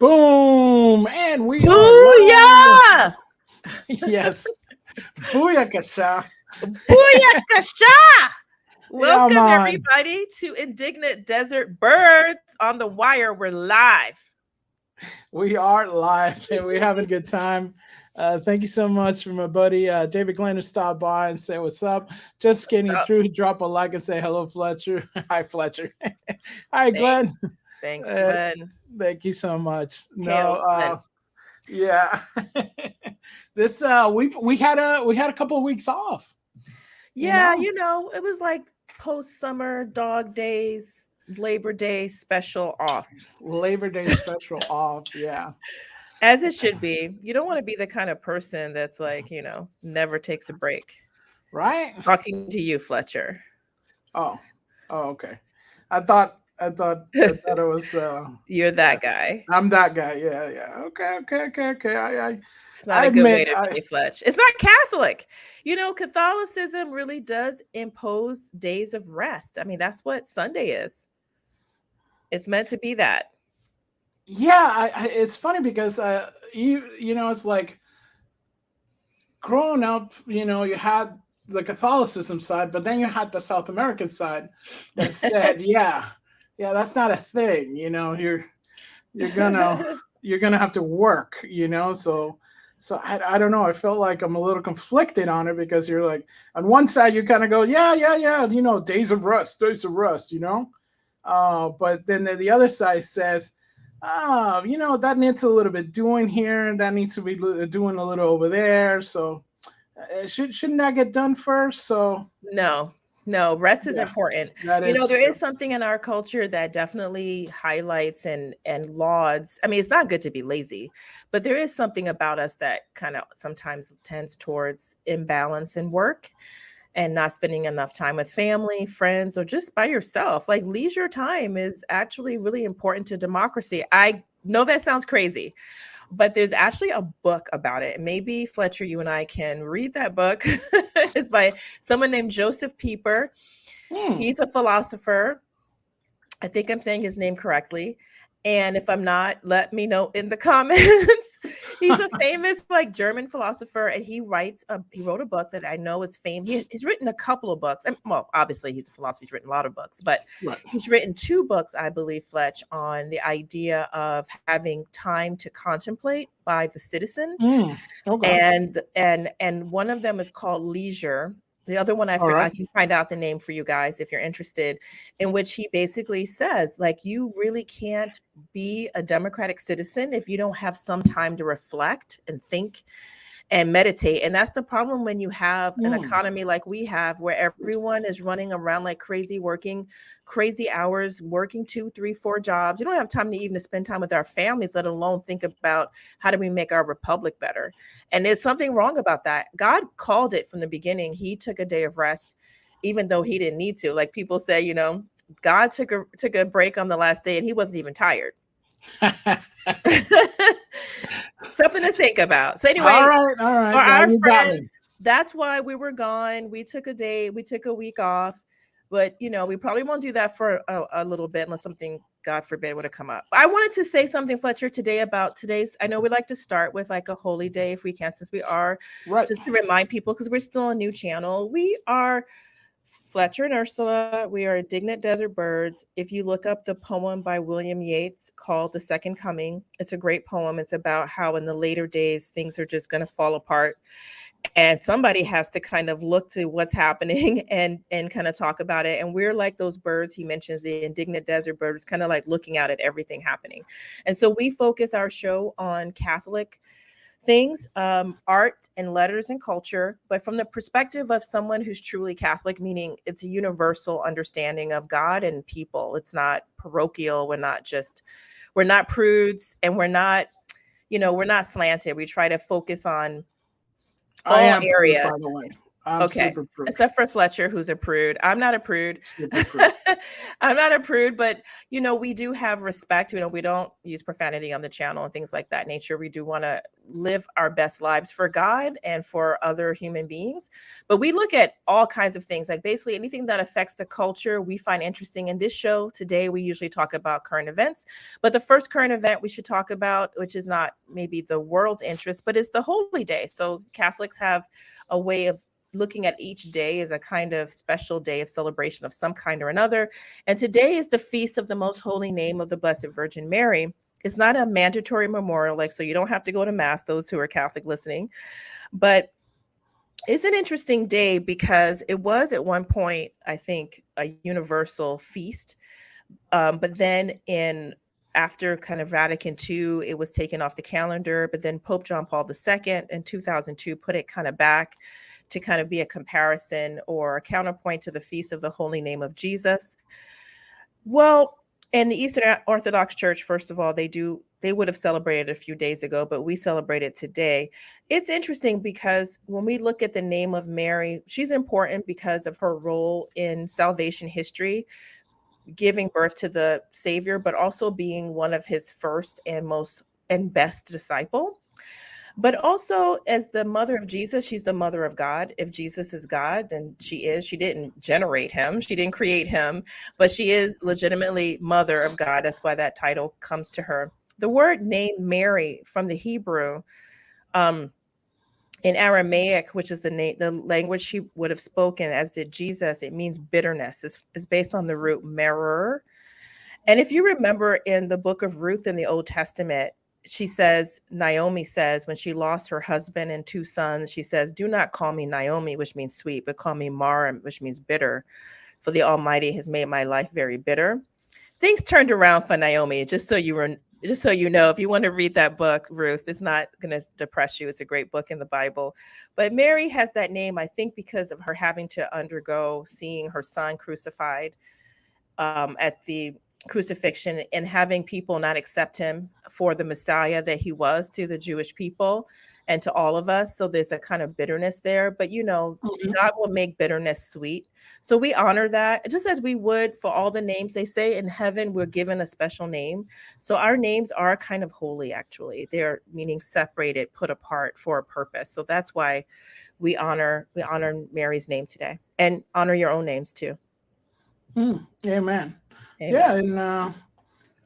Boom! And we are live. Booyah! Yes. Booyakasha. Booyakasha! Welcome, man. everybody, to Indignant Desert Birds on the Wire. We're live. We are live and we're having a good time. Thank you so much for my buddy David Glenn to stop by and say what's up. Just scanning through, drop a like and say hello, Fletcher. Hi, Fletcher. Hi, Glenn. Thanks, Glenn. Thank you so much. Yeah. This we had a couple of weeks off. Yeah, it was like post-summer dog days, Labor Day special off. Labor Day special off, yeah. As it should be. You don't want to be the kind of person that's like, never takes a break. Right? Talking to you, Fletcher. Oh, okay. I thought it was you're that guy. I'm that guy. Yeah. Okay. It's not a good way to be, Fletch. It's not Catholic. Catholicism really does impose days of rest. I mean, that's what Sunday is. It's meant to be that. Yeah, it's funny because it's like growing up, you had the Catholicism side, but then you had the South American side that said, yeah, that's not a thing. You're gonna have to work. So I don't know. I felt like I'm a little conflicted on it because you're like on one side you kind of go, yeah, days of rest. But then the other side says, that needs a little bit doing here, and that needs to be doing a little over there. So shouldn't that get done first? So no, rest is important. There is something in our culture that definitely highlights and lauds. I mean, it's not good to be lazy, but there is something about us that kind of sometimes tends towards imbalance in work and not spending enough time with family, friends, or just by yourself. Like leisure time is actually really important to democracy. I know that sounds crazy, but there's actually a book about it. Maybe Fletcher, you and I can read that book. It's by someone named Joseph Pieper. He's a philosopher. I think I'm saying his name correctly. And if I'm not, let me know in the comments. He's a famous German philosopher, and he wrote a book that I know is famous. He's written a couple of books. Well, obviously he's a philosopher. He's written a lot of books, but He's written 2 books, I believe, Fletch, on the idea of having time to contemplate by the citizen. Okay. And one of them is called Leisure. The other one, I can find out the name for you guys if you're interested, in which he basically says, you really can't be a democratic citizen if you don't have some time to reflect and think and meditate. And that's the problem when you have an economy like we have, where everyone is running around like crazy, working crazy hours, working 2, 3, 4 jobs. You don't have time to even spend time with our families, let alone think about how do we make our republic better. And there's something wrong about that. God called it from the beginning. He took a day of rest, even though he didn't need to. Like people say, God took a break on the last day and he wasn't even tired. Something to think about. So anyway, all right. For our friends, that's why we were gone. We took a week off, but we probably won't do that for a little bit unless something, God forbid, would have come up. I wanted to say something, Fletcher, today about today's. I know we like to start with a holy day if we can, since we are, just to remind people, because we're still a new channel. We are Fletcher and Ursula. We are Indignant Desert Birds. If you look up the poem by William Yeats called The Second Coming, it's a great poem. It's about how in the later days, things are just going to fall apart. And somebody has to kind of look to what's happening and kind of talk about it. And we're like those birds. He mentions the Indignant Desert Birds, kind of like looking out at everything happening. And so we focus our show on Catholic things, art and letters and culture, but from the perspective of someone who's truly Catholic, meaning it's a universal understanding of God and people. It's not parochial. We're not prudes, and we're not slanted. We try to focus on all areas. By the way. I'm super prude. Except for Fletcher, who's a prude. I'm not a prude. Super prude. I'm not a prude, but we do have respect. We don't use profanity on the channel and things like that nature. We do want to live our best lives for God and for other human beings. But we look at all kinds of things, like basically anything that affects the culture we find interesting. In this show today, we usually talk about current events. But the first current event we should talk about, which is not maybe the world's interest, but it's the Holy Day. So Catholics have a way of looking at each day as a kind of special day of celebration of some kind or another. And today is the feast of the most holy name of the Blessed Virgin Mary. It's not a mandatory memorial, so you don't have to go to Mass, those who are Catholic listening. But it's an interesting day because it was at one point, I think, a universal feast. But then after kind of Vatican II, it was taken off the calendar. But then Pope John Paul II in 2002 put it kind of back to kind of be a comparison or a counterpoint to the Feast of the Holy Name of Jesus. Well, in the Eastern Orthodox Church, first of all, they would have celebrated a few days ago, but we celebrate it today. It's interesting because when we look at the name of Mary, she's important because of her role in salvation history, giving birth to the Savior, but also being one of his first and best disciple. But also as the mother of Jesus, she's the mother of God. If Jesus is God, then she is. She didn't generate him. She didn't create him, but she is legitimately mother of God. That's why that title comes to her. The word name Mary from the Hebrew, in Aramaic, which is the language she would have spoken, as did Jesus, it means bitterness. It's based on the root merer. And if you remember in the book of Ruth in the Old Testament, Naomi says, when she lost her husband and 2 sons, she says, "Do not call me Naomi," which means sweet, but call me Mara, which means bitter. For the Almighty has made my life very bitter. Things turned around for Naomi, just so you know, if you want to read that book, Ruth, it's not going to depress you. It's a great book in the Bible. But Mary has that name, I think, because of her having to undergo seeing her son crucified at the crucifixion and having people not accept him for the Messiah that he was to the Jewish people and to all of us. So there's a kind of bitterness there, but God will make bitterness sweet. So we honor that just as we would for all the names. They say in heaven, we're given a special name. So our names are kind of holy, actually. They're meaning separated, put apart for a purpose. So that's why we honor Mary's name today and honor your own names too. Amen. Amen. Yeah, and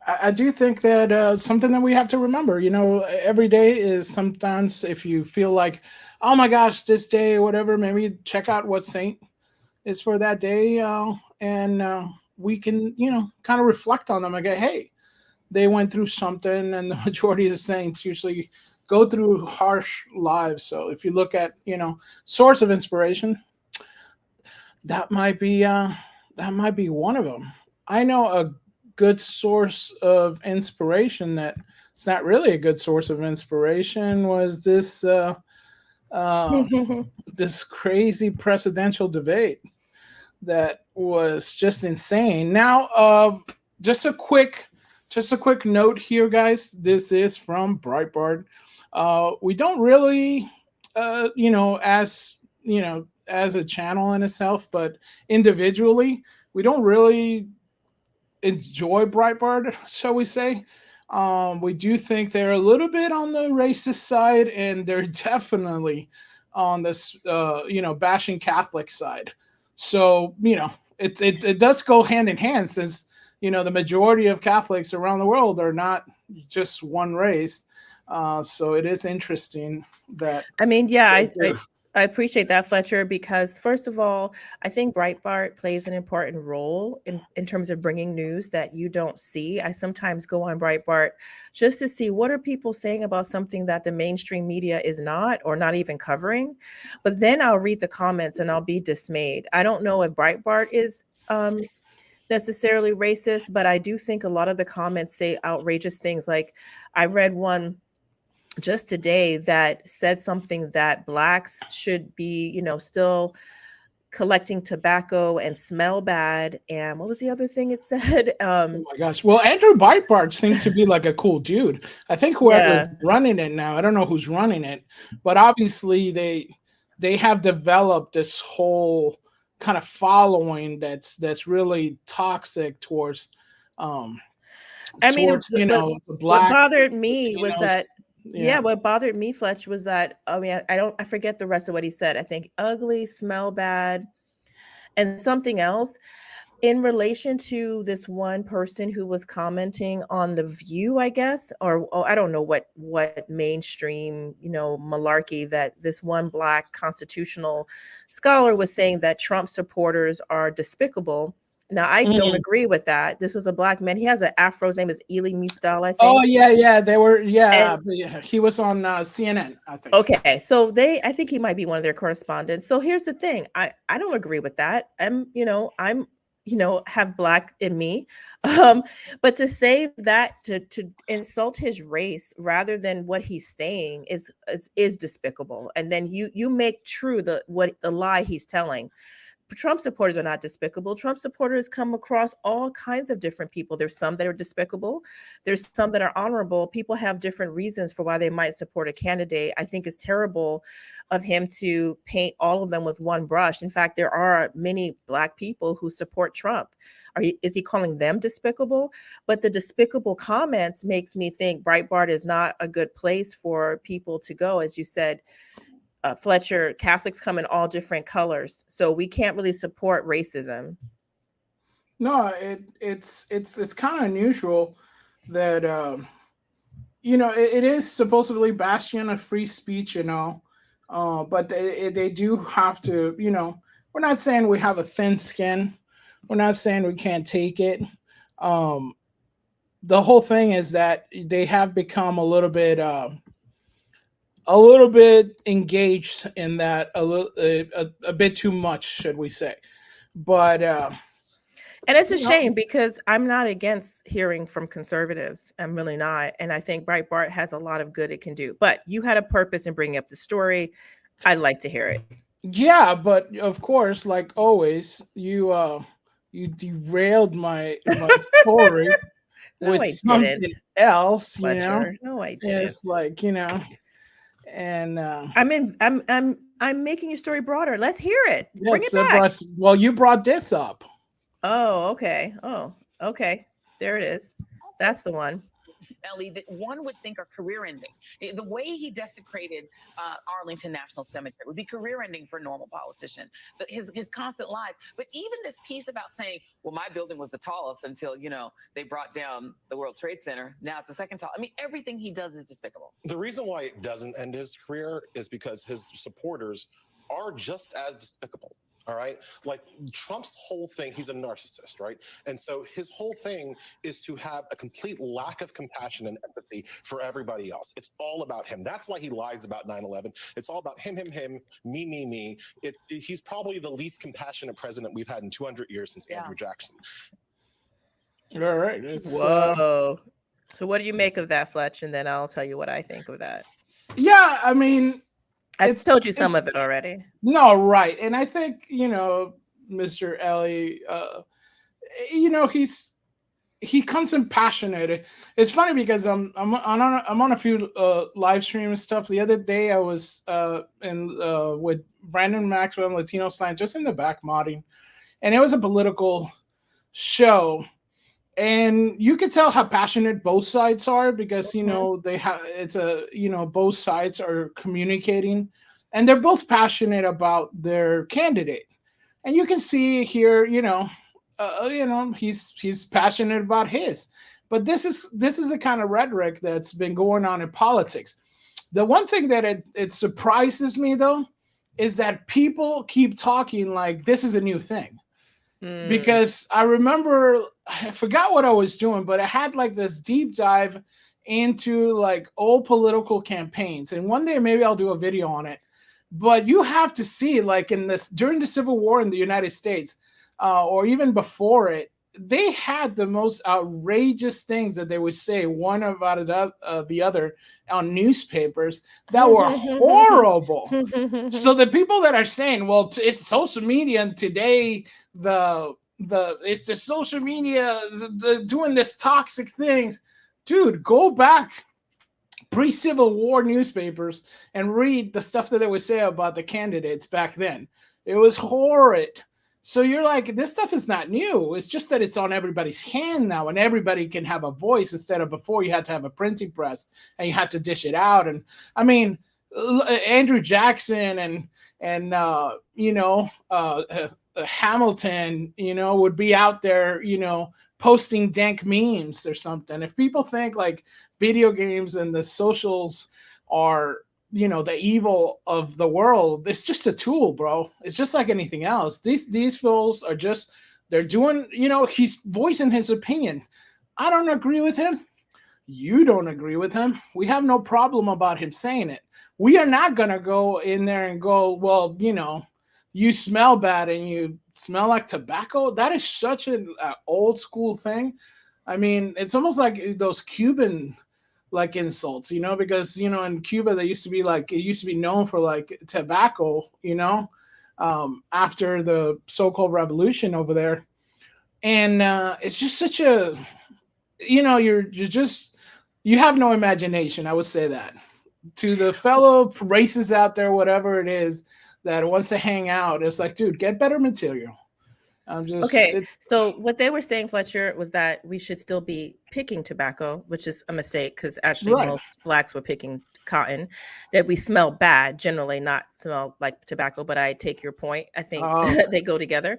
I do think that something that we have to remember, every day is sometimes if you feel like, oh my gosh, this day or whatever, maybe check out what saint is for that day, and we can, kind of reflect on them and go, hey, they went through something, and the majority of the saints usually go through harsh lives. So if you look at, source of inspiration, that might be one of them. I know a good source of inspiration that it's not really a good source of inspiration was this this crazy presidential debate that was just insane. Now, just a quick note here, guys. This is from Breitbart. We don't really, as a channel in itself, but individually, we don't really enjoy Breitbart, shall we say. We do think they're a little bit on the racist side, and they're definitely on this, bashing Catholic side. So, it does go hand in hand, since, the majority of Catholics around the world are not just one race. So it is interesting that. I mean, yeah, I appreciate that, Fletcher, because first of all, I think Breitbart plays an important role in terms of bringing news that you don't see. I sometimes go on Breitbart just to see what are people saying about something that the mainstream media is not or not even covering. But then I'll read the comments and I'll be dismayed. I don't know if Breitbart is necessarily racist, but I do think a lot of the comments say outrageous things. Like I read one just today that said something that Blacks should be, still collecting tobacco and smell bad. And what was the other thing it said? Oh my gosh. Well, Andrew Breitbart seems to be like a cool dude. I think whoever's running it now, I don't know who's running it, but obviously they have developed this whole kind of following that's really toxic towards I mean, you know, the what blacks, bothered me was Latinos. that, yeah, Yeah. what bothered me, Fletch, was that, I mean, I forget the rest of what he said. I think ugly, smell bad, and something else in relation to this one person who was commenting on The View, I guess, or I don't know what mainstream, you know, malarkey, that this one Black constitutional scholar was saying that Trump supporters are despicable. Now, I don't agree with that. This was a Black man. He has an afro. His name is Elie Mystal, I Oh think. yeah, they were And he was on CNN, I think. okay, so I think he might be one of their correspondents. So here's the thing. I don't agree with that. I'm have Black in me. But to say that, to insult his race rather than what he's saying is despicable. And then you make true the lie he's telling. Trump supporters are not despicable. Trump supporters come across all kinds of different people. There's some that are despicable. There's some that are honorable. People have different reasons for why they might support a candidate. I think it's terrible of him to paint all of them with one brush. In fact, there are many Black people who support Trump. Is he calling them despicable? But the despicable comments makes me think Breitbart is not a good place for people to go. As you said, Fletcher, Catholics come in all different colors, so we can't really support racism. No, it's kind of unusual that you know, it is supposedly bastion of free speech and all, but they do have to, you know, we're not saying we have a thin skin, we're not saying we can't take it. Um, the whole thing is that they have become a little bit engaged in that a bit too much, should we say? But And it's a you know, shame because I'm not against hearing from conservatives. I'm really not. And I think Breitbart has a lot of good it can do. But you had a purpose in bringing up the story. I'd like to hear it. yeah, but of course, like always, you derailed my story No, with I didn't, something else, you know. Fletcher. No, I And didn't. it's like, you know, and I'm making your story broader. Let's hear it. Bring yes, it back. well, you brought this up. Oh, okay. Oh, okay. There it is. That's the one. Ellie, that one would think are career ending. The way he desecrated Arlington National Cemetery would be career ending for a normal politician. But his constant lies. But even this piece about saying, well, my building was the tallest until, you know, they brought down the World Trade Center. Now it's the second tall. I mean, everything he does is despicable. The reason why it doesn't end his career is because his supporters are just as despicable. All right. Like Trump's whole thing, he's a narcissist, right? And so his whole thing is to have a complete lack of compassion and empathy for everybody else. It's all about him. That's why he lies about 9/11. It's all about him, me. He's probably the least compassionate president we've had in 200 years since Andrew Jackson. All right. Whoa. So what do you make of that, Fletch? And then I'll tell you what I think of that. Yeah, I mean, I've told you some of it already. No, right. And I think, you know, Mr. Ellie, you know, he comes in passionate. It's funny because I'm on a few live stream and stuff. The other day I was with Brandon Maxwell and Latino Slant just in the back modding, and it was a political show. And you could tell how passionate both sides are because, you know, both sides are communicating and they're both passionate about their candidate. And you can see here, he's passionate about his. But this is the kind of rhetoric that's been going on in politics. The one thing that it surprises me, though, is that people keep talking like this is a new thing. Because I remember, I forgot what I was doing, but I had like this deep dive into like old political campaigns. And one day maybe I'll do a video on it. But you have to see, like during the Civil War in the United States, or even before it, they had the most outrageous things that they would say one about the other on newspapers that were horrible. So the people that are saying, well, it's social media and today it's the social media doing this toxic things, dude, go back pre-Civil War newspapers and read the stuff that they would say about the candidates back then. It was horrid. So you're like, this stuff is not new. It's just that it's on everybody's hand now, and everybody can have a voice instead of before you had to have a printing press and you had to dish it out. And I mean, Andrew Jackson and Hamilton, would be out there, posting dank memes or something. If people think like video games and the socials are, the evil of the world, it's just a tool, bro. It's just like anything else. These fools are just, they're doing, he's voicing his opinion. I don't agree with him. You don't agree with him. We have no problem about him saying it. We are not going to go in there and go, well, you smell bad and you smell like tobacco. That is such an old school thing. I mean, it's almost like those Cuban like insults, because, in Cuba, they used to be like, it used to be known for like tobacco, after the so-called revolution over there. And it's just such a, you have no imagination. I would say that to the fellow races out there, whatever it is that wants to hang out. It's like, dude, get better material. So what they were saying, Fletcher, was that we should still be picking tobacco, which is a mistake because actually most blacks were picking cotton. That we smell bad, generally not smell like tobacco. But I take your point. I think they go together.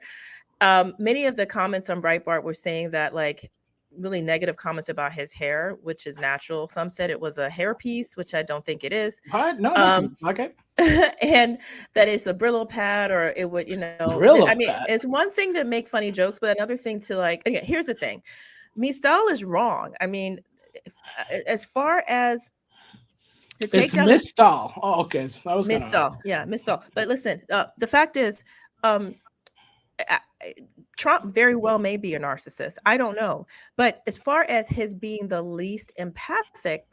Many of the comments on Breitbart were saying that like really negative comments about his hair, which is natural. Some said it was a hairpiece, which I don't think it is. What? No, okay. And that it's a Brillo pad, or it would, Brillo I mean, pad. it's one thing to make funny jokes, but another thing to like, again, here's the thing. Mistel is wrong. I mean, as far as to take down Mistel. Oh, okay. That was Mistel. Yeah, Mistel. But listen, the fact is, Trump very well may be a narcissist. I don't know. But as far as his being the least empathic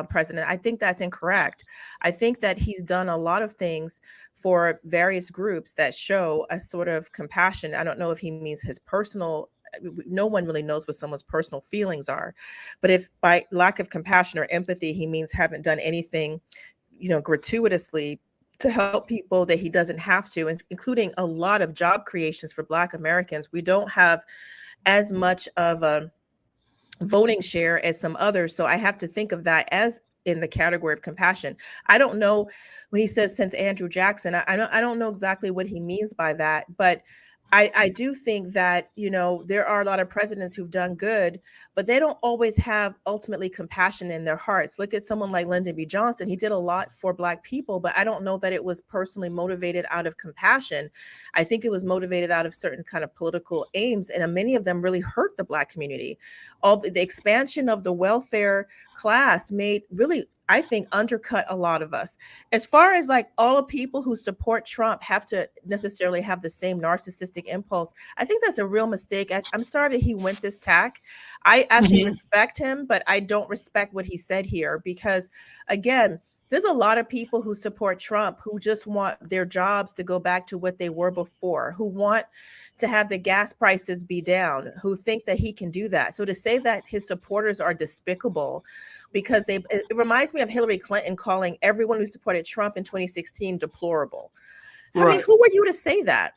president, I think that's incorrect. I think that he's done a lot of things for various groups that show a sort of compassion. I don't know if he means his personal. No one really knows what someone's personal feelings are. But if by lack of compassion or empathy, he means haven't done anything, gratuitously to help people that he doesn't have to, including a lot of job creations for Black Americans. We don't have as much of a voting share as some others. So I have to think of that as in the category of compassion. I don't know when he says since Andrew Jackson, I don't know exactly what he means by that, but I do think that, there are a lot of presidents who've done good, but they don't always have ultimately compassion in their hearts. Look at someone like Lyndon B. Johnson. He did a lot for Black people, but I don't know that it was personally motivated out of compassion. I think it was motivated out of certain kind of political aims, and many of them really hurt the Black community. All the expansion of the welfare class made really, I think, undercut a lot of us. As far as like all the people who support Trump have to necessarily have the same narcissistic impulse, I think that's a real mistake. I'm sorry that he went this tack. I actually respect him, but I don't respect what he said here because, again, there's a lot of people who support Trump who just want their jobs to go back to what they were before, who want to have the gas prices be down, who think that he can do that. So to say that his supporters are despicable because it reminds me of Hillary Clinton calling everyone who supported Trump in 2016 deplorable. I mean, who were you to say that?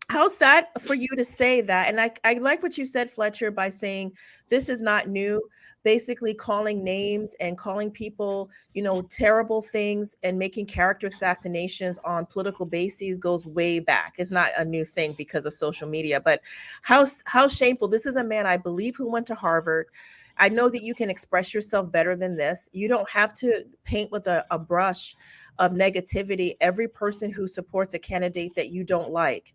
How sad for you to say that. And I like what you said, Fletcher, by saying this is not new, basically calling names and calling people, terrible things and making character assassinations on political bases goes way back. It's not a new thing because of social media, but how shameful. This is a man, I believe, who went to Harvard. I know that you can express yourself better than this. You don't have to paint with a brush of negativity every person who supports a candidate that you don't like.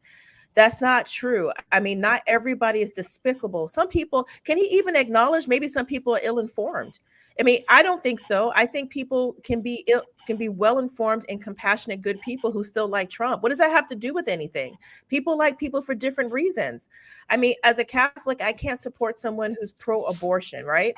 That's not true. I mean, not everybody is despicable. Some people, can he even acknowledge maybe some people are ill-informed? I mean, I don't think so. I think people can be well-informed and compassionate, good people who still like Trump. What does that have to do with anything? People like people for different reasons. I mean, as a Catholic, I can't support someone who's pro-abortion, right?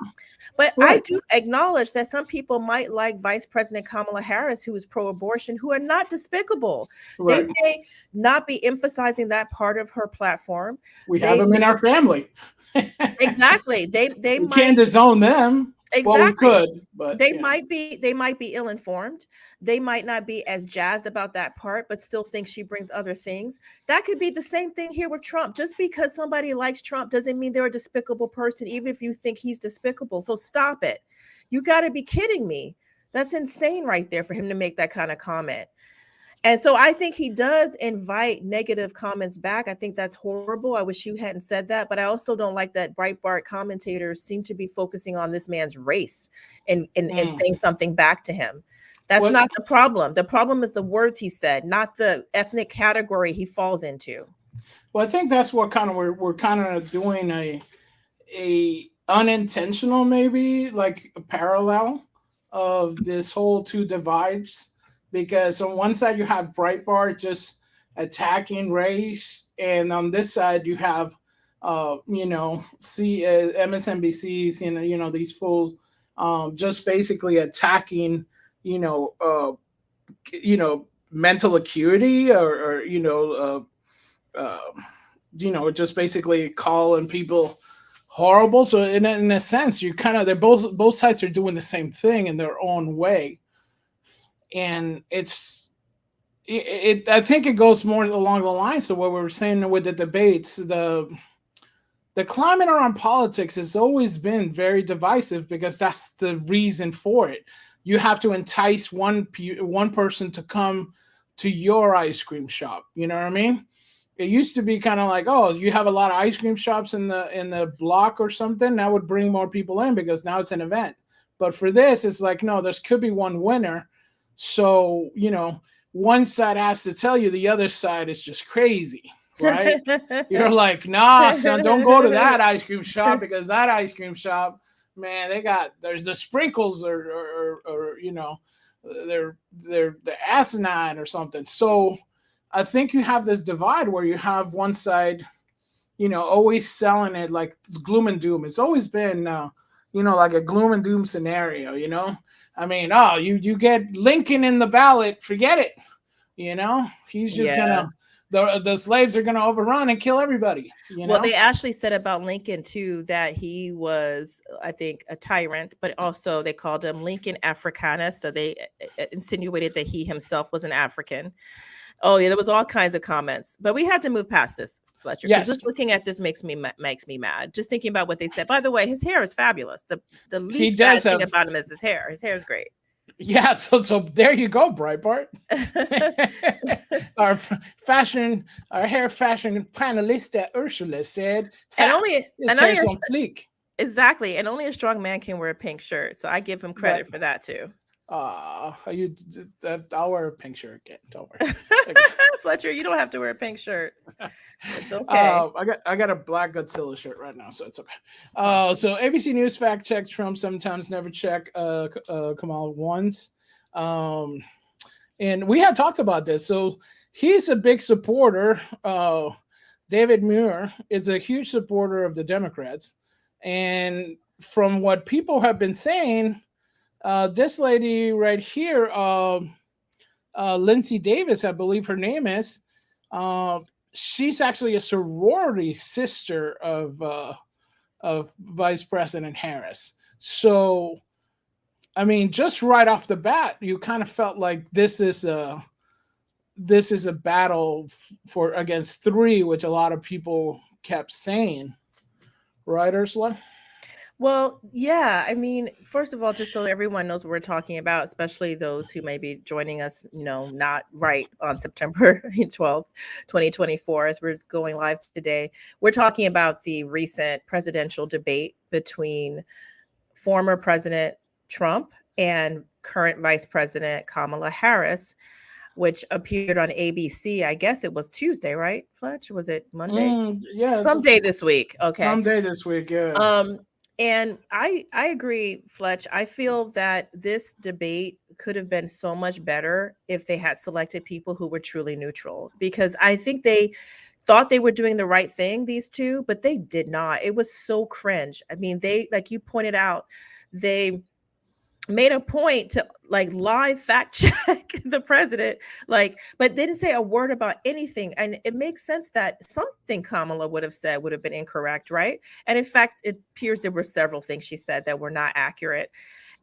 But I do acknowledge that some people might like Vice President Kamala Harris, who is pro-abortion, who are not despicable. They may not be emphasizing that part of her platform. We have them in our family. Exactly. They can't disown them. Exactly. Well, we could, but they might be ill-informed. They might not be as jazzed about that part, but still think she brings other things. That could be the same thing here with Trump. Just because somebody likes Trump doesn't mean they're a despicable person, even if you think he's despicable. So stop it. You got to be kidding me. That's insane right there for him to make that kind of comment. And so I think he does invite negative comments back. I think that's horrible. I wish you hadn't said that, but I also don't like that Breitbart commentators seem to be focusing on this man's race and saying something back to him. That's not the problem. The problem is the words he said, not the ethnic category he falls into. Well, I think that's what kind of we're kind of doing a unintentional, maybe like a parallel of this whole two divides. Because on one side you have Breitbart just attacking race, and on this side you have, MSNBC's, these fools, just basically attacking, mental acuity or just basically calling people horrible. So in a sense, they're both sides are doing the same thing in their own way. And I think it goes more along the lines of what we were saying with the debates. The climate around politics has always been very divisive because that's the reason for it. You have to entice one person to come to your ice cream shop. You know what I mean? It used to be kind of like, oh, you have a lot of ice cream shops in the block or something. That would bring more people in because now it's an event. But for this, it's like, no, there could be one winner. So, one side has to tell you the other side is just crazy, right? You're like, nah, son, don't go to that ice cream shop because that ice cream shop, man, there's the sprinkles or they're asinine or something. So I think you have this divide where you have one side, always selling it like gloom and doom. It's always been, like a gloom and doom scenario, I mean, you get Lincoln in the ballot, forget it. He's just the slaves are gonna overrun and kill everybody. Well, they actually said about Lincoln too that he was, I think, a tyrant, but also they called him Lincoln Africanus. So they insinuated that he himself was an African. Oh yeah, there was all kinds of comments, but we have to move past this, Fletcher. Yes. Just looking at this makes me mad. Just thinking about what they said. By the way, his hair is fabulous. The least bad thing about him is his hair. His hair is great. Yeah, so there you go, Breitbart. our hair fashion panelista Ursula said, his hair's on fleek. Exactly, and only a strong man can wear a pink shirt. So I give him credit for that too. I'll wear a pink shirt again. Don't worry. Fletcher, you don't have to wear a pink shirt. It's okay. I got a black Godzilla shirt right now, so it's okay. So ABC News fact check Trump sometimes, never check Kamala once. And we had talked about this. So he's a big supporter. David Muir is a huge supporter of the Democrats. And from what people have been saying, this lady right here, Lindsay Davis, I believe her name is, she's actually a sorority sister of Vice President Harris. So, I mean, just right off the bat, you kind of felt like this is a battle against three, which a lot of people kept saying, right, Ursula? Well, yeah. I mean, first of all, just so everyone knows what we're talking about, especially those who may be joining us, not right on September 12th, 2024, as we're going live today. We're talking about the recent presidential debate between former President Trump and current Vice President Kamala Harris, which appeared on ABC. I guess it was Tuesday, right, Fletch? Was it Monday? Yeah. Someday this week. Okay. Someday this week, yeah. And I agree, Fletch. I feel that this debate could have been so much better if they had selected people who were truly neutral, because I think they thought they were doing the right thing, these two, but they did not. It was so cringe. I mean, they, like you pointed out, they made a point to like live fact check the president, like, but they didn't say a word about anything. And it makes sense that something Kamala would have said would have been incorrect, right? And in fact, it appears there were several things she said that were not accurate.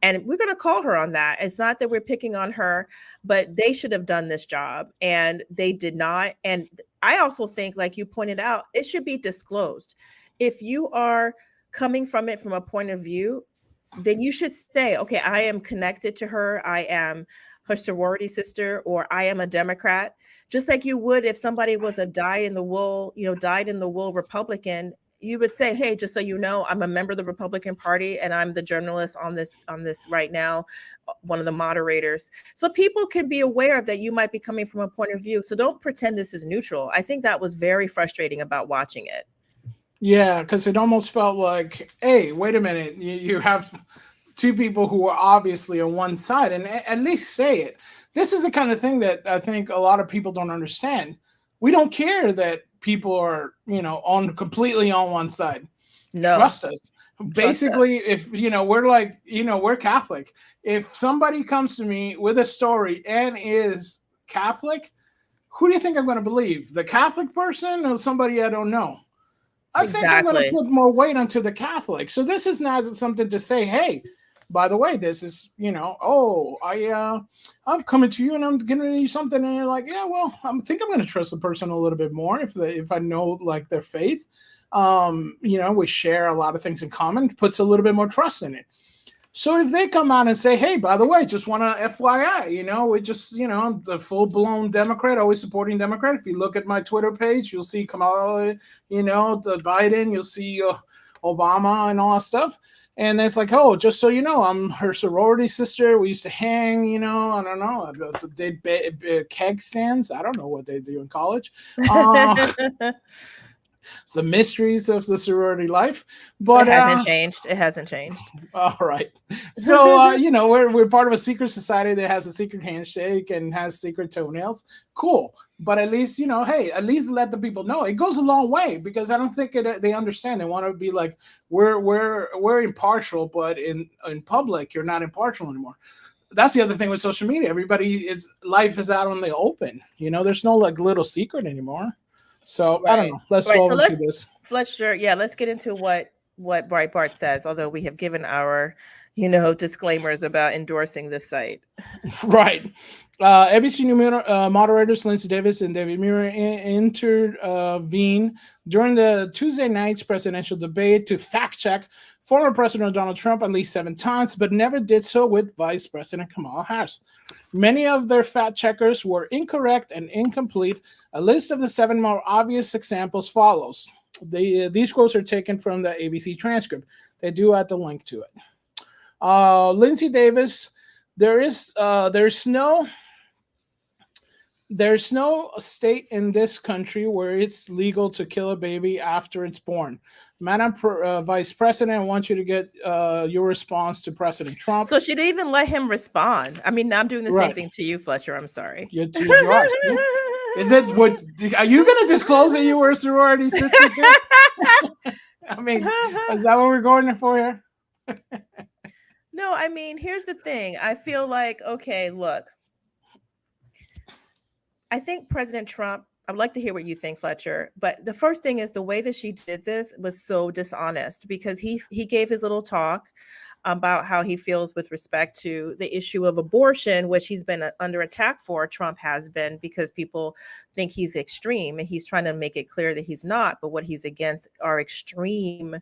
And we're going to call her on that. It's not that we're picking on her, but they should have done this job and they did not. And I also think, like you pointed out, it should be disclosed. If you are coming from it from a point of view, then you should say, okay, I am connected to her. I am her sorority sister, or I am a Democrat, just like you would if somebody was a dyed in the wool Republican. You would say, hey, just so you know, I'm a member of the Republican Party and I'm the journalist on this right now, one of the moderators. So people can be aware that you might be coming from a point of view. So don't pretend this is neutral. I think that was very frustrating about watching it. Yeah, because it almost felt like, hey, wait a minute, you have two people who are obviously on one side, and at least say it. This is the kind of thing that I think a lot of people don't understand. We don't care that people are, completely on one side. No. Trust us. Basically, if we're like, we're Catholic. If somebody comes to me with a story and is Catholic, who do you think I'm going to believe? The Catholic person or somebody I don't know? I think I'm going to put more weight onto the Catholic. So this is not something to say, hey, by the way, this is, I'm coming to you and I'm giving you something. And you're like, yeah, well, I think I'm going to trust the person a little bit more if I know like their faith. We share a lot of things in common, puts a little bit more trust in it. So if they come out and say, hey, by the way, just want to FYI, we just, the full-blown Democrat, always supporting Democrat. If you look at my Twitter page, you'll see Kamala, the Biden, you'll see Obama and all that stuff. And it's like, oh, just so you know, I'm her sorority sister. We used to hang, I don't know, they keg stands. I don't know what they do in college. It's the mysteries of the sorority life, but it hasn't changed. It hasn't changed. All right. So, we're part of a secret society that has a secret handshake and has secret toenails. Cool. But at least, hey, at least let the people know. It goes a long way because I don't think they understand. They want to be like, we're impartial, but in public, you're not impartial anymore. That's the other thing with social media. Life is out on the open. There's no like little secret anymore. So right. I don't know. Let's fall into this. Fletcher, yeah, let's get into what Breitbart says, although we have given our, disclaimers about endorsing this site. Right. ABC News moderators Lindsay Davis and David Muir intervened during the Tuesday night's presidential debate to fact-check former President Donald Trump at least 7 times, but never did so with Vice President Kamala Harris. Many of their fact checkers were incorrect and incomplete. A list of the 7 more obvious examples follows. These quotes are taken from the ABC transcript. They do add the link to it. Lindsay Davis, there's no state in this country where it's legal to kill a baby after it's born. Madam Vice President, I want you to get your response to President Trump. So she didn't even let him respond. I mean, I'm doing the same thing to you, Fletcher. I'm sorry. You are. Is it what? Are you going to disclose that you were a sorority sister too? I mean, is that what we're going for here? No, I mean, here's the thing. I feel like, okay, look. I think President Trump, I'd like to hear what you think, Fletcher. But the first thing is the way that she did this was so dishonest because he gave his little talk about how he feels with respect to the issue of abortion, which he's been under attack for. Trump has been because people think he's extreme and he's trying to make it clear that he's not. But what he's against are extreme,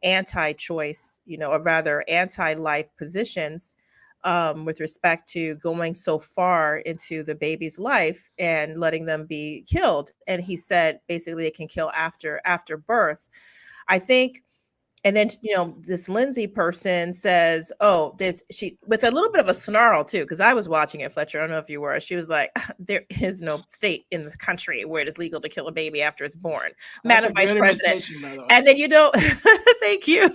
anti-choice, or rather anti-life positions. With respect to going so far into the baby's life and letting them be killed. And he said, basically they can kill after birth. I think, and then, this Lindsay person says, she, with a little bit of a snarl too, because I was watching it, Fletcher, I don't know if you were, she was like, there is no state in this country where it is legal to kill a baby after it's born. Madam Vice President. And then thank you.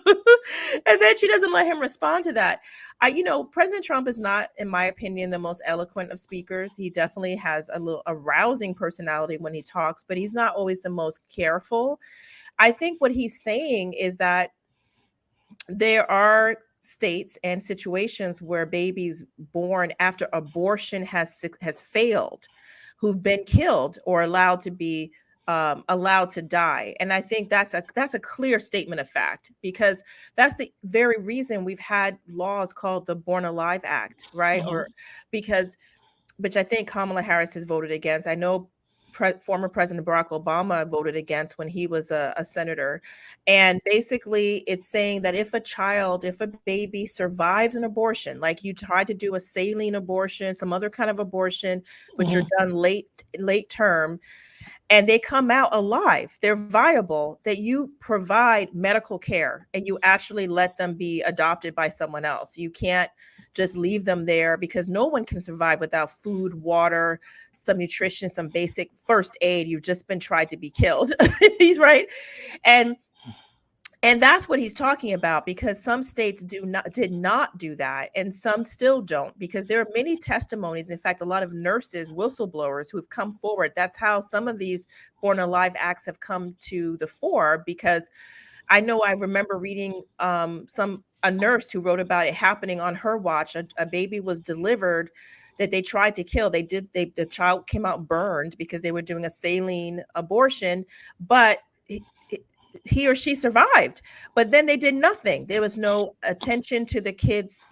And then she doesn't let him respond to that. President Trump is not, in my opinion, the most eloquent of speakers. He definitely has a rousing personality when he talks, but he's not always the most careful. I think what he's saying is that there are states and situations where babies born after abortion has failed, who've been killed or allowed to die. And I think that's a clear statement of fact, because that's the very reason we've had laws called the Born Alive Act, right? Or because, which I think Kamala Harris has voted against. I know former President Barack Obama voted against when he was a senator. And basically it's saying that if a baby survives an abortion, like you tried to do a saline abortion, some other kind of abortion, but you're done late term, and they come out alive, they're viable, that you provide medical care and you actually let them be adopted by someone else. You can't just leave them there, because no one can survive without food, water, some nutrition, some basic first aid. You've just been tried to be killed. He's right. And that's what he's talking about, because some states did not do that, and some still don't, because there are many testimonies. In fact, a lot of nurses, whistleblowers who have come forward. That's how some of these Born Alive acts have come to the fore, because I remember reading a nurse who wrote about it happening on her watch. A baby was delivered that they tried to kill. The child came out burned because they were doing a saline abortion, but he or she survived, but then they did nothing. There was no attention to the kids,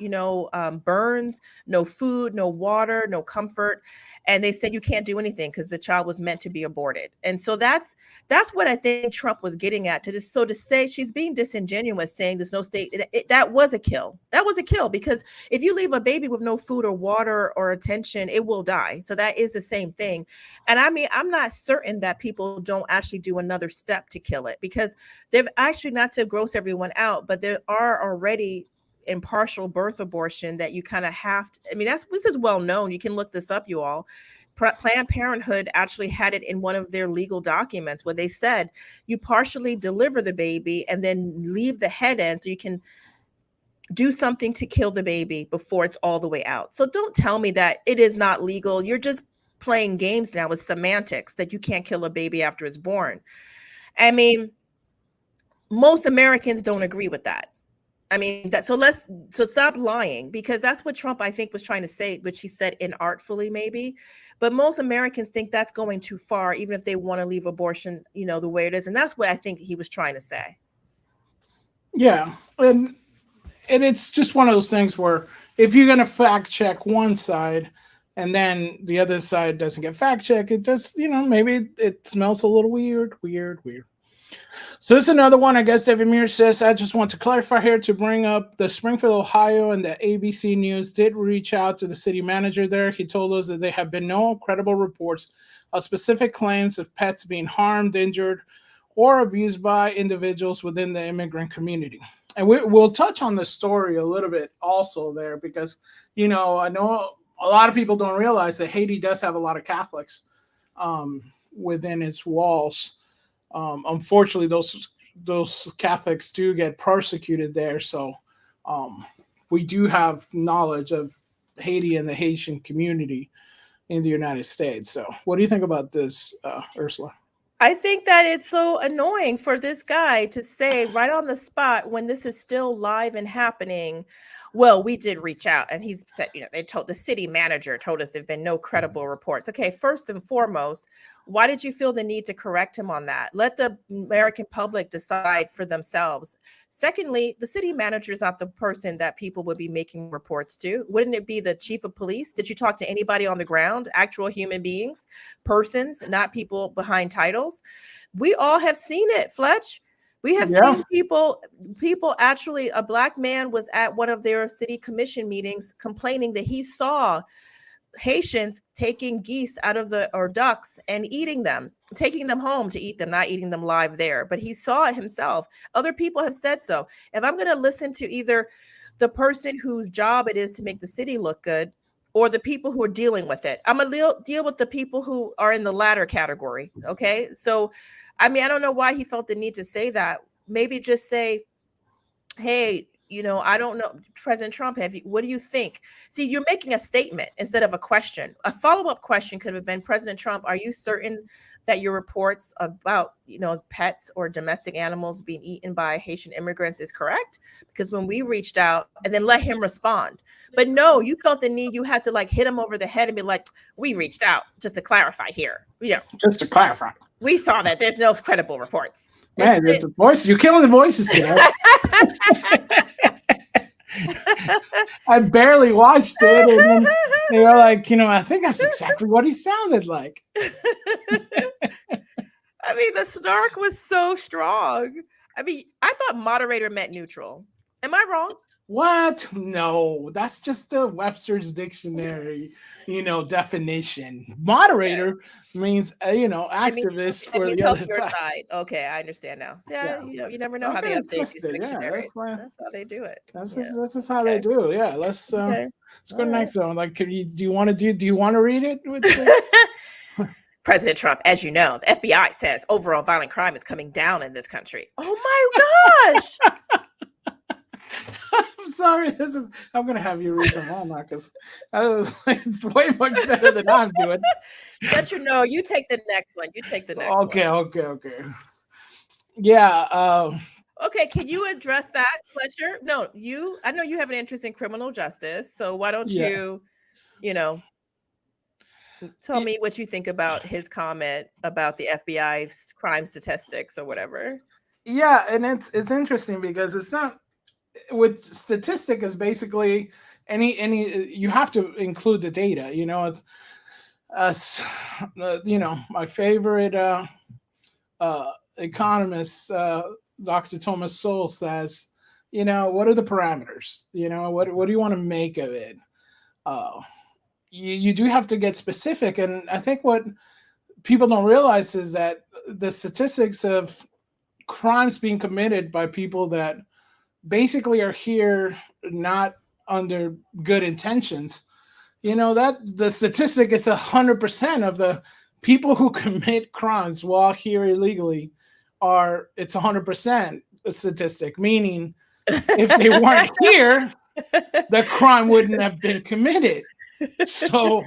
burns, no food, no water, no comfort. And they said, you can't do anything because the child was meant to be aborted. And so that's what I think Trump was getting at, to say she's being disingenuous, saying there's no state. That was a kill. That was a kill, because if you leave a baby with no food or water or attention, it will die. So that is the same thing. And I mean, I'm not certain that people don't actually do another step to kill it, because they've actually, not to gross everyone out, but there are already in partial birth abortion that you kind of have to, I mean, this is well known. You can look this up, you all. Planned Parenthood actually had it in one of their legal documents where they said you partially deliver the baby and then leave the head in so you can do something to kill the baby before it's all the way out. So don't tell me that it is not legal. You're just playing games now with semantics, that you can't kill a baby after it's born. I mean, most Americans don't agree with that. I mean, so stop lying, because that's what Trump, I think, was trying to say, which he said inartfully maybe. But most Americans think that's going too far, even if they want to leave abortion, the way it is. And that's what I think he was trying to say. Yeah. And it's just one of those things where if you're going to fact check one side and then the other side doesn't get fact checked, it just, maybe it smells a little weird. So this is another one. I guess David Muir says, I just want to clarify here to bring up the Springfield, Ohio, and the ABC News did reach out to the city manager there. He told us that there have been no credible reports of specific claims of pets being harmed, injured, or abused by individuals within the immigrant community. And we'll touch on this story a little bit also there, because, I know a lot of people don't realize that Haiti does have a lot of Catholics within its walls. Unfortunately, those Catholics do get persecuted there. So we do have knowledge of Haiti and the Haitian community in the United States. So what do you think about this, Ursula? I think that it's so annoying for this guy to say right on the spot, when this is still live and happening, well, we did reach out. And he's said, the city manager told us there've been no credible reports. Okay, first and foremost, why did you feel the need to correct him on that? Let the American public decide for themselves. Secondly, the city manager is not the person that people would be making reports to. Wouldn't it be the chief of police? Did you talk to anybody on the ground, actual human beings, persons, not people behind titles? We all have seen it, Fletch. We have seen people actually, a Black man was at one of their city commission meetings complaining that he saw Haitians taking geese or ducks and eating them, taking them home to eat them, not eating them live there. But he saw it himself. Other people have said so. If I'm going to listen to either the person whose job it is to make the city look good or the people who are dealing with it, I'm going to deal with the people who are in the latter category. Okay. So, I mean, I don't know why he felt the need to say that. Maybe just say, hey, I don't know, President Trump, what do you think? See, you're making a statement instead of a question. A follow-up question could have been, President Trump, are you certain that your reports about, pets or domestic animals being eaten by Haitian immigrants is correct? Because when we reached out, and then let him respond. But no, you felt the need, you had to like hit him over the head and be like, we reached out just to clarify here. Just to clarify. We saw that there's no credible reports. Man, there's a voice. You're killing the voices today. I barely watched it, and then they were like, I think that's exactly what he sounded like. I mean, the snark was so strong. I mean, I thought moderator meant neutral. Am I wrong? What? No, that's just the Webster's dictionary, definition. Moderator means, activist for the other side. Okay, I understand now. Yeah. You never know how they update these dictionaries. That's how they do it. That's just how they do. Yeah, let's go next one. Like, do you want to read it? President Trump, as you know, the FBI says overall violent crime is coming down in this country. Oh my gosh. I'm sorry. I'm gonna have you read them all now because it's way much better than I'm doing. But you take the next one. Okay. Yeah. Okay, can you address that, Fletcher? No, I know you have an interest in criminal justice, so why don't you tell me what you think about his comment about the FBI's crime statistics or whatever. Yeah, and it's interesting because it's not. With statistic is basically any you have to include the data. It's my favorite economist, Dr. Thomas Sowell, says, what are the parameters? What do you want to make of it? You do have to get specific, and I think what people don't realize is that the statistics of crimes being committed by people that basically are here not under good intentions, that the statistic is 100% of the people who commit crimes while here illegally it's 100% a statistic, meaning if they weren't here, the crime wouldn't have been committed. So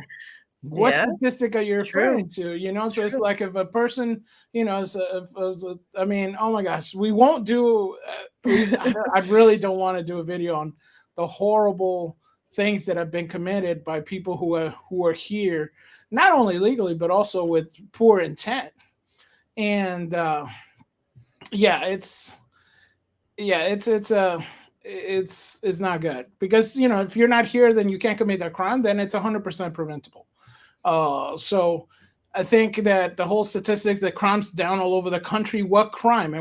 what statistic are you referring to? So it's like if a person, I mean, oh my gosh, we won't do, I really don't want to do a video on the horrible things that have been committed by people who are here, not only legally, but also with poor intent. And it's not good because, if you're not here, then you can't commit that crime, then it's 100% preventable. So I think that the whole statistics that crime's down all over the country, what crime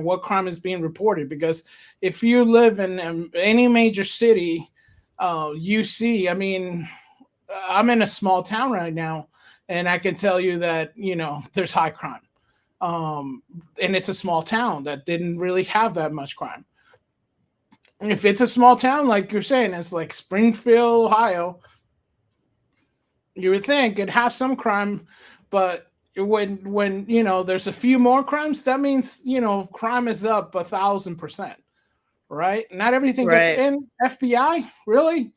is being reported? Because if you live in any major city, you see, I mean, I'm in a small town right now, and I can tell you that, there's high crime. And it's a small town that didn't really have that much crime. If it's a small town, like you're saying, it's like Springfield, Ohio, you would think it has some crime, but when there's a few more crimes, that means crime is up 1,000%, right? Not everything gets in. FBI, really?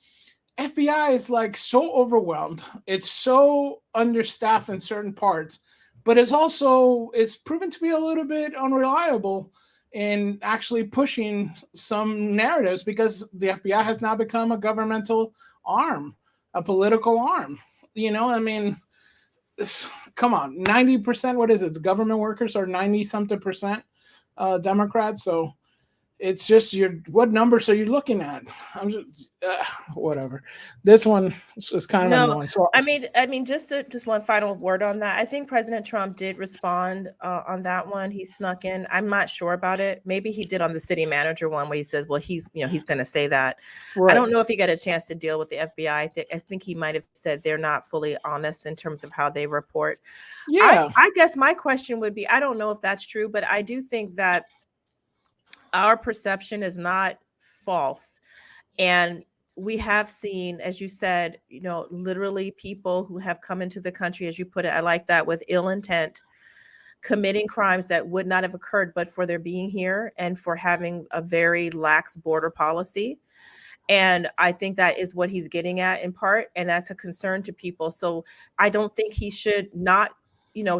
FBI is like so overwhelmed. It's so understaffed in certain parts, but it's proven to be a little bit unreliable in actually pushing some narratives because the FBI has now become a governmental arm, a political arm. I mean, come on, 90%, what is it? The government workers are 90-something percent Democrats. So it's just what numbers are you looking at? I'm just whatever. This one is kind of annoying. So I mean, just one final word on that. I think President Trump did respond on that one. He snuck in. I'm not sure about it. Maybe he did on the city manager one where he says, well, he's going to say that. Right. I don't know if he got a chance to deal with the FBI. I think he might have said they're not fully honest in terms of how they report. Yeah. I guess my question would be, I don't know if that's true, but I do think that our perception is not false. And we have seen, as you said, literally people who have come into the country, as you put it, I like that, with ill intent, committing crimes that would not have occurred but for their being here and for having a very lax border policy. And I think that is what he's getting at in part, and that's a concern to people. So I don't think he should not,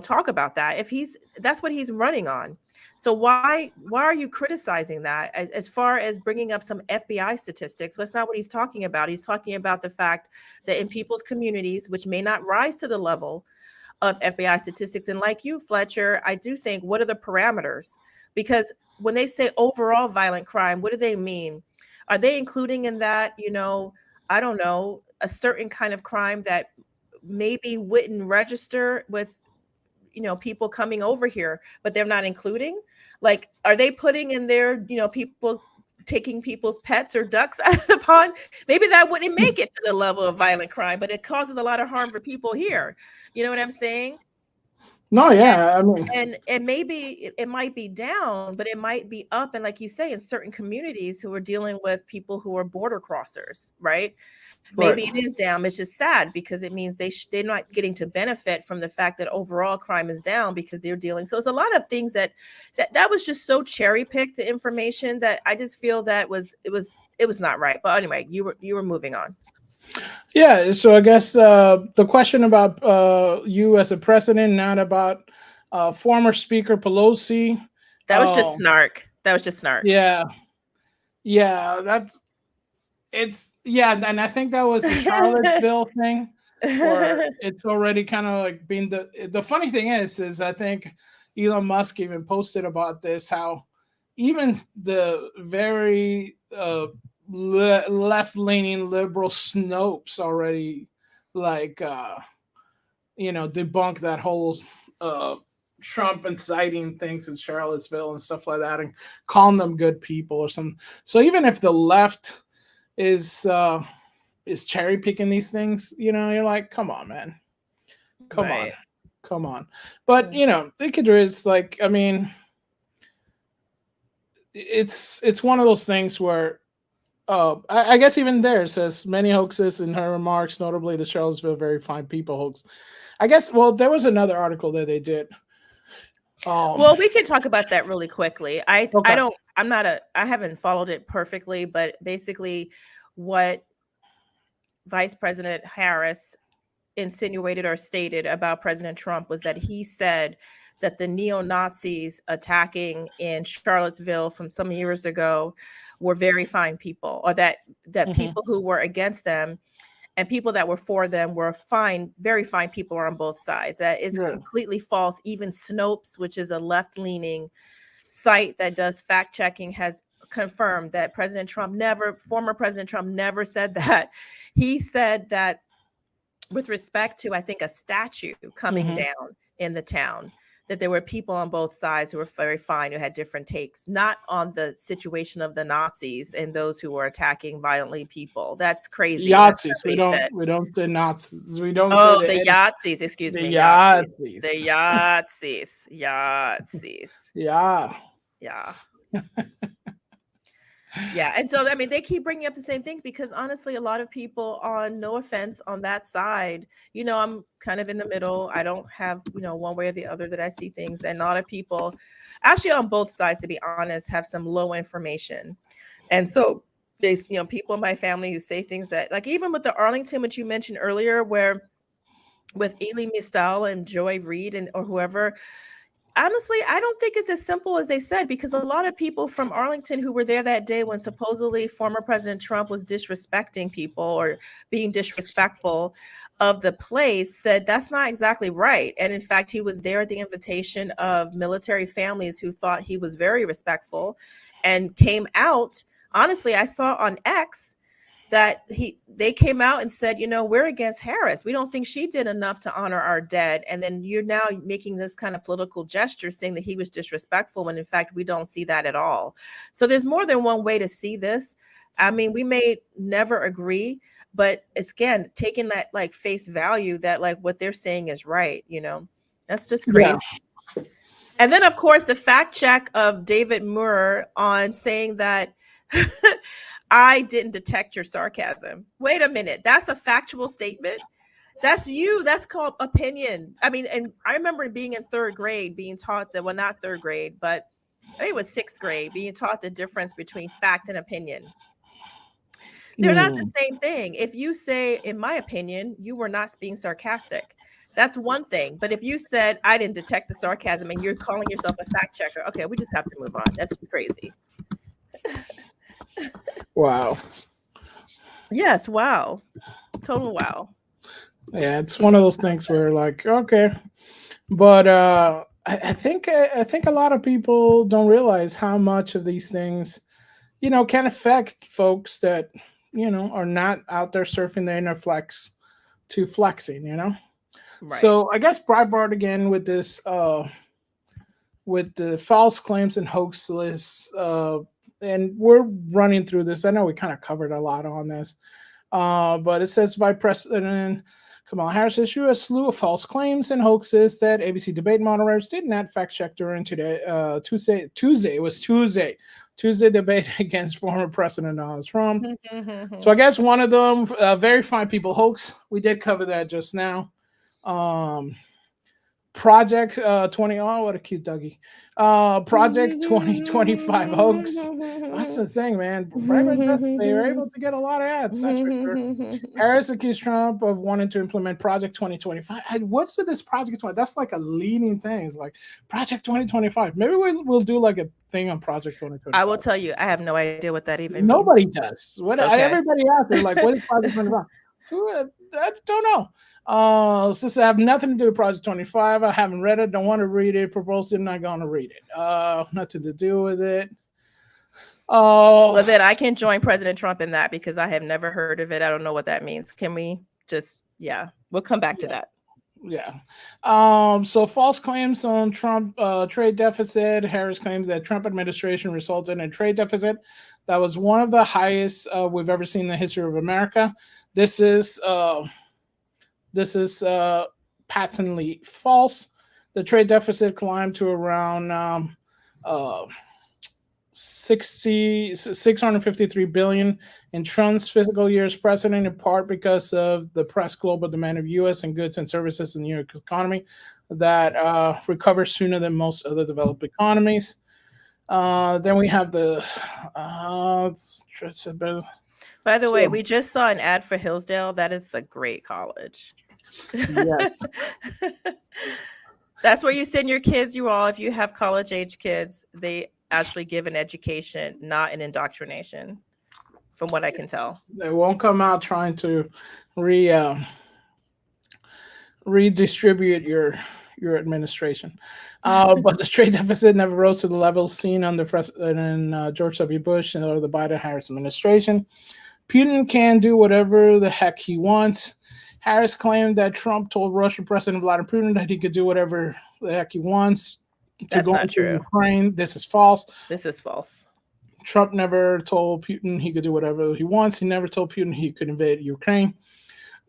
talk about that if that's what he's running on. So why are you criticizing that as far as bringing up some FBI statistics? That's not what he's talking about. He's talking about the fact that in people's communities, which may not rise to the level of FBI statistics, and like you, Fletcher, I do think, what are the parameters? Because when they say overall violent crime, what do they mean? Are they including in that, I don't know, a certain kind of crime that maybe wouldn't register with, people coming over here, but they're not including? Like, are they putting in there, people taking people's pets or ducks out of the pond? Maybe that wouldn't make it to the level of violent crime, but it causes a lot of harm for people here. You know what I'm saying? No, yeah, I mean, and maybe it might be down, but it might be up. And like you say, in certain communities who are dealing with people who are border crossers, right? Maybe it is down. It's just sad because it means they're not getting to benefit from the fact that overall crime is down because they're dealing. So it's a lot of things that was just so cherry picked, the information, that I just feel that it was not right. But anyway, you were moving on. Yeah, so I guess the question about you as a president, not about former Speaker Pelosi. That was just snark. Yeah, and I think that was the Charlottesville thing, where it's already kind of like being the funny thing is I think Elon Musk even posted about this, how even the very left-leaning liberal Snopes already debunk that whole Trump inciting things in Charlottesville and stuff like that, and calling them good people or something. So even if the left is cherry picking these things, you're like, come on, man, come on. But they could is like, I mean, it's one of those things where I guess even there it says many hoaxes in her remarks, notably the Charlottesville very fine people hoax. I guess, well, there was another article that they did. Well, we can talk about that really quickly. I haven't followed it perfectly, but basically what Vice President Harris insinuated or stated about President Trump was that he said that the neo-Nazis attacking in Charlottesville from some years ago were very fine people, or that people who were against them and people that were for them were fine, very fine people on both sides. That is completely false. Even Snopes, which is a left-leaning site that does fact checking, has confirmed that former President Trump never said that. He said that with respect to, I think, a statue coming down in the town, that there were people on both sides who were very fine, who had different takes, not on the situation of the Nazis and those who were attacking violently people. That's crazy. Yahtzees. We don't say Nazis. We don't say the Yahtzees. Excuse me. Yahtzees. The Yahtzees. Yahtzees. Yeah. Yeah. Yeah. And so, I mean, they keep bringing up the same thing because honestly, a lot of people no offense on that side, I'm kind of in the middle. I don't have, one way or the other that I see things. And a lot of people actually on both sides, to be honest, have some low information. And so they, people in my family who say things that, like, even with the Arlington, which you mentioned earlier, where with Elie Mystal and Joy Reid or whoever, honestly, I don't think it's as simple as they said, because a lot of people from Arlington who were there that day when supposedly former President Trump was disrespecting people or being disrespectful of the place said that's not exactly right. And in fact, he was there at the invitation of military families who thought he was very respectful and came out. Honestly, I saw on X that they came out and said, we're against Harris. We don't think she did enough to honor our dead. And then you're now making this kind of political gesture saying that he was disrespectful, when in fact, we don't see that at all. So there's more than one way to see this. I mean, we may never agree, but it's, again, taking that like face value that like what they're saying is right. That's just crazy. Yeah. And then, of course, the fact check of David Moore on saying that I didn't detect your sarcasm. Wait a minute. That's a factual statement. That's you. That's called opinion. I mean, and I remember being in third grade, being taught that, well, not third grade, but I think it was sixth grade, being taught the difference between fact and opinion. They're not the same thing. If you say, in my opinion, you were not being sarcastic, that's one thing. But if you said, I didn't detect the sarcasm and you're calling yourself a fact checker, okay, we just have to move on. That's just crazy. Wow. Yes, wow. Total wow. Yeah, it's one of those things where like, okay. But I think a lot of people don't realize how much of these things, can affect folks that, are not out there surfing the inner flex to flexing, Right. So I guess Breitbart again with this with the false claims and hoax list, and we're running through this. I know we kind of covered a lot on this. But it says Vice President Kamala Harris issued a slew of false claims and hoaxes that ABC debate moderators did not fact check during Tuesday debate against former President Donald Trump. So I guess one of them, verifying people hoax. We did cover that just now. Project 20. Oh, what a cute Dougie. Project 2025 hoax. That's the thing, man. They were able to get a lot of ads. That's for sure. Harris accused Trump of wanting to implement Project 2025. What's with this Project 20? That's like a leading thing. It's like Project 2025. Maybe we'll do like a thing on Project 2025. I will tell you, I have no idea what that even Nobody means. does. Everybody out there, like, what is Project 2025? I don't know. Since I have nothing to do with Project 25, I haven't read it, don't want to read it, proposed it, I'm not going to read it. Nothing to do with it. Well, then I can join President Trump in that because I have never heard of it. I don't know what that means. Can we just, we'll come back to that. Yeah. So false claims on Trump trade deficit. Harris claims that Trump administration resulted in a trade deficit that was one of the highest we've ever seen in the history of America. This is patently false. The trade deficit climbed to around 653 billion in Trump's fiscal year as president, in part because of the pressed global demand of U.S. and goods and services in the U.S. economy that recovers sooner than most other developed economies. Then we have the by the way, we just saw an ad for Hillsdale. That is a great college. Yes. That's where you send your kids. If you have college age kids, they actually give an education, not an indoctrination, from what I can tell. They won't come out trying to redistribute your administration. But the trade deficit never rose to the levels seen under President George W. Bush and the Biden-Harris administration. Putin can do whatever the heck he wants. Harris claimed that Trump told Russian President Vladimir Putin that he could do whatever the heck he wants to go into Ukraine. This is false. This is false. Trump never told Putin he could do whatever he wants. He never told Putin he could invade Ukraine.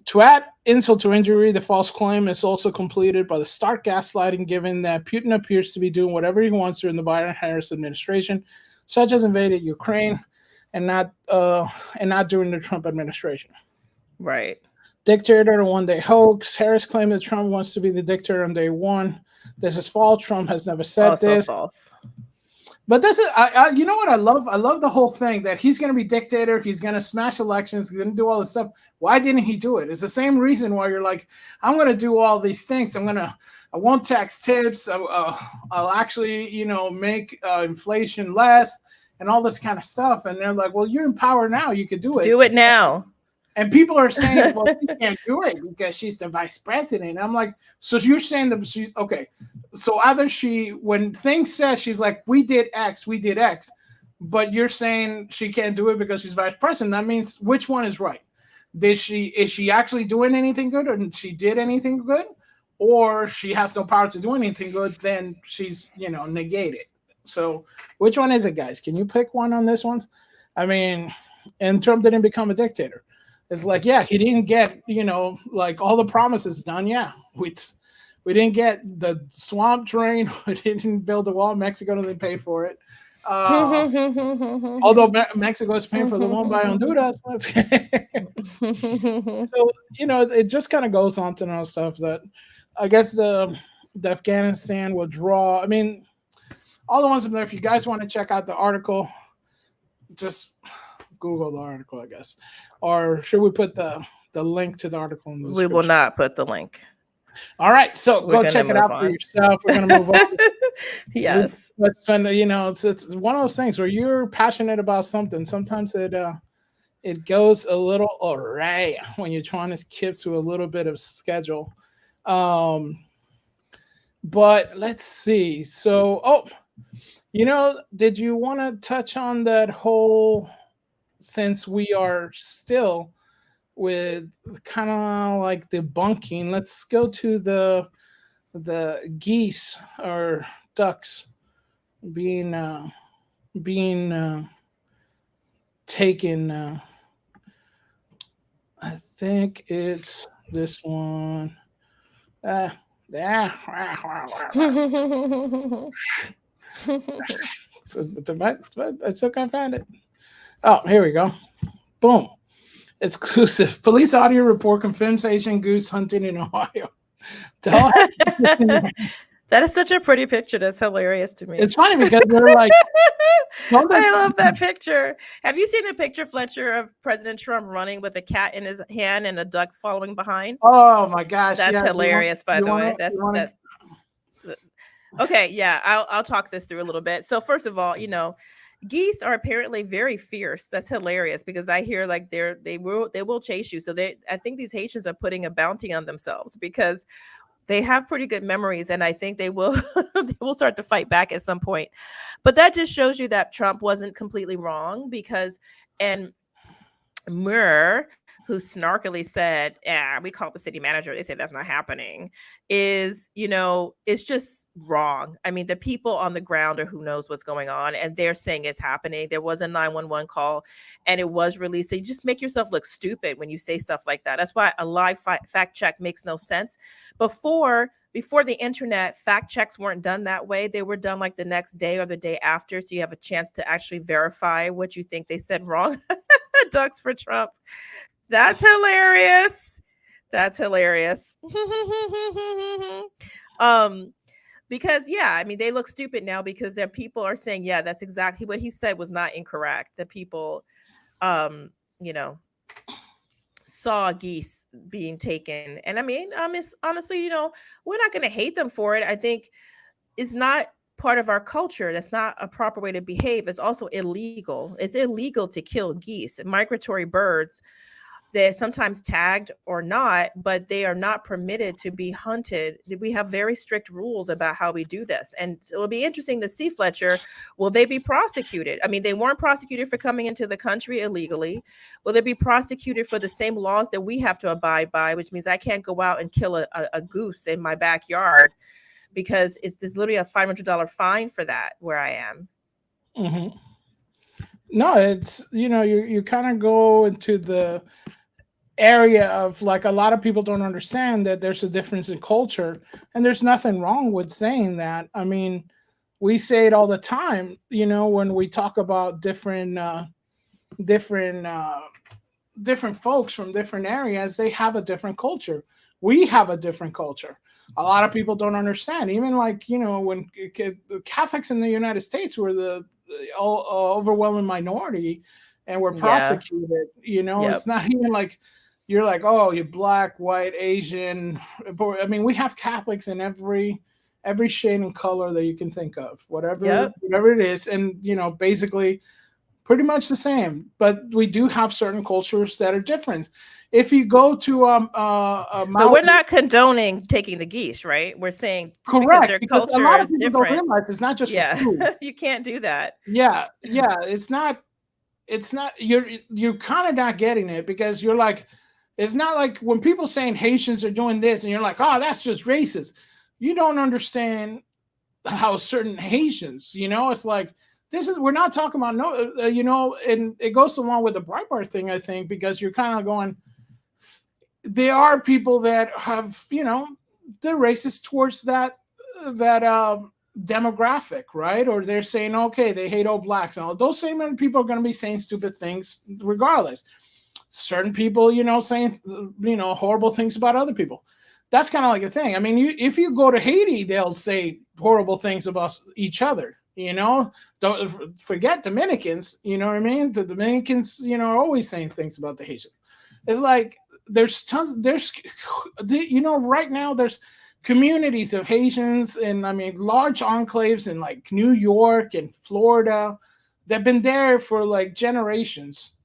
To add insult to injury, the false claim is also completed by the stark gaslighting, given that Putin appears to be doing whatever he wants during the Biden-Harris administration, such as invaded Ukraine, and not during the Trump administration. Right. Dictator, one-day hoax. Harris claimed that Trump wants to be the dictator on day one. This is false. Trump has never said this. False. But this is, you know what I love? I love the whole thing that he's going to be dictator. He's going to smash elections. He's going to do all this stuff. Why didn't he do it? It's the same reason why you're like, I'm going to do all these things. I won't tax tips. I'll actually, make inflation less and all this kind of stuff. And they're like, well, you're in power now. You could do it. Do it now. And people are saying, well, she can't do it because she's the vice president. I'm like, so you're saying that she's okay. So either when things said, she's like, we did X, but you're saying she can't do it because she's vice president. That means which one is right? Is she actually doing anything good, or she did anything good, or she has no power to do anything good? Then she's, negated. So which one is it, guys? Can you pick one on this one? I mean, and Trump didn't become a dictator. It's like, yeah, he didn't get, like all the promises done. Yeah, we didn't get the swamp drain. We didn't build the wall. Mexico didn't pay for it. Although Mexico is paying for the one by Honduras. So, it just kind of goes on to know stuff that I guess the Afghanistan withdrawal. I mean, all the ones up there, if you guys want to check out the article, just Google the article, I guess. Or should we put the link to the article in the description? We will not put the link. All right, so go check it out for yourself. We're gonna move on. Yes, let's spend. It's one of those things where you're passionate about something. Sometimes it goes a little awry when you're trying to keep to a little bit of schedule. But let's see. So, did you want to touch on that whole? Since we are still with kind of like debunking, let's go to the geese or ducks being taken. I think it's this one. I still can't find it. Oh, here we go. Boom. Exclusive. Police audio report confirms Asian goose hunting in Ohio. That is such a pretty picture. That's hilarious to me. It's funny because they're like, I love that picture. Have you seen the picture, Fletcher, of President Trump running with a cat in his hand and a duck following behind? Oh my gosh. That's hilarious, by the way. Okay, yeah, I'll talk this through a little bit. So first of all, geese are apparently very fierce. That's hilarious because I hear like they will chase you. So I think these Haitians are putting a bounty on themselves because they have pretty good memories, and I think they will they will start to fight back at some point. But that just shows you that Trump wasn't completely wrong and Muir, who snarkily said, "Yeah, we called the city manager. They said that's not happening," it's just wrong. I mean, the people on the ground, or who knows what's going on, and they're saying it's happening. There was a 911 call, and it was released. So you just make yourself look stupid when you say stuff like that. That's why a live fact check makes no sense. Before the internet, fact checks weren't done that way. They were done like the next day or the day after, so you have a chance to actually verify what you think they said wrong. Ducks for Trump. That's hilarious. Because I mean, they look stupid now because their people are saying, yeah, that's exactly what he said was not incorrect. The people, saw geese being taken. And I mean, honestly, we're not going to hate them for it. I think it's not part of our culture. That's not a proper way to behave. It's also illegal. It's illegal to kill geese. Migratory birds, they're sometimes tagged or not, but they are not permitted to be hunted. We have very strict rules about how we do this. And it'll be interesting to see, Fletcher, will they be prosecuted? I mean, they weren't prosecuted for coming into the country illegally. Will they be prosecuted for the same laws that we have to abide by, which means I can't go out and kill a goose in my backyard because there's literally a $500 fine for that where I am. Mm-hmm. No, it's, you kind of go into the area of like a lot of people don't understand that there's a difference in culture, and there's nothing wrong with saying that. I mean, we say it all the time, when we talk about different folks from different areas, they have a different culture. We have a different culture. A lot of people don't understand. Even like, when Catholics in the United States were the overwhelming minority and were prosecuted, It's not even like you're like, oh, you're black, white, Asian. I mean, we have Catholics in every shade and color that you can think of, whatever it is. And, basically pretty much the same, but we do have certain cultures that are different. If you go to but we're not condoning taking the geese, right? We're saying correct because their culture a lot of is people different. Don't realize it's not just for food. You can't do that. Yeah, it's not. You're kind of not getting it because you're like, it's not like when people saying Haitians are doing this, and you're like, oh, that's just racist. You don't understand how certain Haitians, it's like. We're not talking about and it goes along with the Breitbart thing, I think, because you're kind of going, there are people that have, they're racist towards that demographic, right? Or they're saying, okay, they hate all blacks, and all those same people are going to be saying stupid things regardless. Certain people, saying, horrible things about other people. That's kind of like a thing. I mean, if you go to Haiti, they'll say horrible things about each other. Don't forget Dominicans. You know what I mean? The Dominicans, are always saying things about the Haitians. It's like there's tons. Right now there's communities of Haitians, and I mean large enclaves in like New York and Florida that've been there for like generations,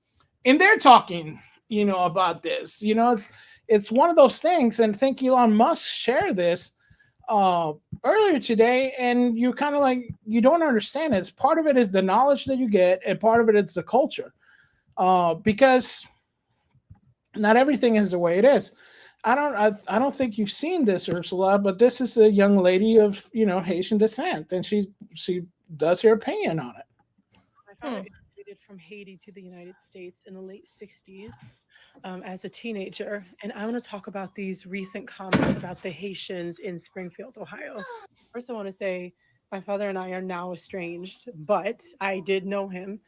and they're talking, about this. It's one of those things, and I think Elon Musk shared this earlier today, and you kind of like you don't understand it. Part of it is the knowledge that you get, and part of it is the culture, because not everything is the way it is. I don't think you've seen this, Ursula, but this is a young lady of Haitian descent, and she does her opinion on it. My father immigrated from Haiti to the United States in the late 60s as a teenager, and I want to talk about these recent comments about the Haitians in Springfield, Ohio. First, I want to say my father and I are now estranged, but I did know him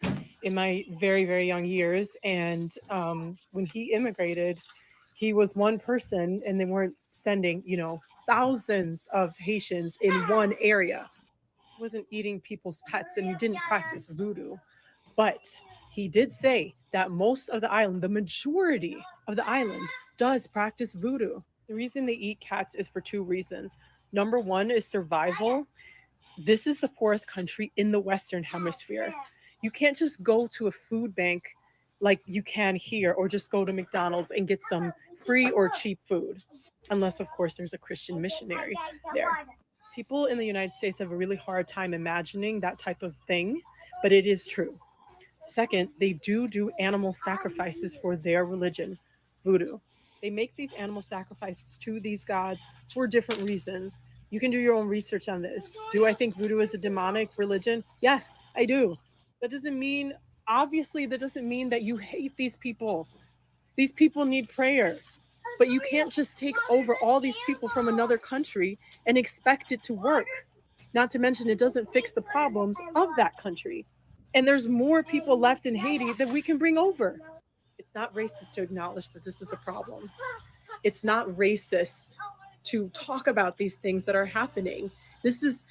in my very, very young years, and when he immigrated, he was one person, and they weren't sending, thousands of Haitians in one area. He wasn't eating people's pets, and he didn't practice voodoo. But he did say that most of the island, the majority of the island, does practice voodoo. The reason they eat cats is for two reasons. Number one is survival. This is the poorest country in the Western Hemisphere. You can't just go to a food bank like you can here, or just go to McDonald's and get some free or cheap food, unless of course there's a Christian missionary there. People in the United States have a really hard time imagining that type of thing, but it is true. Second, they do animal sacrifices for their religion, voodoo. They make these animal sacrifices to these gods for different reasons. You can do your own research on this. Do I think voodoo is a demonic religion? Yes, I do. That doesn't mean that you hate these people. These people need prayer. But you can't just take over all these people from another country and expect it to work. Not to mention, it doesn't fix the problems of that country. And there's more people left in Haiti that we can bring over. It's not racist to acknowledge that this is a problem. It's not racist to talk about these things that are happening. This is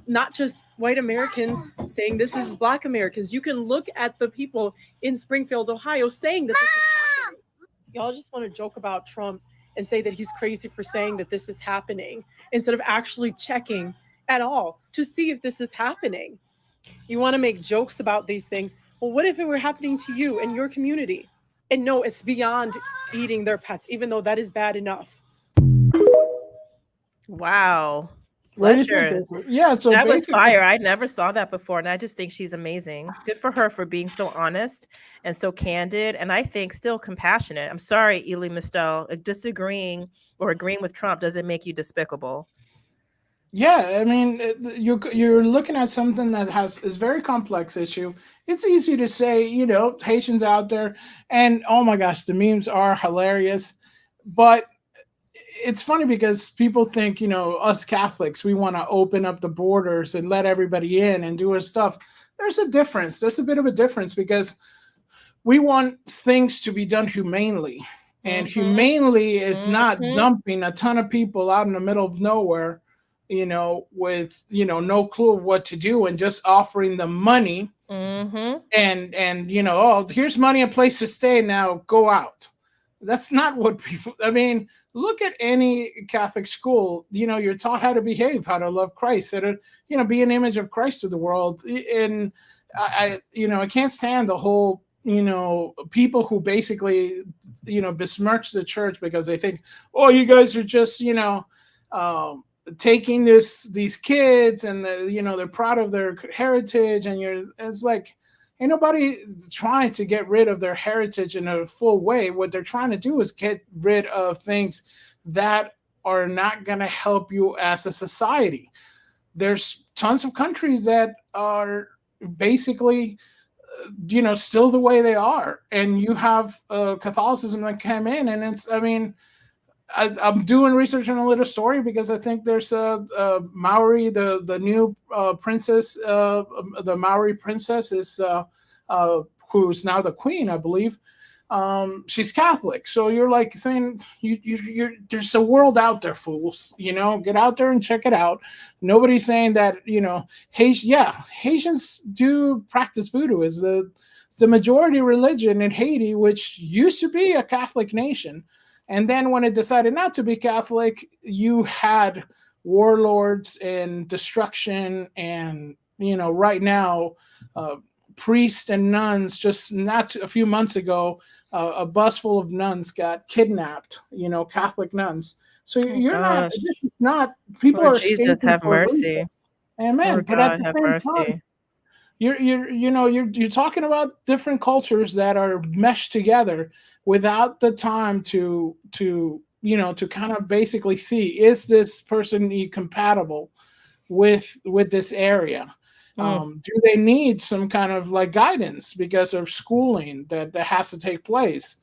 not just white Americans saying this is Black Americans. You can look at the people in Springfield, Ohio saying that this is happening. Y'all just want to joke about Trump and say that he's crazy for saying that this is happening instead of actually checking at all to see if this is happening. You want to make jokes about these things. Well, what if it were happening to you and your community? And no, it's beyond eating their pets, even though that is bad enough. Wow. Fletcher. Yeah, so that was fire. I never saw that before, and I just think she's amazing. Good for her for being so honest and so candid, and I think still compassionate. I'm sorry, Elie Mystel, disagreeing or agreeing with Trump doesn't make you despicable. Yeah, I mean, you're looking at something that is very complex issue. It's easy to say, Haitians out there, and oh my gosh, the memes are hilarious, but it's funny because people think, us Catholics, we want to open up the borders and let everybody in and do our stuff. There's a difference. There's a bit of a difference because we want things to be done humanely. And humanely is not dumping a ton of people out in the middle of nowhere, with, no clue of what to do and just offering them money. And oh, here's money, a place to stay. Now go out. That's not what people, I mean, look at any Catholic school, you're taught how to behave, how to love Christ, how to, be an image of Christ to the world. And I can't stand the whole, people who basically, besmirch the church because they think, oh, you guys are just, taking these kids and they're proud of their heritage. And it's like, ain't nobody trying to get rid of their heritage in a full way. What they're trying to do is get rid of things that are not going to help you as a society. There's tons of countries that are basically, still the way they are. And you have Catholicism that came in, and it's, I mean, I'm doing research on a little story because I think there's a Maori, the new princess, the Maori princess is who's now the queen, I believe. She's Catholic, so you're like saying you're there's a world out there, fools. Get out there and check it out. Nobody's saying that Haitians do practice voodoo. It's the majority religion in Haiti, which used to be a Catholic nation. And then when it decided not to be Catholic, you had warlords and destruction. And, right now, priests and nuns, just not a few months ago, a bus full of nuns got kidnapped, Catholic nuns. So it's not, people Lord are Jesus, escaping have for a mercy. reason. Amen. Lord But God, at the have same mercy. time, you're talking about different cultures that are meshed together without the time to kind of basically see, is this person compatible with this area? Do they need some kind of like guidance because of schooling that has to take place?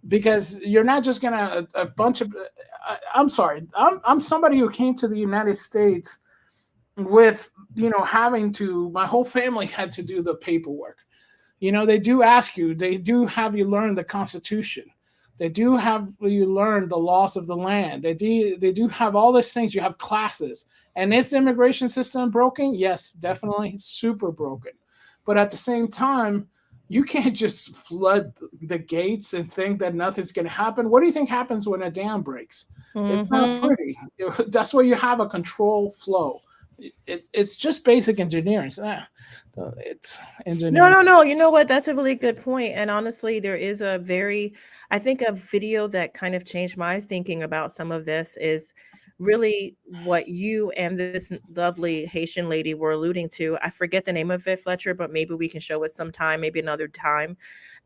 Because you're not just gonna a bunch of I'm sorry, I'm somebody who came to the United States with having to, my whole family had to do the paperwork. They do ask you, they do have you learn the Constitution, they do have you learn the laws of the land, they do have all these things. You have classes. And is the immigration system broken? Yes, definitely super broken. But at the same time, you can't just flood the gates and think that nothing's going to happen. What do you think happens when a dam breaks? It's not pretty. That's why you have a control flow. It's just basic engineering. It's engineering. No. You know what? That's a really good point. And honestly, there is I think a video that kind of changed my thinking about some of this is really what you and this lovely Haitian lady were alluding to. I forget the name of it, Fletcher, but maybe we can show it sometime, maybe another time.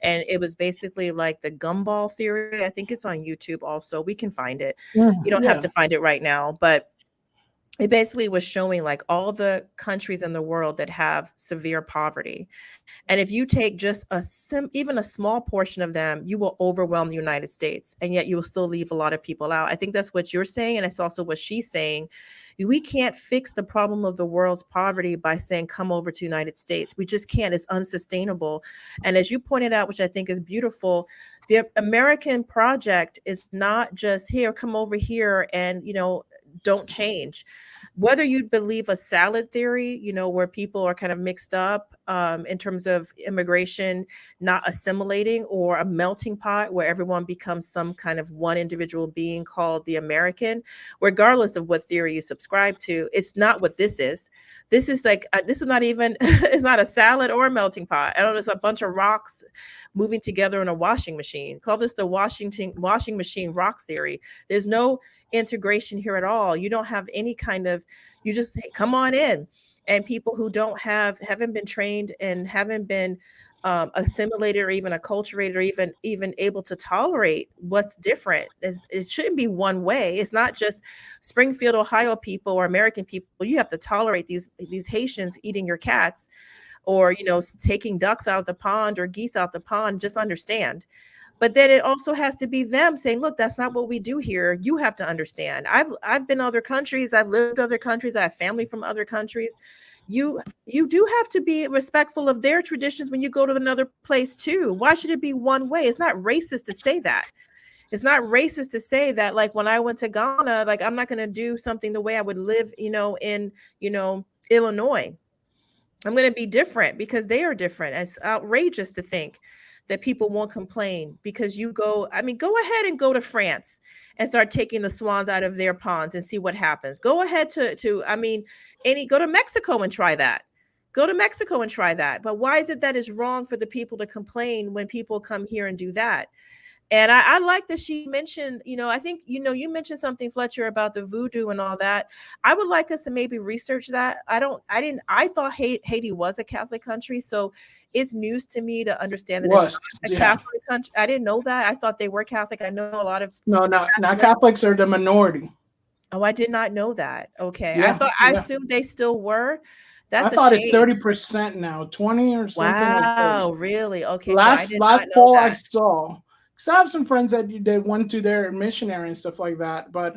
And it was basically like the gumball theory. I think it's on YouTube also. We can find it. You don't have to find it right now, but it basically was showing like all the countries in the world that have severe poverty. And if you take just even a small portion of them, you will overwhelm the United States. And yet you will still leave a lot of people out. I think that's what you're saying. And it's also what she's saying. We can't fix the problem of the world's poverty by saying, come over to the United States. We just can't. It's unsustainable. And as you pointed out, which I think is beautiful, the American project is not just here, come over here and, don't change. Whether you believe a salad theory, where people are kind of mixed up in terms of immigration not assimilating, or a melting pot where everyone becomes some kind of one individual being called the American, regardless of what theory you subscribe to, it's not what this is. This is like, this is not even, it's not a salad or a melting pot. I don't know, it's a bunch of rocks moving together in a washing machine. Call this the washing machine rocks theory. There's no integration here at all. You don't have any kind of, you just say, come on in. And people who haven't been trained and haven't been assimilated or even acculturated or even able to tolerate what's different. It shouldn't be one way. It's not just Springfield, Ohio people or American people. You have to tolerate these Haitians eating your cats, or taking ducks out of the pond or geese out the pond. Just understand. But then it also has to be them saying, look, that's not what we do here. You have to understand. I've been other countries. I've lived other countries. I have family from other countries. You do have to be respectful of their traditions when you go to another place too. Why should it be one way? It's not racist to say that. It's not racist to say that, like, when I went to Ghana, like, I'm not going to do something the way I would live, in, Illinois. I'm going to be different because they are different. It's outrageous to think that people won't complain because go ahead and go to France and start taking the swans out of their ponds and see what happens. Go ahead go to Mexico and try that. Go to Mexico and try that. But why is it that it's wrong for the people to complain when people come here and do that? And I like that she mentioned, I think, you mentioned something, Fletcher, about the voodoo and all that. I would like us to maybe research that. I thought Haiti was a Catholic country. So it's news to me to understand that it's not a Catholic country. I didn't know that. I thought they were Catholic. I know a lot of. No, not Catholics are the minority. Oh, I did not know that. Okay. Yeah, I assumed they still were. That's I thought it's 30% now, 20 or something. Wow, like that. really? Okay. Last poll I saw, because I have some friends that they went to their missionary and stuff like that. But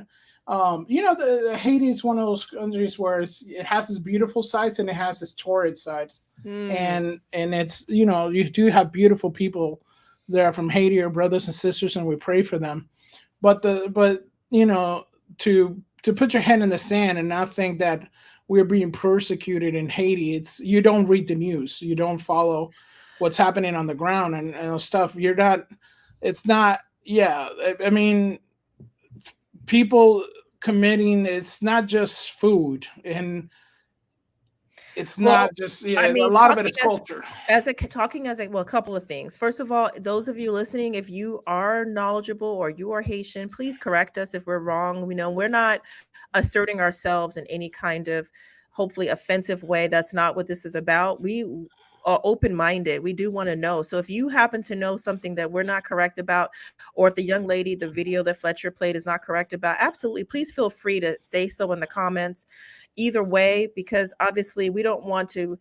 Haiti is one of those countries where it has its beautiful sides and it has its torrid sides, and it's you do have beautiful people there from Haiti, or brothers and sisters, and we pray for them. But to put your hand in the sand and not think that we're being persecuted in Haiti, it's you don't read the news, you don't follow what's happening on the ground and stuff. You're not. It's not. Yeah, I mean, people committing. It's not just food, and it's not just I a mean, lot of it is culture. A couple of things. First of all, those of you listening, if you are knowledgeable or you are Haitian, please correct us if we're wrong. We know we're not asserting ourselves in any kind of hopefully offensive way. That's not what this is about. We are open-minded. We do want to know. So if you happen to know something that we're not correct about, or if the young lady, the video that Fletcher played is not correct about, absolutely, please feel free to say so in the comments. Either way, because obviously we don't want to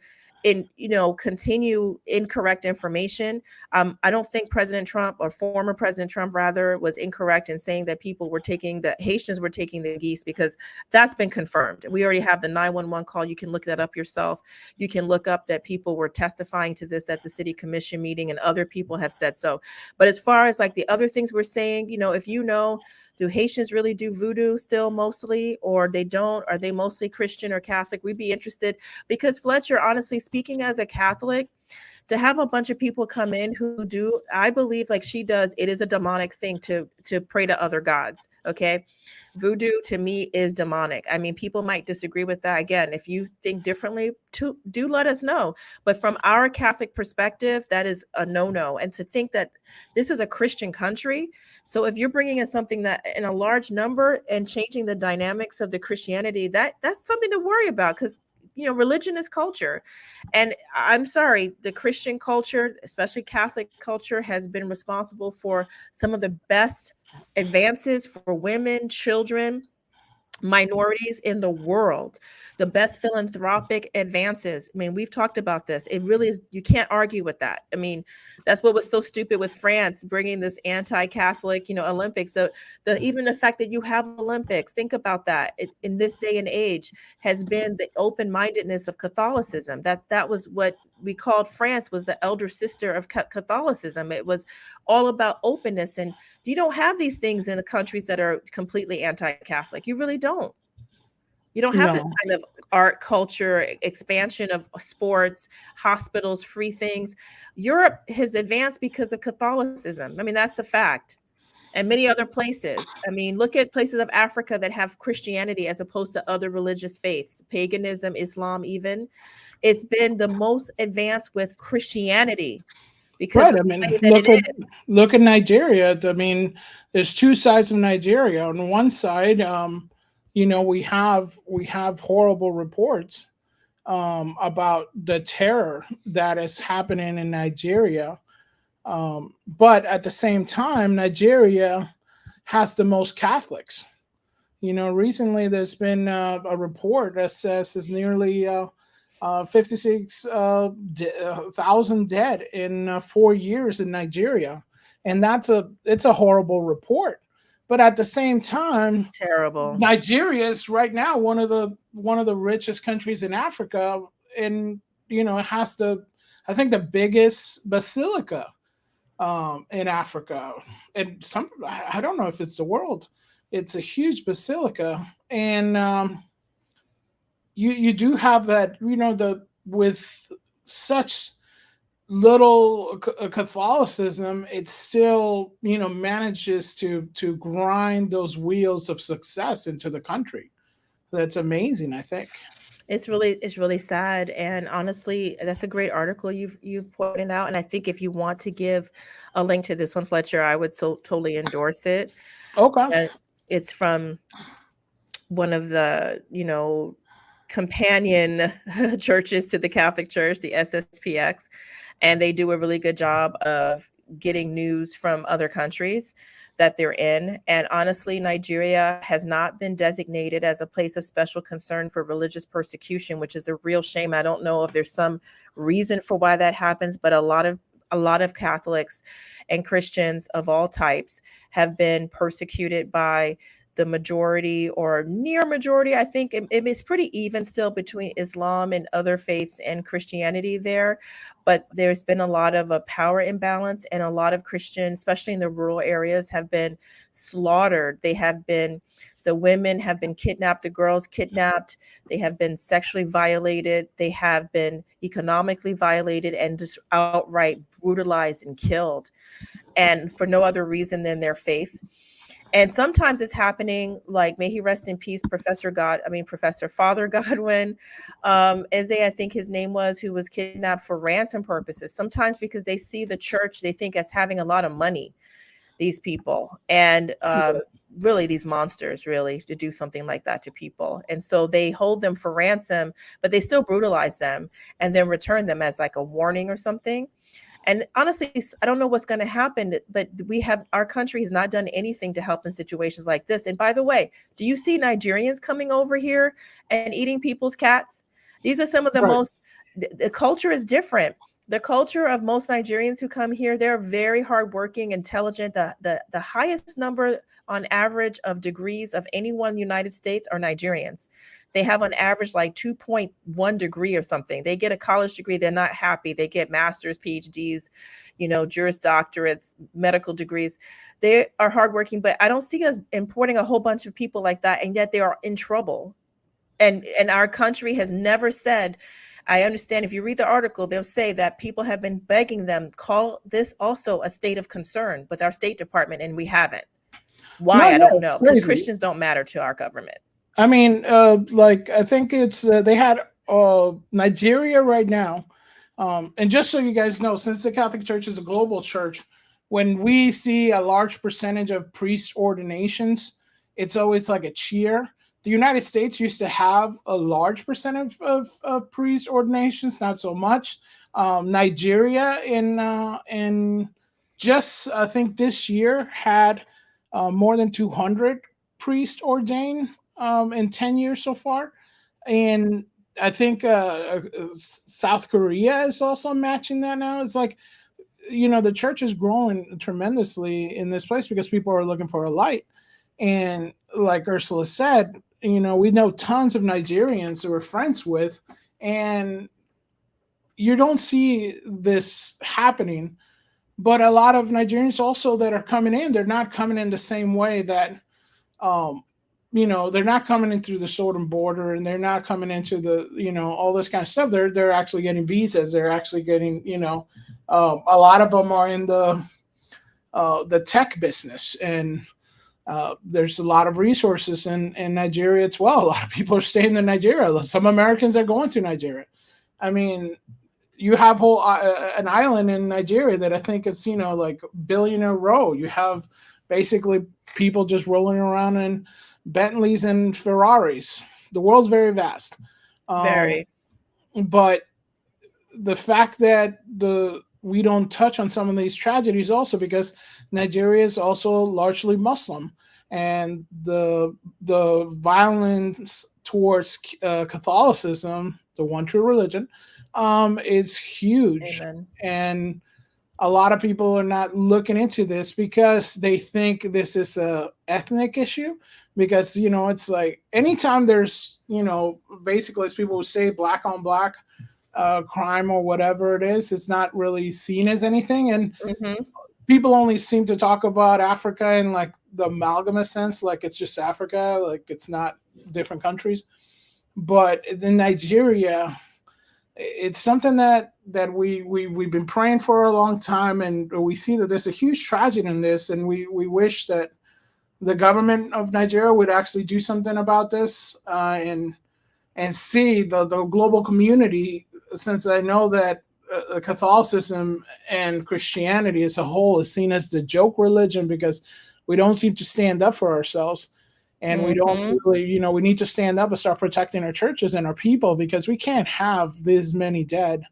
continue incorrect information. I don't think President Trump, or former President Trump rather, was incorrect in saying that the Haitians were taking the geese, because that's been confirmed. We already have the 911 call. You can look that up yourself. You can look up that people were testifying to this at the city commission meeting, and other people have said so. But as far as like the other things we're saying, if do Haitians really do voodoo still mostly, or they don't? Are they mostly Christian or Catholic? We'd be interested, because Fletcher, honestly speaking, as a Catholic, to have a bunch of people come in who do, I believe, like she does, it is a demonic thing to pray to other gods. Okay. Voodoo to me is demonic. I mean, people might disagree with that. Again, if you think differently, do let us know. But from our Catholic perspective, that is a no-no. And to think that this is a Christian country. So if you're bringing in something that in a large number and changing the dynamics of the Christianity, that's something to worry about, because religion is culture. And I'm sorry, the Christian culture, especially Catholic culture, has been responsible for some of the best advances for women, children, minorities in the world, the best philanthropic advances. I mean, we've talked about this. It really is, you can't argue with that. I mean, that's what was so stupid with France bringing this anti-Catholic, Olympics. Even the fact that you have Olympics, think about that. In this day and age, has been the open-mindedness of Catholicism. That was what we called France, was the elder sister of Catholicism. It was all about openness, and you don't have these things in the countries that are completely anti-Catholic. You really don't. You don't have this kind of art, culture, expansion of sports, hospitals, free things. Europe has advanced because of Catholicism. I mean, that's a fact. And many other places. I mean, look at places of Africa that have Christianity as opposed to other religious faiths, paganism, Islam even. It's been the most advanced with Christianity. Because right. I mean, look at Nigeria. I mean, there's two sides of Nigeria. On one side, we have horrible reports about the terror that is happening in Nigeria. But at the same time, Nigeria has the most Catholics. Recently there's been a report that says there's nearly 56,000 dead in 4 years in Nigeria, and it's a horrible report. But at the same time, terrible. Nigeria is right now one of the richest countries in Africa, and it has I think the biggest basilica in Africa, and I don't know if it's the world. It's a huge basilica, and you do have that, with such little Catholicism, it still manages to grind those wheels of success into the country. That's amazing, I think. It's really sad, and honestly, that's a great article you've pointed out. And I think if you want to give a link to this one, Fletcher, I would totally endorse it. Okay. It's from one of the companion churches to the Catholic Church, the SSPX, and they do a really good job of getting news from other countries that they're in. And honestly, Nigeria has not been designated as a place of special concern for religious persecution, which is a real shame. I don't know if there's some reason for why that happens, but a lot of a lot of Catholics and Christians of all types have been persecuted by the majority or near majority. I think it's pretty even still between Islam and other faiths and Christianity there. But there's been a lot of a power imbalance, and a lot of Christians, especially in the rural areas, have been slaughtered. The women have been kidnapped, the girls kidnapped, they have been sexually violated, they have been economically violated, and just outright brutalized and killed, and for no other reason than their faith. And sometimes it's happening, like, may he rest in peace, Professor Father Godwin, Eze, I think his name was, who was kidnapped for ransom purposes. Sometimes because they see the church, they think, as having a lot of money, these people, and really these monsters, really, to do something like that to people. And so they hold them for ransom, but they still brutalize them and then return them as like a warning or something. And honestly, I don't know what's going to happen, but our country has not done anything to help in situations like this. And by the way, do you see Nigerians coming over here and eating people's cats? These are some of the the culture is different. The culture of most Nigerians who come here, they're very hardworking, intelligent. The highest number on average of degrees of anyone in the United States are Nigerians. They have on average like 2.1 degree or something. They get a college degree, they're not happy. They get master's, PhDs, Juris Doctorates, medical degrees. They are hardworking, but I don't see us importing a whole bunch of people like that, and yet they are in trouble. And our country has never said, I understand if you read the article, they'll say that people have been begging them, call this also a state of concern with our State Department, and we haven't. Why? I don't know, because Christians don't matter to our government. I mean, I think it's they had Nigeria right now. And just so you guys know, since the Catholic Church is a global church, when we see a large percentage of priest ordinations, it's always like a cheer. The United States used to have a large percentage of priest ordinations, not so much. Nigeria in just, I think this year, had more than 200 priests ordained in 10 years so far. And I think South Korea is also matching that now. It's like, the church is growing tremendously in this place because people are looking for a light. And like Ursula said, we know tons of Nigerians who we're friends with, and you don't see this happening. But a lot of Nigerians also that are coming in, they're not coming in the same way that, they're not coming in through the southern border, and they're not coming into the, all this kind of stuff. They're actually getting visas. They're actually getting, a lot of them are in the tech business, and there's a lot of resources in Nigeria as well. A lot of people are staying in Nigeria. Some Americans are going to Nigeria. I mean, you have an island in Nigeria that I think it's, like Billionaire Row. You have basically people just rolling around in Bentleys and Ferraris. The world's very vast. Very. But the fact that we don't touch on some of these tragedies also because Nigeria is also largely Muslim, and the violence towards Catholicism, the one true religion, is huge. Amen. And a lot of people are not looking into this because they think this is a ethnic issue, because it's like anytime there's basically, as people would say, black on black crime or whatever it is, it's not really seen as anything. And people only seem to talk about Africa in like the amalgama sense, like it's just Africa, like it's not different countries. But in Nigeria, it's something that we've been praying for a long time, and we see that there's a huge tragedy in this, and we wish that the government of Nigeria would actually do something about this, and see the global community, since I know that Catholicism and Christianity as a whole is seen as the joke religion because we don't seem to stand up for ourselves. And we don't really, we need to stand up and start protecting our churches and our people, because we can't have this many dead,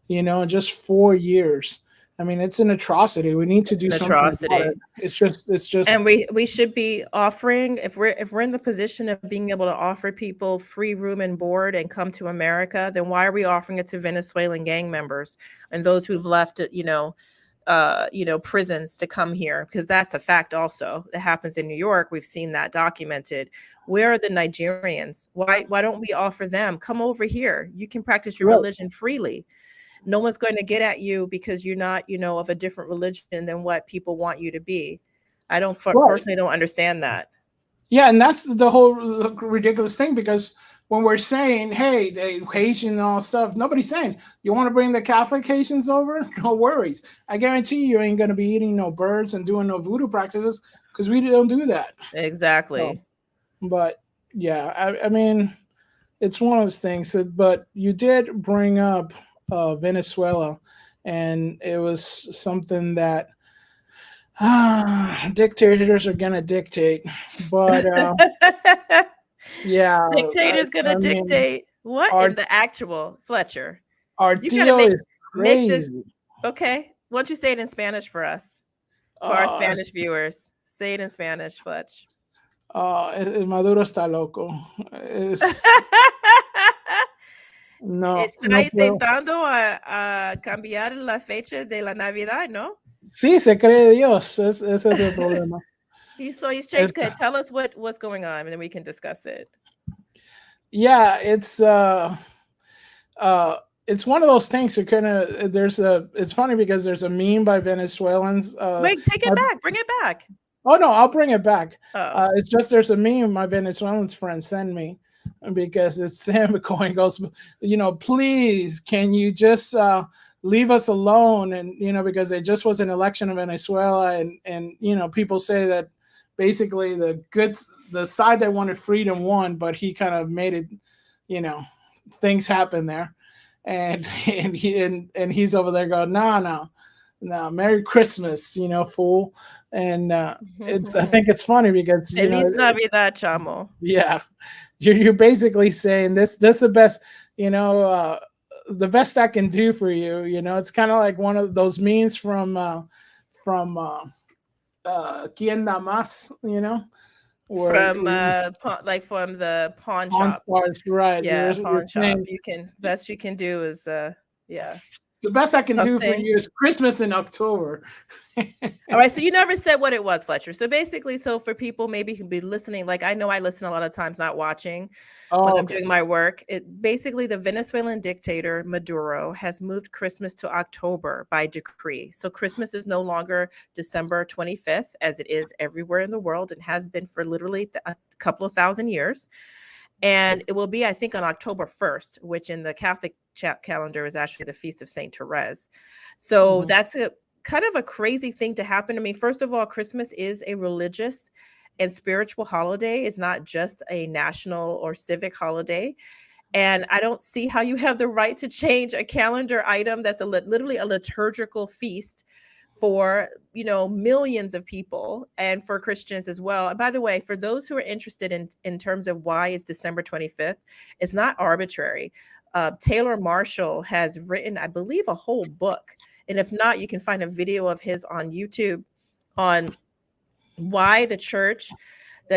in just 4 years. I mean, it's an atrocity. We need to do something about it. It's just, and we should be offering, if we're in the position of being able to offer people free room and board and come to America, then why are we offering it to Venezuelan gang members and those who've left, prisons to come here? Because that's a fact also. It happens in New York. We've seen that documented. Where are the Nigerians? Why don't we offer them? Come over here. You can practice your religion freely. No one's going to get at you because you're not, of a different religion than what people want you to be. I don't personally don't understand that. Yeah, and that's the whole ridiculous thing, because when we're saying, hey, the Haitian and all stuff, nobody's saying, you want to bring the Catholic Haitians over? No worries. I guarantee you ain't going to be eating no birds and doing no voodoo practices, because we don't do that. Exactly. So, but yeah, I mean, it's one of those things. But you did bring up Venezuela, and it was something that dictators are gonna dictate, but yeah, dictators gonna dictate. What in the actual Fletcher? Our deal is crazy. This, okay, why don't you say it in Spanish for us, for our Spanish viewers? Say it in Spanish, Fletch. Maduro está loco. No, está intentando a cambiar la fecha de la Navidad, ¿no? Sí, se cree Dios. Ese es el problema. He's trying to tell us what's going on, and then we can discuss it. Yeah, it's one of those things. It's funny because there's a meme by Venezuelans. Wait, take it back. Bring it back. Oh no, I'll bring it back. It's just there's a meme my Venezuelans friends send me, because it's him goes, please, can you just leave us alone? And because there just was an election in Venezuela, and people say that basically the side that wanted freedom won, but he kind of made it, things happen there, and he's over there going, no, Merry Christmas, fool. And I think it's funny because Feliz Navidad, chamo. Yeah, you're basically saying this the best, the best I can do for you. It's kind of like one of those memes from Quien Da Más, from the pawn shop. Stars, right? Yeah, pawn shop. Best you can do is yeah. The best I can do for you is Christmas in October. All right, so you never said what it was, Fletcher. So basically, for people maybe who be listening, like I know I listen a lot of times, not watching when I'm doing my work. Basically, the Venezuelan dictator Maduro has moved Christmas to October by decree. So Christmas is no longer December 25th, as it is everywhere in the world and has been for literally a couple of thousand years. And it will be, I think, on October 1st, which in the Catholic calendar is actually the Feast of Saint Therese. So that's a kind of a crazy thing to happen. I mean, first of all, Christmas is a religious and spiritual holiday. It's not just a national or civic holiday. And I don't see how you have the right to change a calendar item that's literally a liturgical feast for, millions of people, and for Christians as well. And by the way, for those who are interested in terms of why it's December 25th, it's not arbitrary. Taylor Marshall has written, I believe, a whole book. And if not, you can find a video of his on YouTube on why the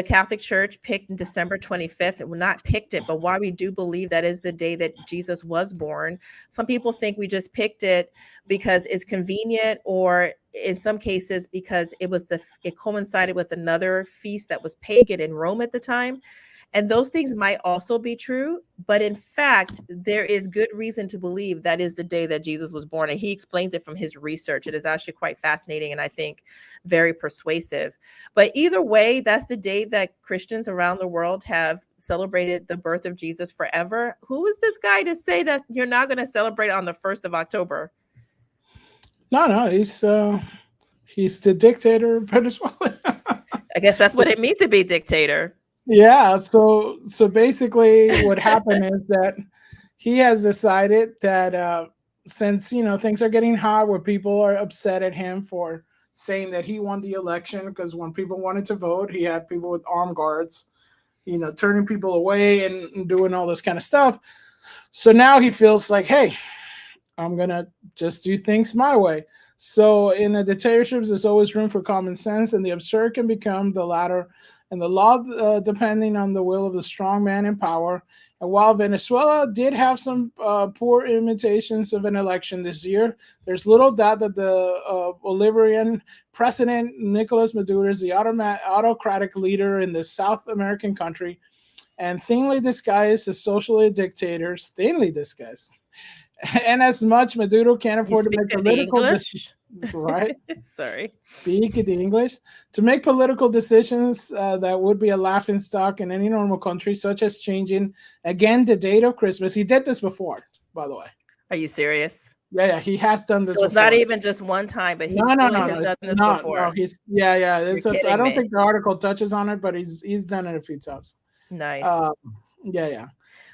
Catholic Church picked December 25th. Well, not picked it, but why we do believe that is the day that Jesus was born. Some people think we just picked it because it's convenient, or in some cases because it coincided with another feast that was pagan in Rome at the time. And those things might also be true, but in fact, there is good reason to believe that is the day that Jesus was born. And he explains it from his research. It is actually quite fascinating and I think very persuasive. But either way, that's the day that Christians around the world have celebrated the birth of Jesus forever. Who is this guy to say that you're not going to celebrate on the 1st of October? No, he's the dictator of Venezuela. I guess that's what it means to be dictator. Yeah, so basically what happened is that he has decided that since things are getting hot, where people are upset at him for saying that he won the election, because when people wanted to vote, he had people with armed guards, turning people away and doing all this kind of stuff. So now he feels like, hey, I'm gonna just do things my way. So in a dictatorship, there's always room for common sense, and the absurd can become the latter, and the law depending on the will of the strong man in power. And while Venezuela did have some poor imitations of an election this year, there's little doubt that the Bolivarian President Nicolas Maduro is the autocratic leader in this South American country, and thinly disguised as socialist dictators, thinly disguised. And as much Maduro can't afford to make political decisions, right? Sorry. Speak the English to make political decisions that would be a laughing stock in any normal country, such as changing again the date of Christmas. He did this before, by the way. Are you serious? Yeah, he has done this. So it's before. not even just one time, but he no, has done this before. No, he's It's I don't think the article touches on it, but he's done it a few times. Nice. Yeah.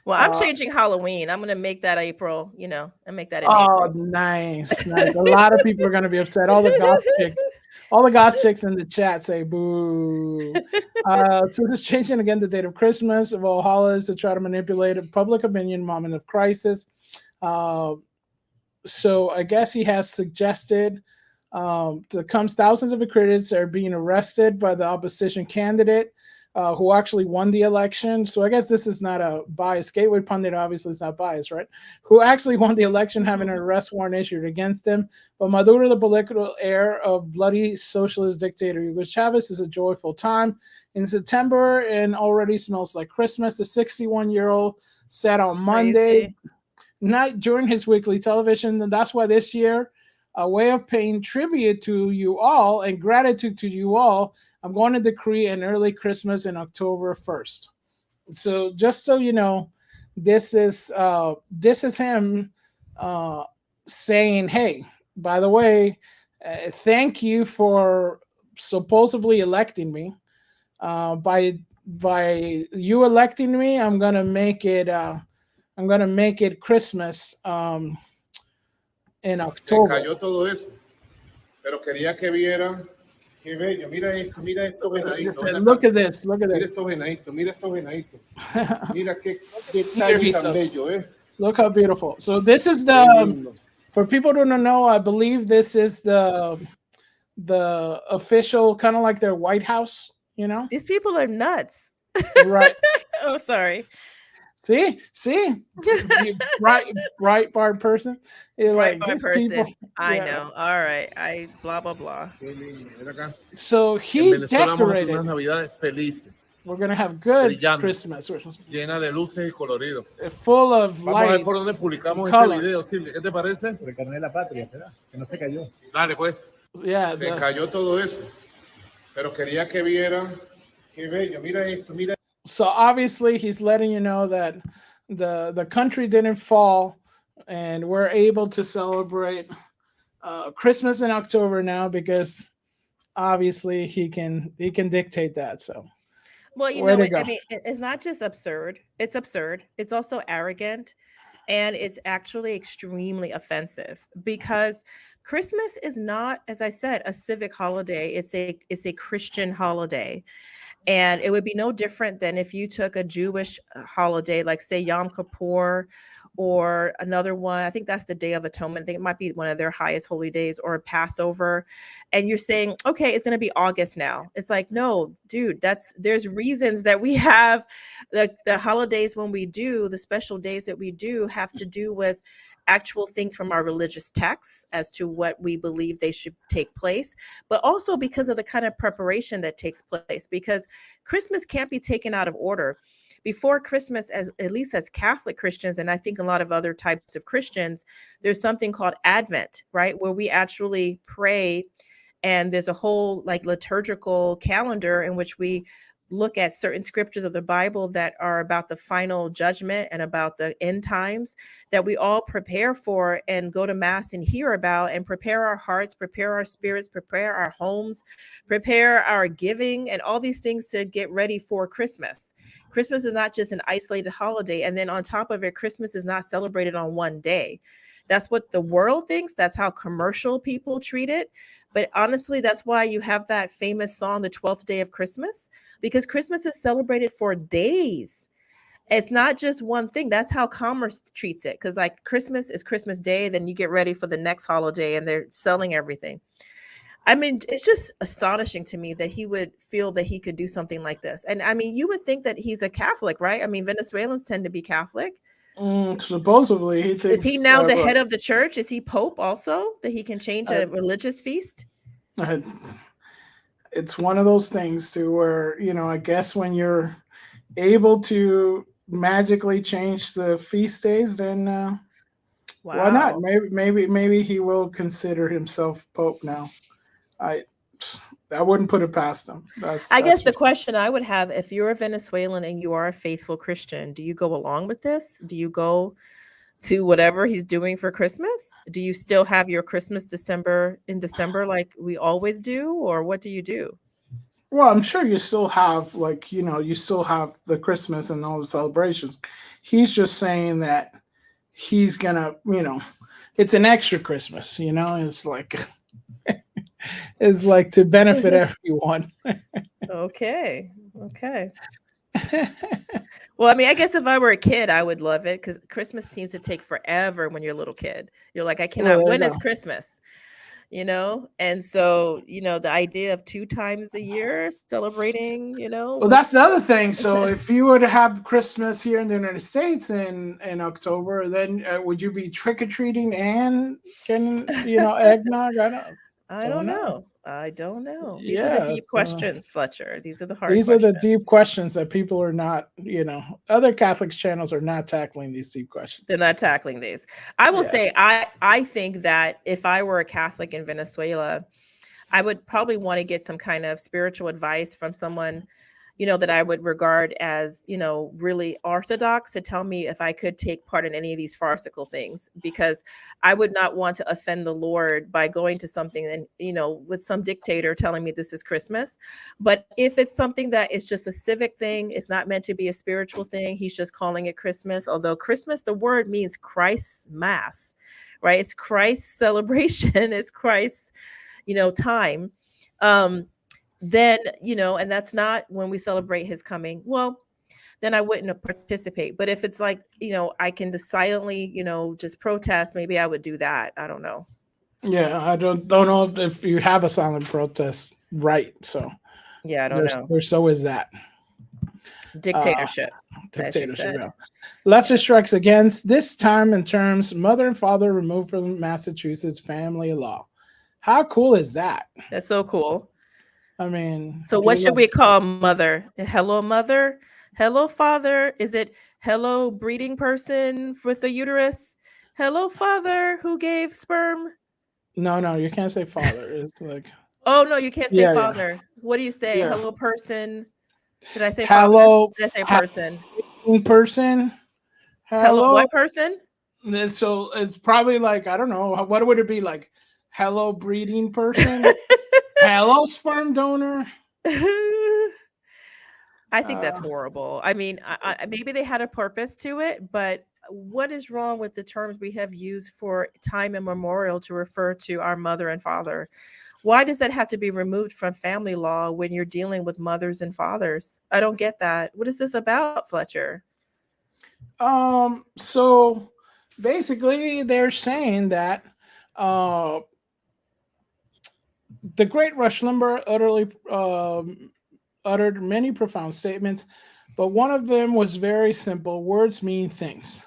Well, I'm changing Halloween. I'm gonna make that April, and make that in April. April. Nice. A lot of people are gonna be upset. All the goth chicks in the chat say boo. So this changing again the date of Christmas of all holidays to try to manipulate a public opinion moment of crisis. So I guess he has suggested thousands of critics are being arrested by the opposition candidate who actually won the election. So I guess this is not a bias. Gateway Pundit obviously is not biased, right? Who actually won the election, having an arrest warrant issued against him. But Maduro, the political heir of bloody socialist dictator Hugo Chavez, is a joyful time in September and already smells like Christmas. The 61-year-old said on Monday night during his weekly television, and that's why this year, a way of paying tribute to you all and gratitude to you all, I'm going to decree an early Christmas in October 1st. So just so you know, this is him saying, hey, by the way, thank you for supposedly electing me. By you electing me, I'm gonna make it Christmas in October. Se cayó todo eso, pero quería que vieran qué bello. Mira esto venadito. Look at this. Look at this. Mira estos venaditos. Mira qué detalle tan bello, eh? Look how beautiful. So this is for people who don't know, I believe this is the official, kind of like their White House, These people are nuts. Right. Oh, sorry. See, Breitbart person. People. I know. All right. I blah blah blah. So he decorated. We're gonna have good Christmas. Llena de luces y colorido. Full of light. Vamos a ver por dónde publicamos este video, Silvia. ¿Qué te parece? Por el canal de la patria, ¿verdad? Que no se cayó. Dale, pues. Yeah. Se cayó todo eso. Pero quería que vieran qué bello. Mira esto, mira. So obviously he's letting you know that the country didn't fall, and we're able to celebrate Christmas in October now because obviously he can dictate that. So, well, I mean, it's not just absurd. It's absurd. It's also arrogant, and it's actually extremely offensive because Christmas is not, as I said, a civic holiday. It's a Christian holiday. And it would be no different than if you took a Jewish holiday, like say Yom Kippur or another one. I think that's the Day of Atonement. I think it might be one of their highest holy days, or Passover. And you're saying, okay, it's going to be August now. It's like, no, dude, there's reasons that we have the holidays when we do, the special days that we do have to do with actual things from our religious texts as to what we believe they should take place, but also because of the kind of preparation that takes place, because Christmas can't be taken out of order. Before Christmas, at least as Catholic Christians, and I think a lot of other types of Christians, there's something called Advent, right? Where we actually pray, and there's a whole liturgical calendar in which we look at certain scriptures of the Bible that are about the final judgment and about the end times that we all prepare for and go to mass and hear about, and prepare our hearts, prepare our spirits, prepare our homes, prepare our giving, and all these things to get ready for Christmas. Christmas is not just an isolated holiday. And then on top of it, Christmas is not celebrated on one day. That's what the world thinks. That's how commercial people treat it. But honestly, that's why you have that famous song, The 12th Day of Christmas, because Christmas is celebrated for days. It's not just one thing. That's how commerce treats it. Because like Christmas is Christmas Day, then you get ready for the next holiday and they're selling everything. I mean, it's just astonishing to me that he would feel that he could do something like this. And I mean, you would think that he's a Catholic, right? I mean, Venezuelans tend to be Catholic. Supposedly, he thinks. Is he now the head of the church? Is he Pope also, that he can change a religious feast? It's one of those things too, where, you know, I guess when you're able to magically change the feast days, then why not? Maybe he will consider himself Pope now. I wouldn't put it past him. I guess the question I would have, if you're a Venezuelan and you are a faithful Christian, do you go along with this? Do you go to whatever he's doing for Christmas? Do you still have your Christmas in December like we always do? Or what do you do? Well, I'm sure you still have, like, you know, you still have the Christmas and all the celebrations. He's just saying that he's gonna, you know, it's an extra Christmas, you know, it's like it's like to benefit everyone. Okay. Well, I mean, I guess if I were a kid, I would love it, because Christmas seems to take forever when you're a little kid. You're like, I cannot. When is Christmas? You know, and so, you know, the idea of 2 times a year celebrating, you know. Well, that's the other thing. So if you were to have Christmas here in the United States in October, then would you be trick-or-treating and getting, you know, eggnog? I don't know. I don't know. These Yeah, are the deep questions, Fletcher. These are the hard These questions. are the deep questions that people are not, you know, other Catholic channels are not tackling these deep questions. They're not tackling these. I will say, I think that if I were a Catholic in Venezuela, I would probably want to get some kind of spiritual advice from someone, you know, that I would regard as, you know, really orthodox, to tell me if I could take part in any of these farcical things, because I would not want to offend the Lord by going to something and, you know, with some dictator telling me this is Christmas. But if it's something that is just a civic thing, it's not meant to be a spiritual thing, he's just calling it Christmas. Although Christmas, the word means Christ's mass, right? It's Christ's celebration. It's Christ's, you know, time. Then, you know, and that's not when we celebrate his coming. Well, then I wouldn't participate. But if it's like, you know, I can just silently, you know, just protest, maybe I would do that. I don't know. Yeah, I don't know if you have a silent protest right. So yeah, I don't know. There so is that. Dictatorship. Dictatorship. Yeah. Leftist strikes against, this time in terms mother and father removed from Massachusetts family law. How cool is that? That's so cool. I mean, so what should we call mother? Hello, mother. Hello, father. Is it hello, breeding person with a uterus? Hello, father who gave sperm? No, you can't say father. It's like, oh no, you can't say father. What do you say? Hello, person. Did I say hello? Father? Did I say person? Person. Hello, what person? So it's probably like, I don't know. What would it be like? Hello, breeding person. Hello, sperm donor. I think that's horrible. I mean, maybe they had a purpose to it, but what is wrong with the terms we have used for time immemorial to refer to our mother and father? Why does that have to be removed from family law when you're dealing with mothers and fathers? I don't get that. What is this about, Fletcher? So basically they're saying that the great Rush Limbaugh uttered many profound statements, but one of them was very simple. Words mean things.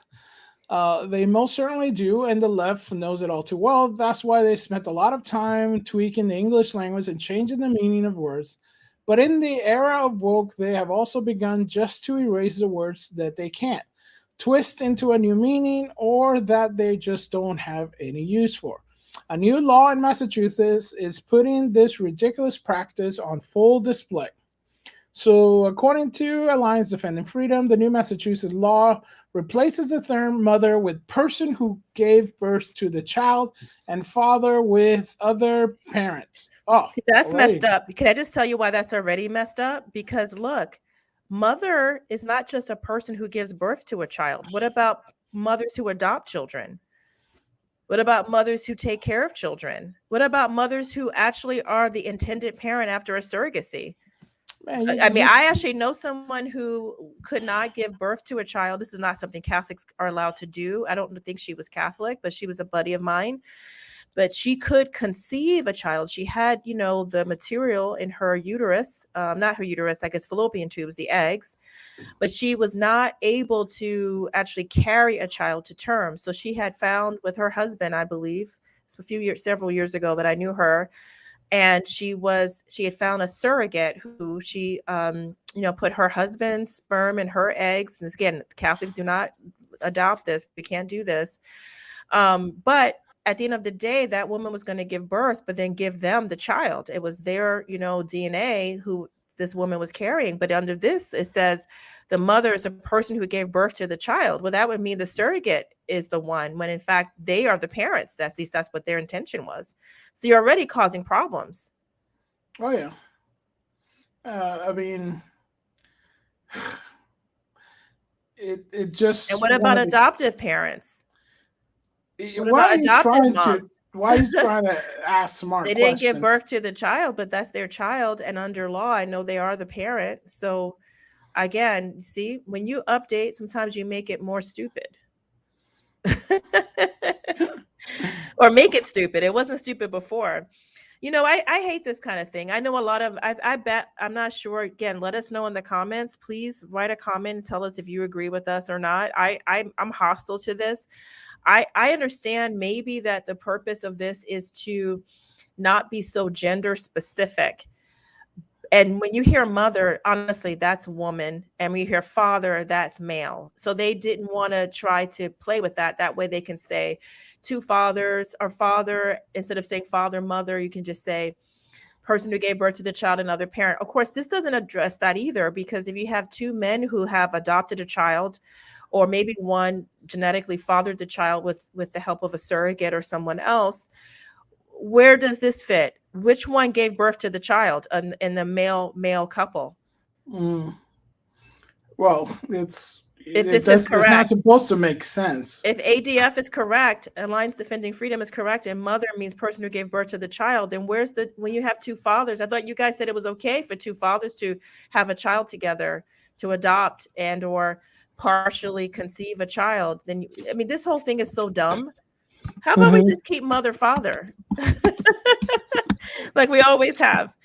They most certainly do, and the left knows it all too well. That's why they spent a lot of time tweaking the English language and changing the meaning of words. But in the era of woke, they have also begun just to erase the words that they can't twist into a new meaning or that they just don't have any use for. A new law in Massachusetts is putting this ridiculous practice on full display. So, according to Alliance Defending Freedom, the new Massachusetts law replaces the term mother with person who gave birth to the child and father with other parents. Oh, see, that's messed up. Can I just tell you why that's already messed up? Because look, mother is not just a person who gives birth to a child. What about mothers who adopt children? What about mothers who take care of children? What about mothers who actually are the intended parent after a surrogacy? Man, I mean, I actually know someone who could not give birth to a child. This is not something Catholics are allowed to do. I don't think she was Catholic, but she was a buddy of mine. But she could conceive a child. She had, the material in her uterus, not her uterus, I guess fallopian tubes, the eggs, but she was not able to actually carry a child to term. So she had found with her husband, I believe, it's several years ago that I knew her, and she had found a surrogate who she put her husband's sperm in her eggs. And again, Catholics do not adopt this. We can't do this. But at the end of the day, that woman was going to give birth, but then give them the child. It was their, DNA who this woman was carrying. But under this, it says the mother is a person who gave birth to the child. Well, that would mean the surrogate is the one, when in fact they are the parents. At least that's what their intention was. So you're already causing problems. Oh yeah. I mean, it just. And what about adoptive parents? What Why about adoptive moms? Why are you trying to ask smart They questions? didn't give birth to the child, but that's their child. And under law, I know they are the parent. So again, see, when you update, sometimes you make it more stupid. Or make it stupid. It wasn't stupid before. I hate this kind of thing. I know a lot of, I bet, I'm not sure. Again, let us know in the comments. Please write a comment and tell us if you agree with us or not. I'm hostile to this. I understand maybe that the purpose of this is to not be so gender specific. And when you hear mother, honestly, that's woman. And when you hear father, that's male. So they didn't want to try to play with that. That way they can say two fathers or father, instead of saying father, mother, you can just say person who gave birth to the child, another parent. Of course, this doesn't address that either, because if you have two men who have adopted a child, or maybe one genetically fathered the child with the help of a surrogate or someone else, where does this fit? Which one gave birth to the child in the male couple? Well, if this is correct, it's not supposed to make sense. If ADF is correct, Alliance Defending Freedom is correct, and mother means person who gave birth to the child, then when you have two fathers? I thought you guys said it was okay for two fathers to have a child together, to adopt and or partially conceive a child. Then this whole thing is so dumb. How about we just keep mother, father? Like we always have.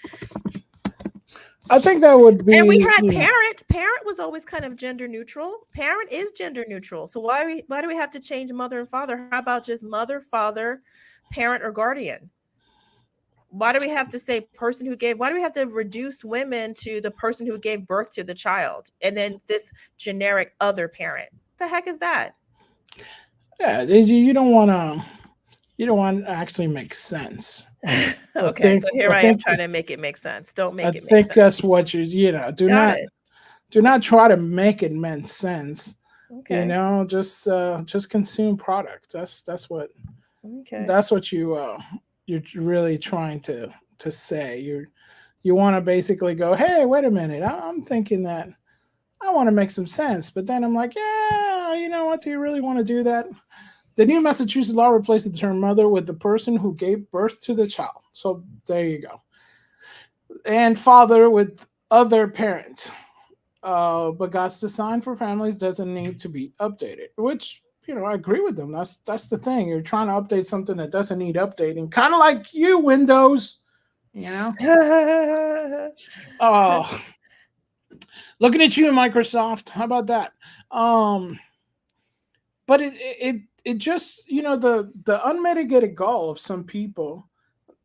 I think that would be. And we had parent. Parent was always kind of gender neutral. Parent is gender neutral. So why do we have to change mother and father? How about just mother, father, parent, or guardian? Why do we have to say person who gave? Why do we have to reduce women to the person who gave birth to the child, and then this generic other parent? What the heck is that? Yeah, you don't want to. You don't want to actually make sense. Okay, so here I am trying to make it make sense. Don't make it make sense. I think that's what do not try to make it make sense. Okay. Just consume product. That's what. Okay. That's what you're really trying to say. You want to basically go, hey, wait a minute. I'm thinking that I want to make some sense, but then I'm like, yeah, you know what? Do you really want to do that? The new Massachusetts law replaced the term mother with the person who gave birth to the child. So there you go. And father with other parent. But God's design for families doesn't need to be updated, which, I agree with them. That's the thing. You're trying to update something that doesn't need updating. Kind of like you, Windows. Oh, looking at you, Microsoft. How about that? But it just, the unmitigated gall of some people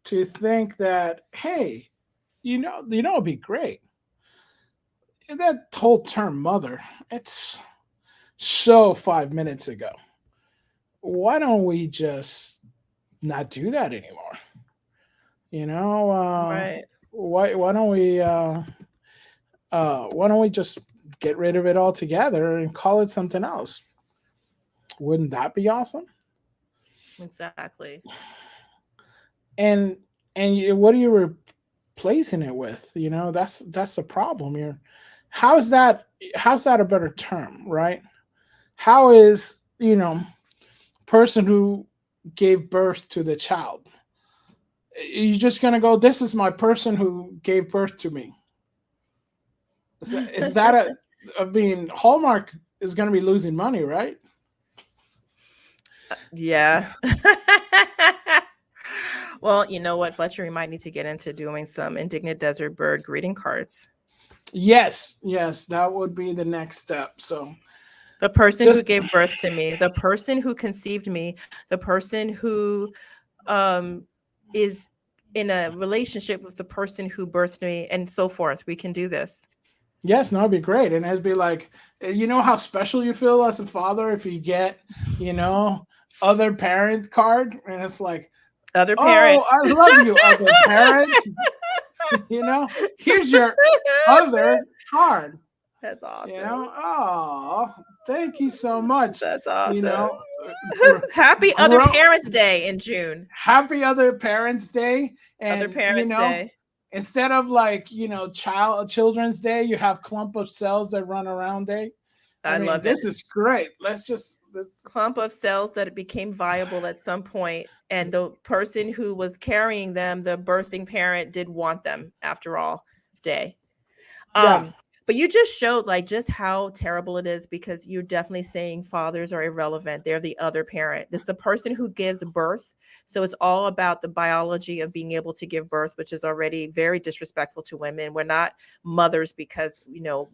to think that, hey, it'd be great. That whole term mother, it's so 5 minutes ago. Why don't we just not do that anymore? Right. Why don't we just get rid of it altogether and call it something else? Wouldn't that be awesome? Exactly. And what are you replacing it with? That's the problem. How's that a better term, right? How is, person who gave birth to the child? You're just gonna go, this is my person who gave birth to me. Is that I mean, Hallmark is going to be losing money, right? Yeah. Well, you know what, Fletcher, we might need to get into doing some indignant desert bird greeting cards. Yes, that would be the next step. So the person who gave birth to me, the person who conceived me, the person who is in a relationship with the person who birthed me, and so forth. We can do this. Yes, no, it'd be great. And it'd be like, you know how special you feel as a father if you get, other parent card, and it's like, other parent. Oh, I love you, other parent. Here's your other card. That's awesome. Oh, thank you so much. That's awesome. Happy Other Parents Day in June. Happy Other Parents Day. And Other Parents Day. Instead of Children's Day, you have Clump of Cells that run around day. I mean, this is great. Let's clump of cells that became viable at some point, and the person who was carrying them, the birthing parent, did want them after all day. But you just showed just how terrible it is, because you're definitely saying fathers are irrelevant. They're the other parent. This is the person who gives birth. So it's all about the biology of being able to give birth, which is already very disrespectful to women. We're not mothers because,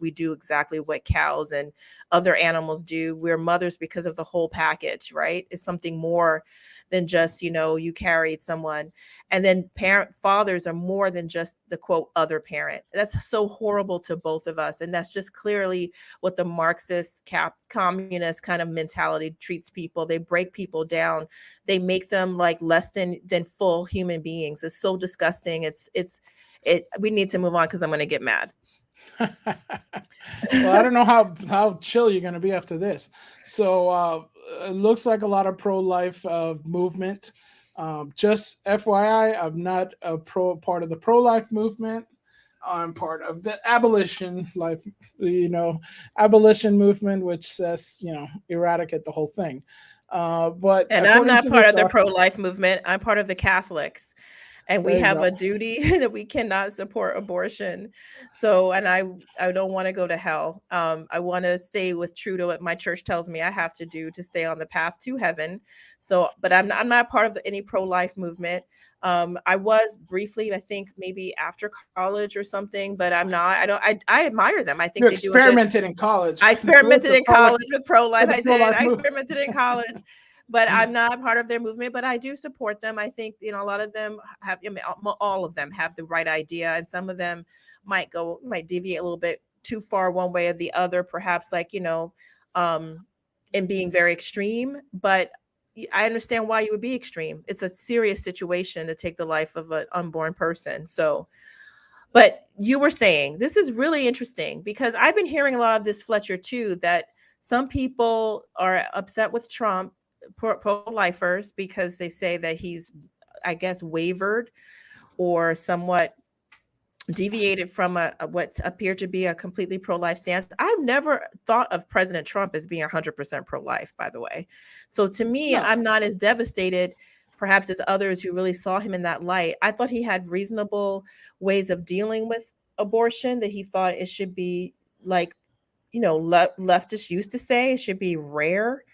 we do exactly what cows and other animals do. We're mothers because of the whole package, right? It's something more than just, you carried someone. And then fathers are more than just the quote other parent. That's so horrible to both of us. And that's just clearly what the Marxist communist kind of mentality treats people. They break people down. They make them less than full human beings. It's so disgusting. We need to move on, because I'm going to get mad. Well, I don't know how chill you're going to be after this. So it looks like a lot of pro-life movement. Just FYI, I'm not a part of the pro-life movement. I'm part of the abolition movement, which says, eradicate the whole thing. But I'm not part of the pro-life movement. I'm part of the Catholics. And we have a duty that we cannot support abortion. So, and I don't want to go to hell. I want to stay true to what my church tells me I have to do to stay on the path to heaven. So, but I'm not part of any pro-life movement. I was briefly, I think maybe after college or something, but I'm not. I admire them. I think you experimented in college. I experimented in college with pro-life. I did. I experimented in college. But I'm not part of their movement, but I do support them. I think, a lot of them have, all of them have the right idea, and some of them might deviate a little bit too far one way or the other, perhaps in being very extreme. But I understand why you would be extreme. It's a serious situation to take the life of an unborn person. So, but you were saying, this is really interesting, because I've been hearing a lot of this, Fletcher, too, that some people are upset with Trump, pro-lifers, because they say that he's, I guess, wavered or somewhat deviated from what appeared to be a completely pro-life stance. I've never thought of President Trump as being 100% pro-life, by the way. So to me, I'm not as devastated perhaps as others who really saw him in that light. I thought he had reasonable ways of dealing with abortion, that he thought it should be leftists used to say, it should be rare.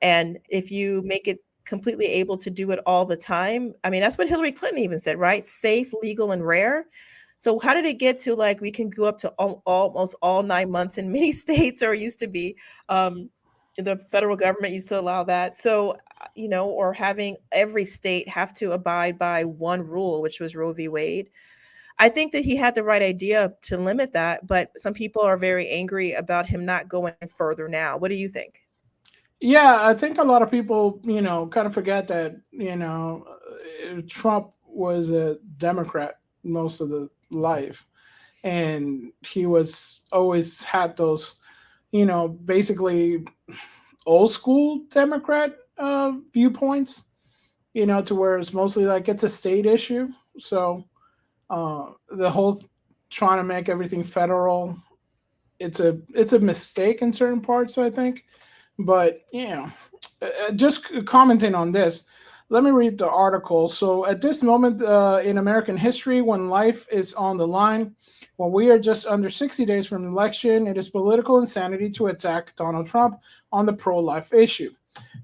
And if you make it completely able to do it all the time, I mean, that's what Hillary Clinton even said, right? Safe, legal, and rare. So how did it get to we can go up to almost all 9 months in many states, or used to be, the federal government used to allow that. So, or having every state have to abide by one rule, which was Roe v. Wade. I think that he had the right idea to limit that, but some people are very angry about him not going further now. What do you think? Yeah, I think a lot of people, kind of forget that, Trump was a Democrat most of the life. And he was always had those, basically old school Democrat viewpoints, to where it's mostly it's a state issue. So the whole trying to make everything federal, it's a mistake in certain parts, I think. But, just commenting on this, let me read the article. So at this moment in American history, when life is on the line, When we are just under 60 days from the election, it is political insanity to attack Donald Trump on the pro-life issue.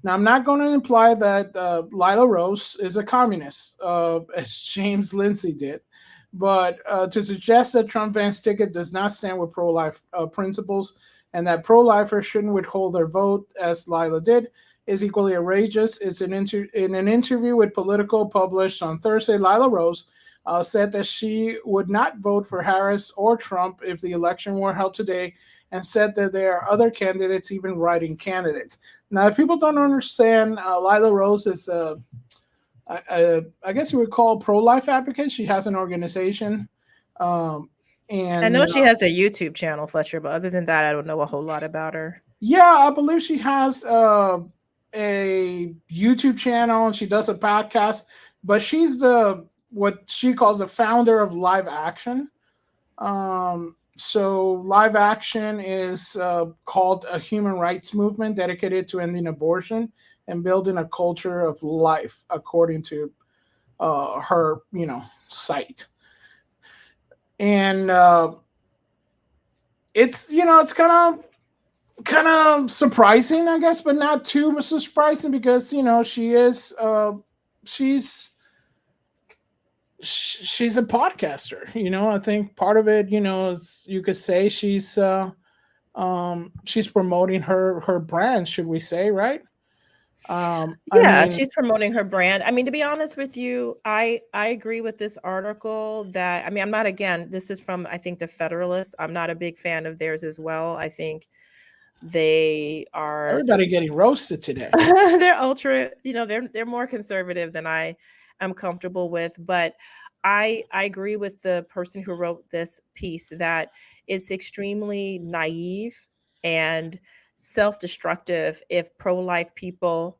Now, I'm not going to imply that Lila Rose is a communist, as James Lindsay did, but to suggest that Trump Van's ticket does not stand with pro-life principles and that pro-lifers shouldn't withhold their vote, as Lila did, is equally outrageous. It's in an interview with Politico published on Thursday. Lila Rose said that she would not vote for Harris or Trump if the election were held today, and said that there are other candidates, even writing candidates. Now, if people don't understand, Lila Rose is, I guess you would call pro-life advocate. She has an organization. And I know she has a YouTube channel, Fletcher, but other than that, I don't know a whole lot about her. Yeah, I believe she has a YouTube channel and she does a podcast, but she's what she calls the founder of Live Action. So Live Action is called a human rights movement dedicated to ending abortion and building a culture of life, according to her, site. And it's kind of surprising, I guess, but not too surprising because she is she's a podcaster. I think part of it, you could say she's promoting her brand, should we say, right? She's promoting her brand. I mean, to be honest with you, I agree with this article that, I'm not, again, this is from, I think, the Federalist. I'm not a big fan of theirs as well. I think they are, everybody getting roasted today. They're ultra, they're more conservative than I am comfortable with, but I agree with the person who wrote this piece that it's extremely naive and self-destructive if pro-life people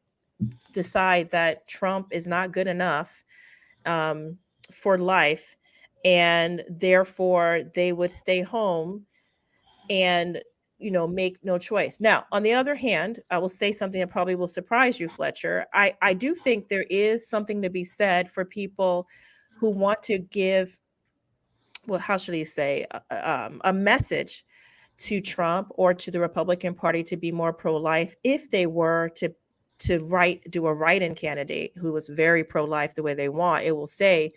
decide that Trump is not good enough for life, and therefore they would stay home and make no choice. Now, on the other hand, I will say something that probably will surprise you, Fletcher. I do think there is something to be said for people who want to give, well, how should he say, a message to Trump or to the Republican Party to be more pro-life if they were to do a write-in candidate who was very pro-life the way they want. It will say,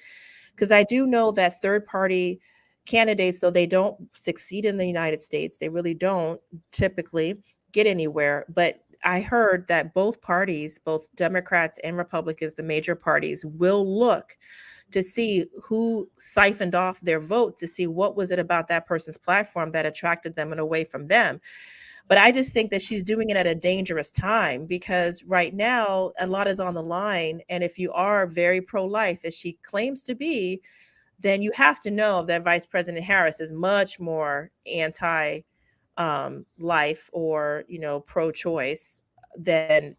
because I do know that third-party candidates, though they don't succeed in the United States, they really don't typically get anywhere. But I heard that both parties, both Democrats and Republicans, the major parties, will look to see who siphoned off their votes, to see what was it about that person's platform that attracted them and away from them. But I just think that she's doing it at a dangerous time because right now a lot is on the line. And if you are very pro-life, as she claims to be, then you have to know that Vice President Harris is much more anti life or, pro-choice than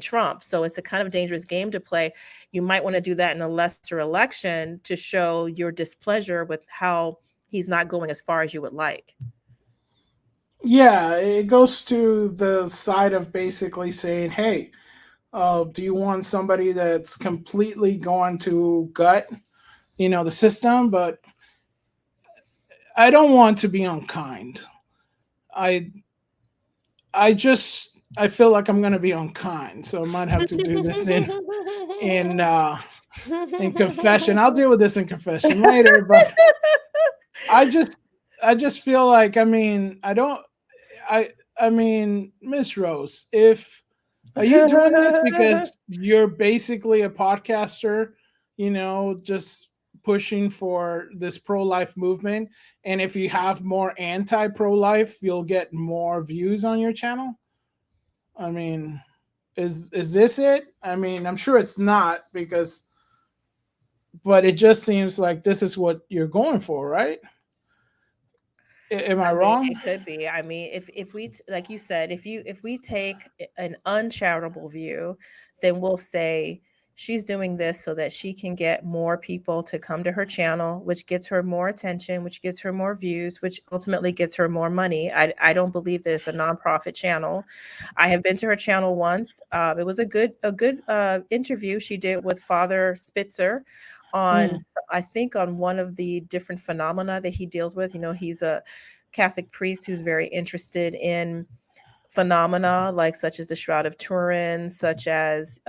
Trump. So it's a kind of dangerous game to play. You might want to do that in a lesser election to show your displeasure with how he's not going as far as you would like. Yeah, it goes to the side of basically saying, hey, do you want somebody that's completely going to gut, the system? But I don't want to be unkind. I feel like I'm going to be unkind, so I might have to do this in confession. I'll deal with this in confession later, but I just feel like, Miss Rose, are you doing this because you're basically a podcaster, just pushing for this pro-life movement, and if you have more anti-pro-life, you'll get more views on your channel? Is this it? I'm sure it's not, but it just seems like this is what you're going for, right? Am I wrong? It could be. If we, like you said, if we take an uncharitable view, then we'll say she's doing this so that she can get more people to come to her channel, which gets her more attention, which gets her more views, which ultimately gets her more money. I don't believe that it's a nonprofit channel. I have been to her channel once. It was a good interview she did with Father Spitzer on, I think, on one of the different phenomena that he deals with. You know, he's a Catholic priest who's very interested in phenomena like such as the Shroud of Turin, such as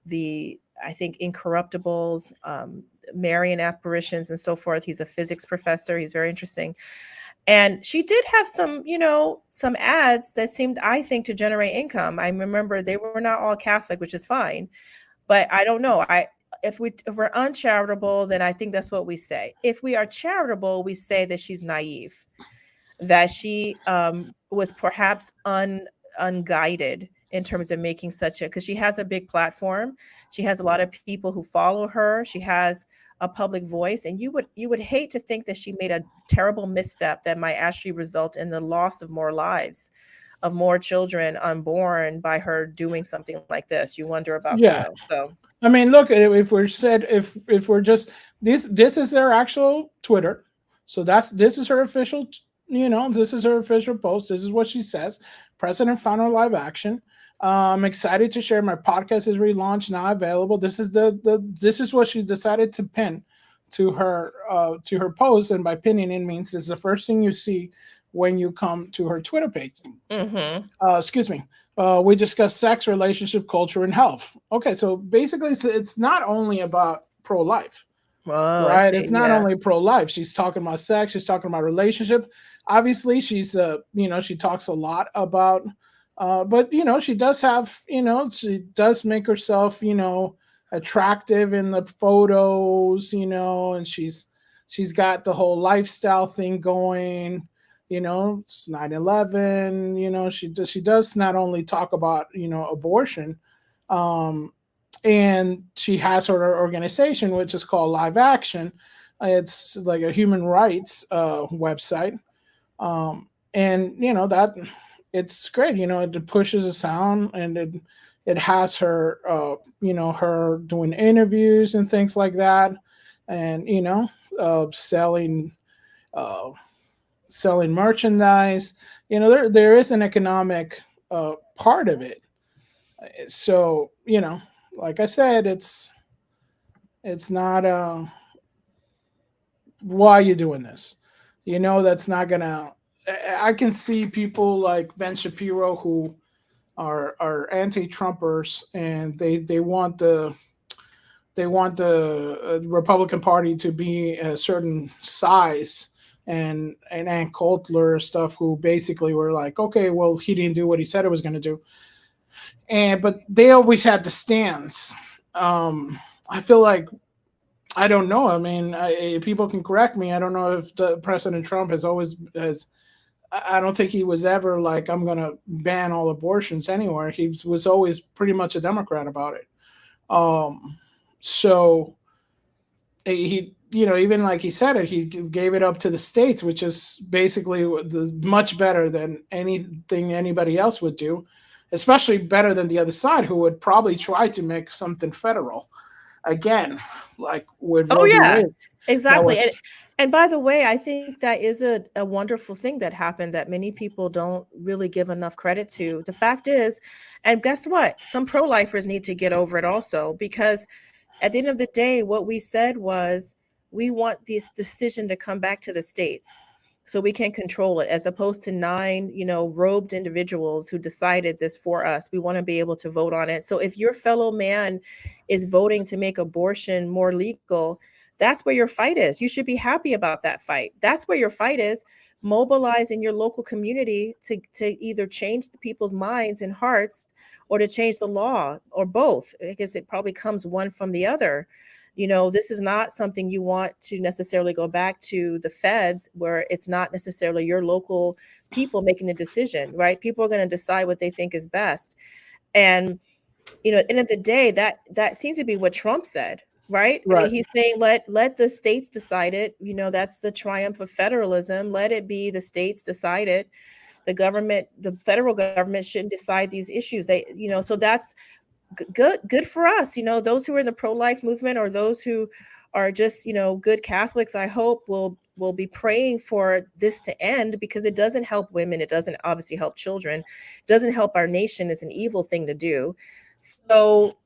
the, I think, incorruptibles, Marian apparitions, and so forth. He's a physics professor. He's very interesting. And she did have some, you know, some ads that seemed, I think, to generate income. I remember they were not all Catholic, which is fine, but I don't know. If we're uncharitable, then I think that's what we say. If we are charitable, we say that she's naive, that she was perhaps unguided in terms of making such a, because she has a big platform. She has a lot of people who follow her. She has a public voice, and you would hate to think that she made a terrible misstep that might actually result in the loss of more lives, of more children unborn by her doing something like this. You wonder about that. So I mean, look, if we're just this is their actual Twitter, so this is her official, you know, this is her official post. This is what she says. President found her live action. I'm excited to share my podcast is relaunched, now available. This is this is what she decided to pin to her post, and by pinning it means this is the first thing you see when you come to her Twitter page. Excuse me. We discuss sex, relationship, culture, and health. Okay, so basically, it's not only about pro-life, right? It's not only pro-life. She's talking about sex. She's talking about relationship. Obviously, she's you know, she talks a lot about, but you know, she does have, you know, she does make herself, you know, attractive in the photos, you know, and she's got the whole lifestyle thing going. You know, it's 9/11, you know, she does not only talk about, you know, abortion, and she has her organization, which is called Live Action. It's like a human rights website. And, you know, that it's great, you know, it pushes a sound, and it has her, you know, her doing interviews and things like that. And, you know, selling merchandise. You know, there is an economic part of it. So, you know, like I said, it's not why are you doing this? You know, that's not gonna. I can see people like Ben Shapiro who are anti-Trumpers, and they want the Republican Party to be a certain size, and Ann Coulter stuff, who basically were like, okay, well, he didn't do what he said he was going to do, but they always had the stance. I feel like, I don't know. I mean, people can correct me. I don't know if President Trump has. I don't think he was ever like, I'm going to ban all abortions anywhere. He was always pretty much a Democrat about it. So he, you know, even like he said it, he gave it up to the states, which is basically much better than anything anybody else would do, especially better than the other side, who would probably try to make something federal again, like with Roe v. Wade. Exactly. And by the way, I think that is a wonderful thing that happened that many people don't really give enough credit to. The fact is, and guess what? Some pro-lifers need to get over it also, because at the end of the day, what we said was, we want this decision to come back to the states so we can control it, as opposed to 9, you know, robed individuals who decided this for us. We want to be able to vote on it. So if your fellow man is voting to make abortion more legal, that's where your fight is. You should be happy about that fight. That's where your fight is. Mobilize in your local community to either change the people's minds and hearts, or to change the law, or both, because it probably comes one from the other. You know, this is not something you want to necessarily go back to the feds, where it's not necessarily your local people making the decision, right? People are going to decide what they think is best. And, you know, at the end of the day, that seems to be what Trump said, right? I mean, he's saying, let the states decide it. You know, that's the triumph of federalism. Let it be the states decide it. The federal government shouldn't decide these issues. They, you know, so that's good for us. You know, those who are in the pro-life movement, or those who are just, you know, good Catholics, I hope will be praying for this to end, because it doesn't help women. It doesn't obviously help children. It doesn't help our nation. It's an evil thing to do. So,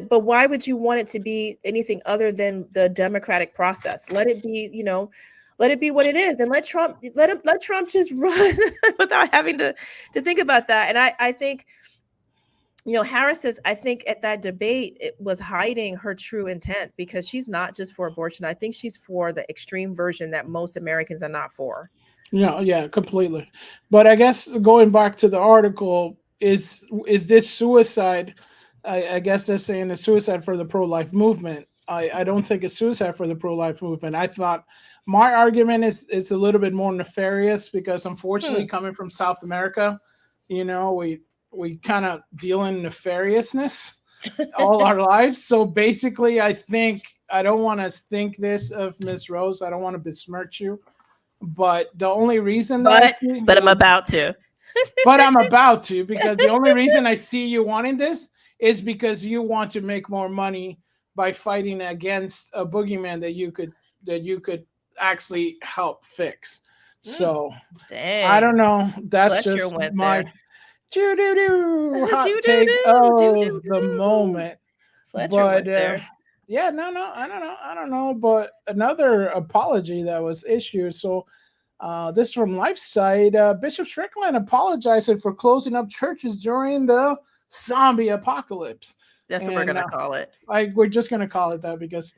but why would you want it to be anything other than the democratic process? Let it be, let it be what it is, and let Trump just run without having to think about that. And I think, Harris is, I think at that debate, it was hiding her true intent, because she's not just for abortion. I think she's for the extreme version that most Americans are not for. Yeah, completely. But I guess going back to the article, is this suicide? I guess they're saying it's suicide for the pro-life movement. I don't think it's suicide for the pro-life movement. I thought my argument is a little bit more nefarious, because unfortunately, coming from South America, we kind of deal in nefariousness all our lives. So basically, I don't want to think this of Miss Rose. I don't want to besmirch you, but the only reason but I'm about to. But I'm about to, because the only reason I see you wanting this is because you want to make more money by fighting against a boogeyman that you could actually help fix. So I don't know. That's just my hot take of the moment. But yeah, no, I don't know. But another apology that was issued. So this from LifeSite. Bishop Strickland apologized for closing up churches during the zombie apocalypse. That's what we're gonna call it. We're just gonna call it that, because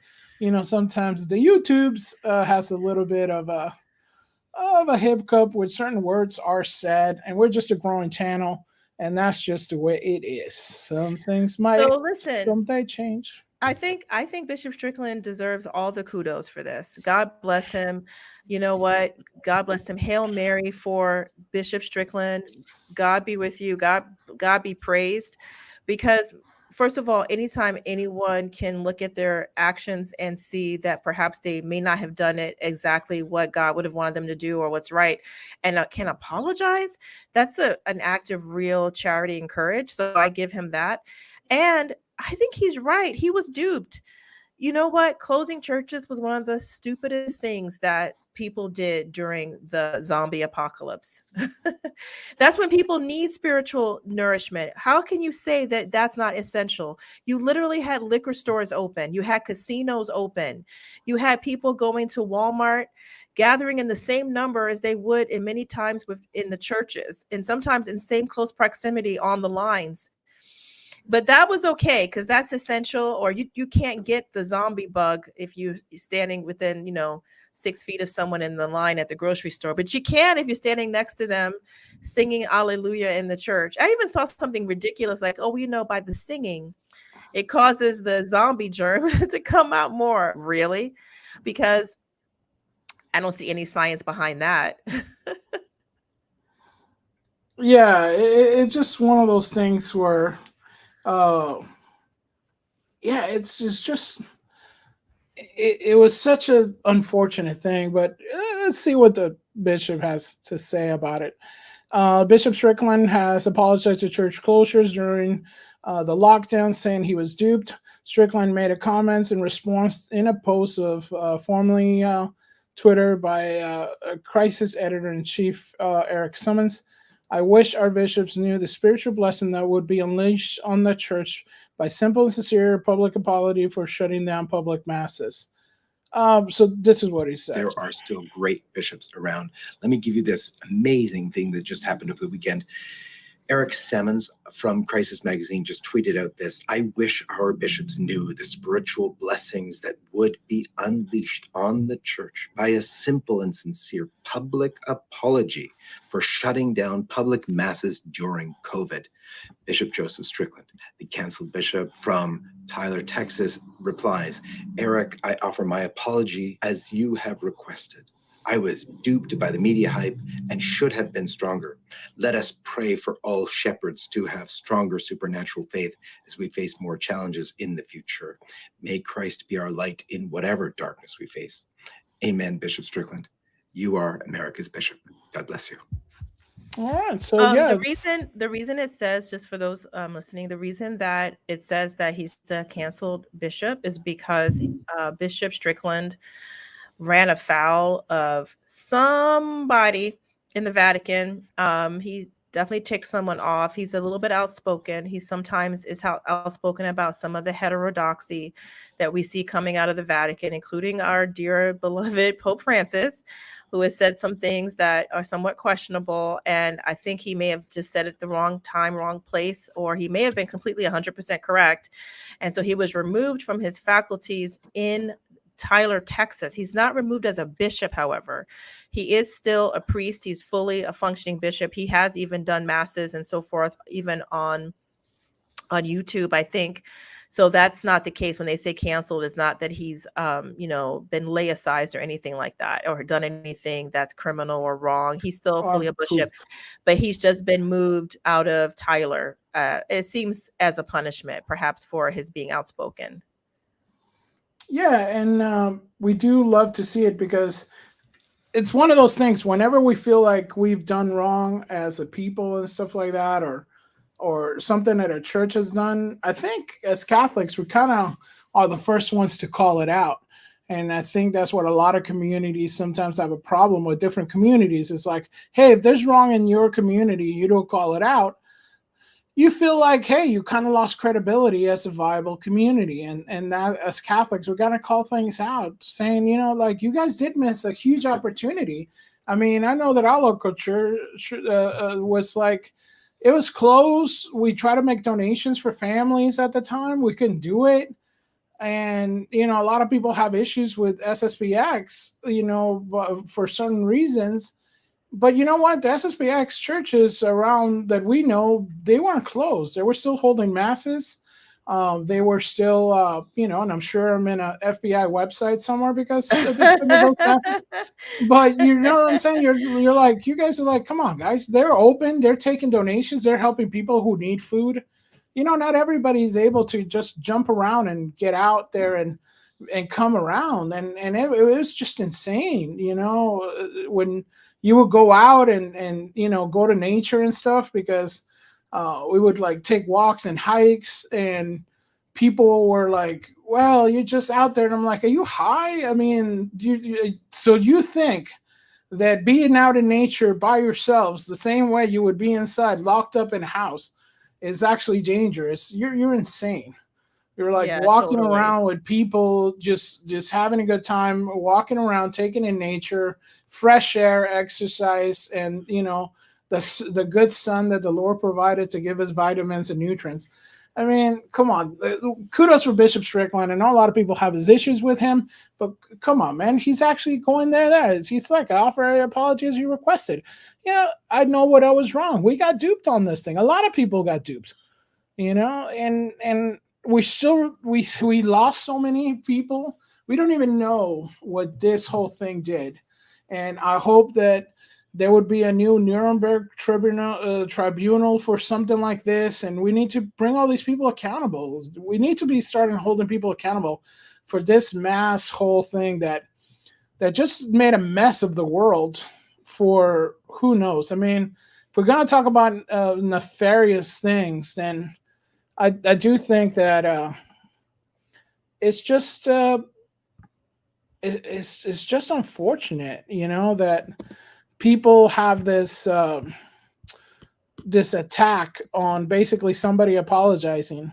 sometimes the YouTubes has a little bit of a hiccup with certain words are said, and we're just a growing channel, and that's just the way it is. Some things might someday change. I think Bishop Strickland deserves all the kudos for this. God bless him. You know what? God bless him. Hail Mary for Bishop Strickland. God be with you. God be praised. Because first of all, anytime anyone can look at their actions and see that perhaps they may not have done it exactly what God would have wanted them to do or what's right, and can apologize, that's an act of real charity and courage. So I give him that. And I think he's right. He was duped. You know what? Closing churches was one of the stupidest things that people did during the zombie apocalypse. That's when people need spiritual nourishment. How can you say that that's not essential? You literally had liquor stores open. You had casinos open. You had people going to Walmart, gathering in the same number as they would in many times in the churches, and sometimes in same close proximity on the lines. But that was okay, because that's essential. Or you can't get the zombie bug if you're standing within 6 feet of someone in the line at the grocery store, but you can if you're standing next to them singing Alleluia in the church. I even saw something ridiculous like, by the singing, it causes the zombie germ to come out more. Really? Because I don't see any science behind that. Yeah, it's just one of those things where it's just it was such an unfortunate thing. But let's see what the bishop has to say about it. Bishop Strickland has apologized to church closures during the lockdown, saying he was duped. Strickland made a comments in response in a post of formerly Twitter by Crisis Editor-in-Chief Eric Simmons. I wish our bishops knew the spiritual blessing that would be unleashed on the church by simple and sincere public apology for shutting down public masses. So this is what he said. There are still great bishops around. Let me give you this amazing thing that just happened over the weekend. Eric Simmons from Crisis Magazine just tweeted out this: I wish our bishops knew the spiritual blessings that would be unleashed on the church by a simple and sincere public apology for shutting down public masses during COVID. Bishop Joseph Strickland, the canceled bishop from Tyler, Texas, replies, Eric, I offer my apology as you have requested. I was duped by the media hype and should have been stronger. Let us pray for all shepherds to have stronger supernatural faith as we face more challenges in the future. May Christ be our light in whatever darkness we face. Amen, Bishop Strickland. You are America's bishop. God bless you. All right. So the reason it says, just for those listening, the reason that it says that he's the canceled bishop is because Bishop Strickland ran afoul of somebody in the Vatican. He definitely tick someone off. He's a little bit outspoken. He sometimes is outspoken about some of the heterodoxy that we see coming out of the Vatican, including our dear beloved Pope Francis, who has said some things that are somewhat questionable. And I think he may have just said it the wrong time, wrong place, or he may have been completely 100% correct. And so he was removed from his faculties in Tyler, Texas. He's not removed as a bishop, however. He is still a priest. He's fully a functioning bishop. He has even done masses and so forth, even on YouTube, I think. So that's not the case. When they say canceled, it's not that he's been laicized or anything like that, or done anything that's criminal or wrong. He's still fully a bishop, but he's just been moved out of Tyler. It seems as a punishment, perhaps, for his being outspoken. Yeah, and we do love to see it, because it's one of those things, whenever we feel like we've done wrong as a people and stuff like that, or something that a church has done, I think as Catholics, we kind of are the first ones to call it out. And I think that's what a lot of communities sometimes have a problem with. Different communities, it's like, hey, if there's wrong in your community, you don't call it out, you feel like, hey, you kind of lost credibility as a viable community. And that, as Catholics, we got to call things out, saying, like, you guys did miss a huge opportunity. I mean, I know that our local church was like, it was closed. We tried to make donations for families at the time. We couldn't do it. And, a lot of people have issues with SSPX, for certain reasons. But you know what? The SSPX churches around that we know, they weren't closed. They were still holding masses. They were still, and I'm sure I'm in a FBI website somewhere because of those masses. But you know what I'm saying? You're like, you guys are like, come on, guys. They're open. They're taking donations. They're helping people who need food. Not everybody's able to just jump around and get out there and come around. And it was just insane, when you would go out and go to nature and stuff, because we would like take walks and hikes, and people were like, well, you're just out there. And I'm like, are you high? I mean, so you think that being out in nature by yourselves, the same way you would be inside locked up in a house, is actually dangerous? You're insane. You're like walking around with people, just having a good time, walking around, taking in nature, fresh air, exercise, and the good sun that the Lord provided to give us vitamins and nutrients. I mean, come on. Kudos for Bishop Strickland. And a lot of people have his issues with him, but come on, man. He's actually going there. He's like, I offer an apology as you requested. I know what I was wrong. We got duped on this thing. A lot of people got duped, and we lost so many people. We don't even know what this whole thing did. And I hope that there would be a new Nuremberg tribunal for something like this. And we need to bring all these people accountable. We need to be starting holding people accountable for this mass whole thing that just made a mess of the world for who knows. I mean, if we're going to talk about nefarious things, then I do think that it's just it's just unfortunate, that people have this this attack on basically somebody apologizing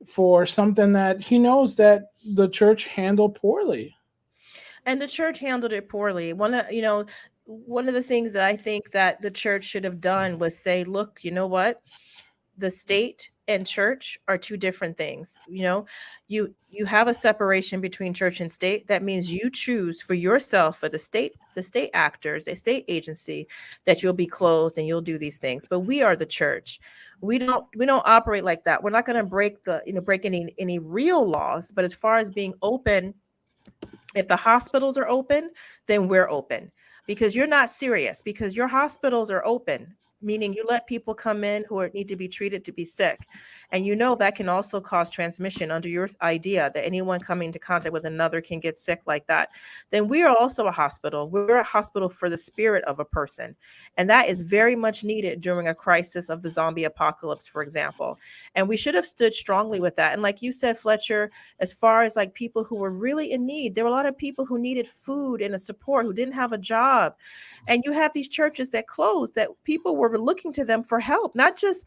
for something that he knows that the church handled poorly. And the church handled it poorly. One of the things that I think that the church should have done was say, look, you know what? The state and church are two different things. You have a separation between church and state. That means you choose for yourself, for the state actors, the state agency, that you'll be closed and you'll do these things. But we are the church. We don't operate like that. We're not going to break any real laws. But as far as being open, if the hospitals are open, then we're open, because you're not serious, because your hospitals are open, meaning you let people come in who need to be treated to be sick. And that can also cause transmission under your idea that anyone coming into contact with another can get sick like that. Then we are also a hospital. We're a hospital for the spirit of a person. And that is very much needed during a crisis of the zombie apocalypse, for example. And we should have stood strongly with that. And like you said, Fletcher, as far as like people who were really in need, there were a lot of people who needed food and a support, who didn't have a job. And you have these churches that closed, that people were were looking to them for help. Not just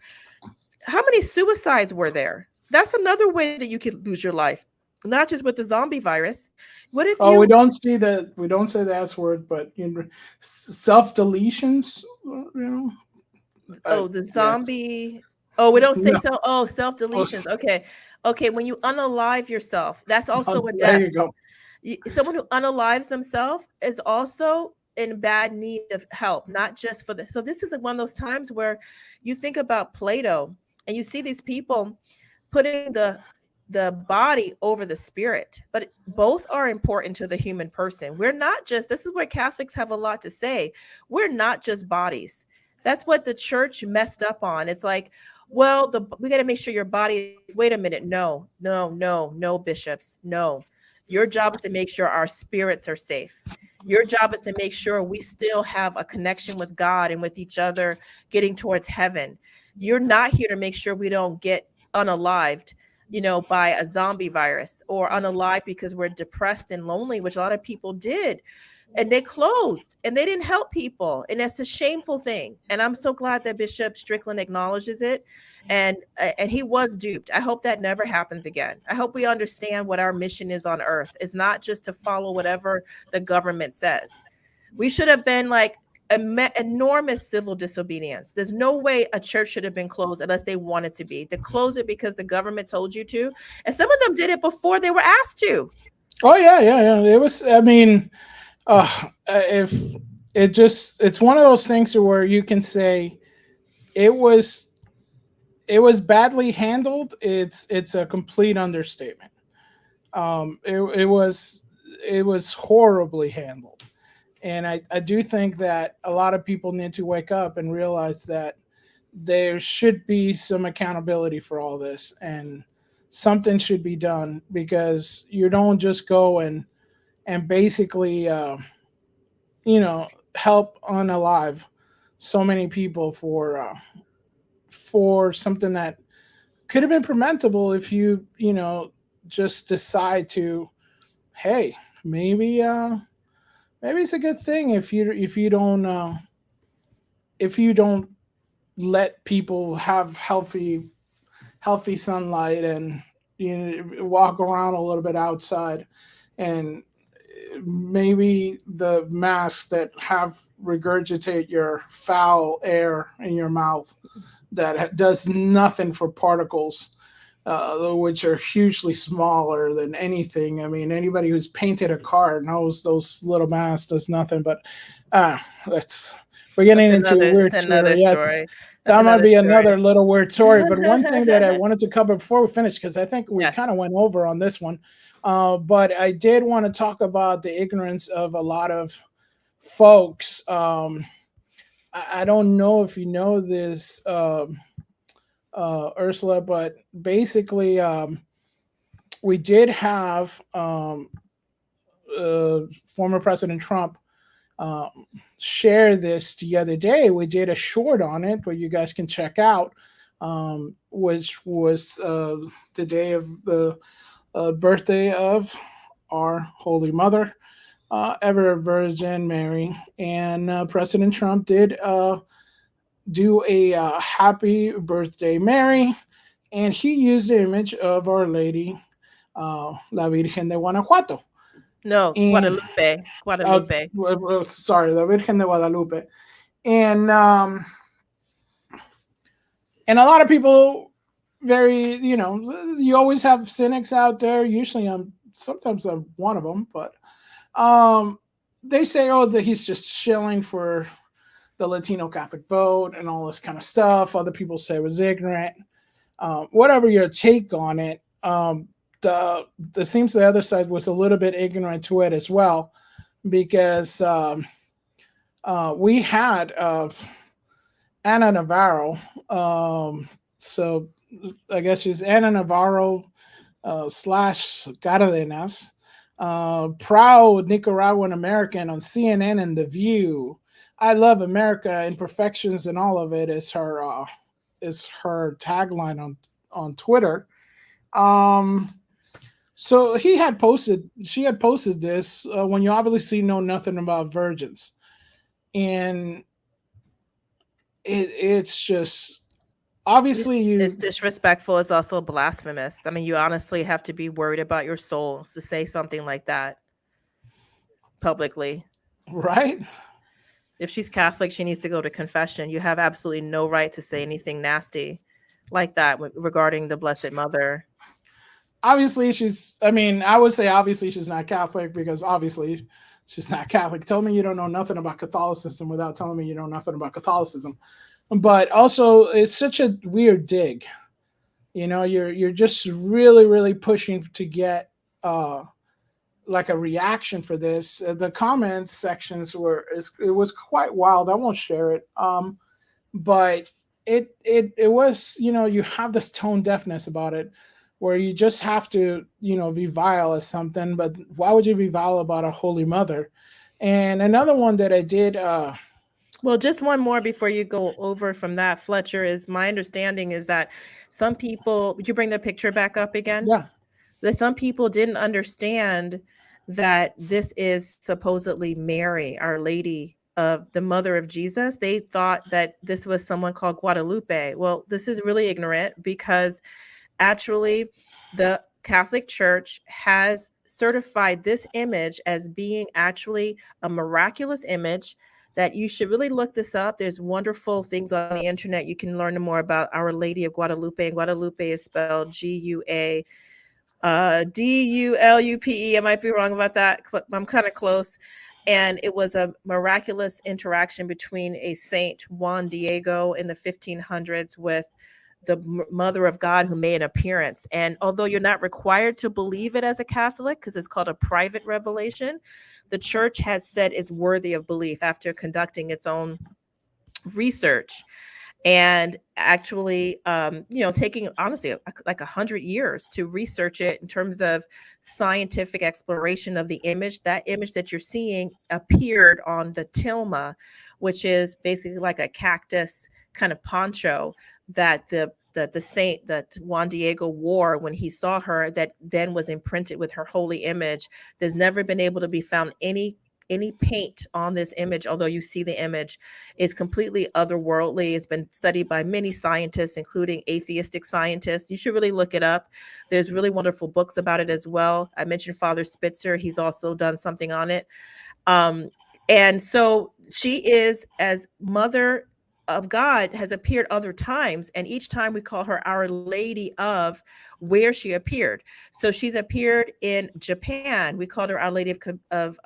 how many suicides were there? That's another way that you could lose your life, not just with the zombie virus. What if we don't say the S word, but self deletions, the zombie. Oh, we don't say No. self deletions. Okay. When you unalive yourself, that's also a There death. you go. Someone who unalives themselves is also in bad need of help, not just for so this is one of those times where you think about Plato and you see these people putting the body over the spirit, but both are important to the human person. We're not just, this is where Catholics have a lot to say. We're not just bodies. That's what the church messed up on. It's like, well, we got to make sure your body, wait a minute. No, bishops. No, your job is to make sure our spirits are safe. Your job is to make sure we still have a connection with God and with each other, getting towards heaven. You're not here to make sure we don't get unalived, by a zombie virus, or unalived because we're depressed and lonely, which a lot of people did. And they closed and they didn't help people. And that's a shameful thing. And I'm so glad that Bishop Strickland acknowledges it. And he was duped. I hope that never happens again. I hope we understand what our mission is on earth. It's not just to follow whatever the government says. We should have been like enormous civil disobedience. There's no way a church should have been closed unless they wanted to be. They close it because the government told you to. And some of them did it before they were asked to. Oh, yeah. It was, I mean, if it's one of those things where you can say it was badly handled. It's a complete understatement. It was horribly handled. And I do think that a lot of people need to wake up and realize that there should be some accountability for all this, and something should be done, because you don't just go and basically, help unalive so many people for something that could have been preventable if you just decide to, hey, maybe it's a good thing if you don't let people have healthy sunlight, and walk around a little bit outside, and maybe the masks that have regurgitate your foul air in your mouth that does nothing for particles, which are hugely smaller than anything. I mean, anybody who's painted a car knows those little masks does nothing. But we're getting into a weird story. Yes, that might be another little weird story. But one thing that I wanted to cover before we finish, because I think we kind of went over on this one, but I did want to talk about the ignorance of a lot of folks. I don't know if you know this, Ursula, but basically, we did have former President Trump share this the other day. We did a short on it, where you guys can check out, which was the day of the birthday of our Holy Mother, ever Virgin Mary, and President Trump did do a happy birthday, Mary, and he used the image of Our Lady, La Virgen de Guanajuato. No, Guadalupe. Sorry, La Virgen de Guadalupe. And a lot of people, you always have cynics out there. Usually sometimes I'm one of them, but they say, that he's just shilling for the Latino Catholic vote and all this kind of stuff. Other people say it was ignorant. Whatever your take on it, seems the other side was a little bit ignorant to it as well, because we had Ana Navarro. So I guess she's Ana Navarro / Cardenas, proud Nicaraguan American on CNN and The View. I love America, imperfections and all of it is her tagline on Twitter. So she had posted this when you obviously know nothing about virgins, and it's just obviously it's disrespectful. It's also blasphemous. I mean, you honestly have to be worried about your soul to say something like that publicly. right. If she's Catholic, she needs to go to confession. You have absolutely no right to say anything nasty like that regarding the Blessed Mother. Obviously, I would say obviously she's not Catholic, because obviously she's not Catholic. Tell me you don't know nothing about Catholicism without telling me you know nothing about Catholicism. But also, it's such a weird dig. You're just really, really pushing to get like a reaction for this. The comments sections it was quite wild. I won't share it. But it was, you have this tone deafness about it, where you just have to, be vile as something. But why would you be vile about a holy mother? And another one that I did. Well, just one more before you go over from that, Fletcher, is my understanding is that some people, would you bring the picture back up again? Yeah. That some people didn't understand that this is supposedly Mary, Our Lady of the Mother of Jesus. They thought that this was someone called Guadalupe. Well, this is really ignorant, because actually the Catholic Church has certified this image as being actually a miraculous image, that you should really look this up. There's wonderful things on the internet. You can learn more about Our Lady of Guadalupe, and Guadalupe is spelled Guadalupe. I might be wrong about that. I'm kind of close. And it was a miraculous interaction between a Saint Juan Diego in the 1500s with the Mother of God, who made an appearance. And although you're not required to believe it as a Catholic, because it's called a private revelation, the church has said is worthy of belief after conducting its own research. And actually, taking honestly like 100 years to research it in terms of scientific exploration of the image. That image that you're seeing appeared on the tilma, which is basically like a cactus kind of poncho that the saint that Juan Diego wore when he saw her, that then was imprinted with her holy image. There's never been able to be found any paint on this image, although you see the image is completely otherworldly. It's been studied by many scientists, including atheistic scientists. You should really look it up. There's really wonderful books about it as well. I mentioned Father Spitzer. He's also done something on it. And so she is, as Mother of God, has appeared other times, and each time we call her Our Lady of where she appeared. So she's appeared in Japan. We called her Our Lady of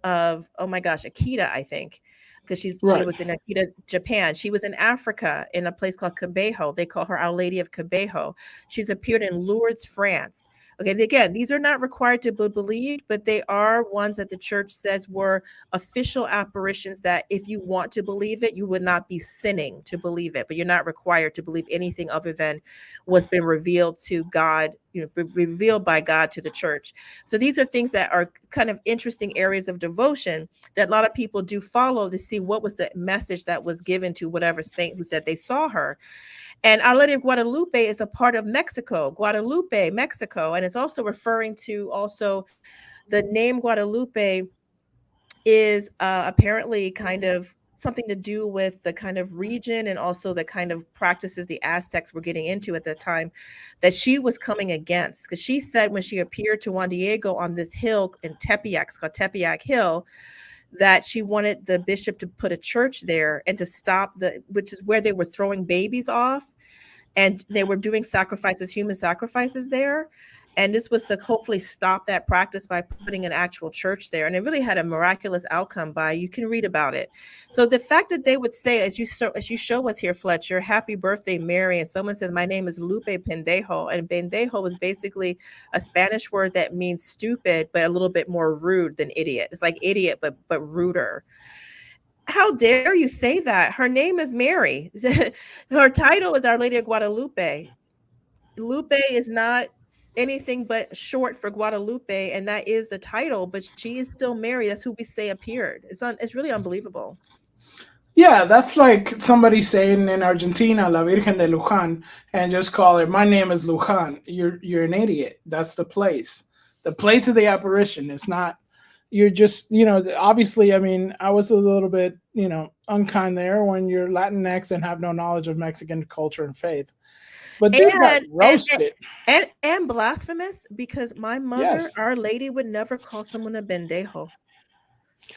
oh my gosh, Akita, I think, because she was in Akita, Japan. She was in Africa in a place called Kibeho. They call her Our Lady of Kibeho. She's appeared in Lourdes, France. Okay, again, these are not required to be believed, but they are ones that the church says were official apparitions that if you want to believe it, you would not be sinning to believe it, but you're not required to believe anything other than what's been revealed to God, revealed by God to the church. So these are things that are kind of interesting areas of devotion that a lot of people do follow to see what was the message that was given to whatever saint who said they saw her. And Our Lady of Guadalupe is a part of Mexico, Guadalupe, Mexico. And it's also referring to also the name Guadalupe is apparently kind of something to do with the kind of region and also the kind of practices the Aztecs were getting into at the time that she was coming against. Because she said when she appeared to Juan Diego on this hill in Tepeyac, it's called Tepeyac Hill, that she wanted the bishop to put a church there and to stop which is where they were throwing babies off, and they were doing sacrifices, human sacrifices there. And this was to hopefully stop that practice by putting an actual church there. And it really had a miraculous outcome you can read about it. So the fact that they would say, as you show us here, Fletcher, happy birthday, Mary. And someone says, my name is Lupe Pendejo. And pendejo is basically a Spanish word that means stupid, but a little bit more rude than idiot. It's like idiot, but ruder. How dare you say that? Her name is Mary. Her title is Our Lady of Guadalupe. Lupe is not anything but short for Guadalupe, and that is the title, but she is still Mary. That's who we say appeared. It's really unbelievable. Yeah, that's like somebody saying in Argentina, La Virgen de Luján, and just call it, my name is Luján. You're an idiot. That's the place of the apparition. It's not, you're just, obviously, I mean, I was a little bit unkind there when you're Latinx and have no knowledge of Mexican culture and faith. But dude got roasted. And blasphemous, because my mother, Yes. Our Lady, would never call someone a bendejo.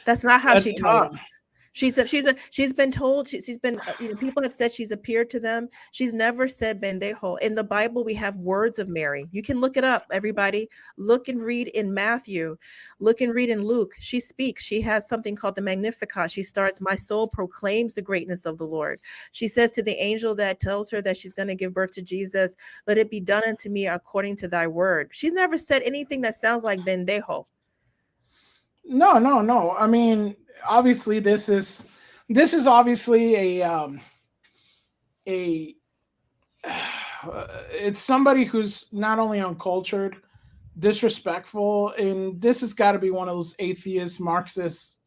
That's not how she talks. She's been told, she's been, people have said she's appeared to them. She's never said bendejo. In the Bible, we have words of Mary. You can look it up, everybody. Look and read in Matthew. Look and read in Luke. She speaks. She has something called the Magnificat. She starts, my soul proclaims the greatness of the Lord. She says to the angel that tells her that she's going to give birth to Jesus, let it be done unto me according to thy word. She's never said anything that sounds like bendejo. No. I mean, obviously, this is obviously it's somebody who's not only uncultured, disrespectful, and this has got to be one of those atheist Marxist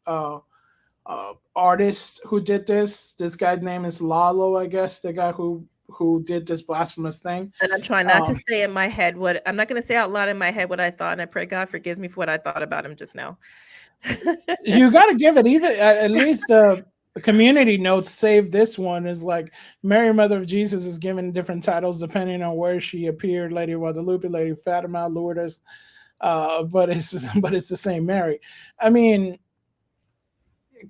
artists who did this. This guy's name is Lalo, I guess, the guy who did this blasphemous thing. And I'm trying not to say in my head I'm not going to say out loud in my head what I thought, and I pray God forgives me for what I thought about him just now. You got to give it, even at least the community notes save this one is like Mary, Mother of Jesus, is given different titles depending on where she appeared, Lady Guadalupe, Lady Fatima, Lourdes, but it's the same Mary. I mean,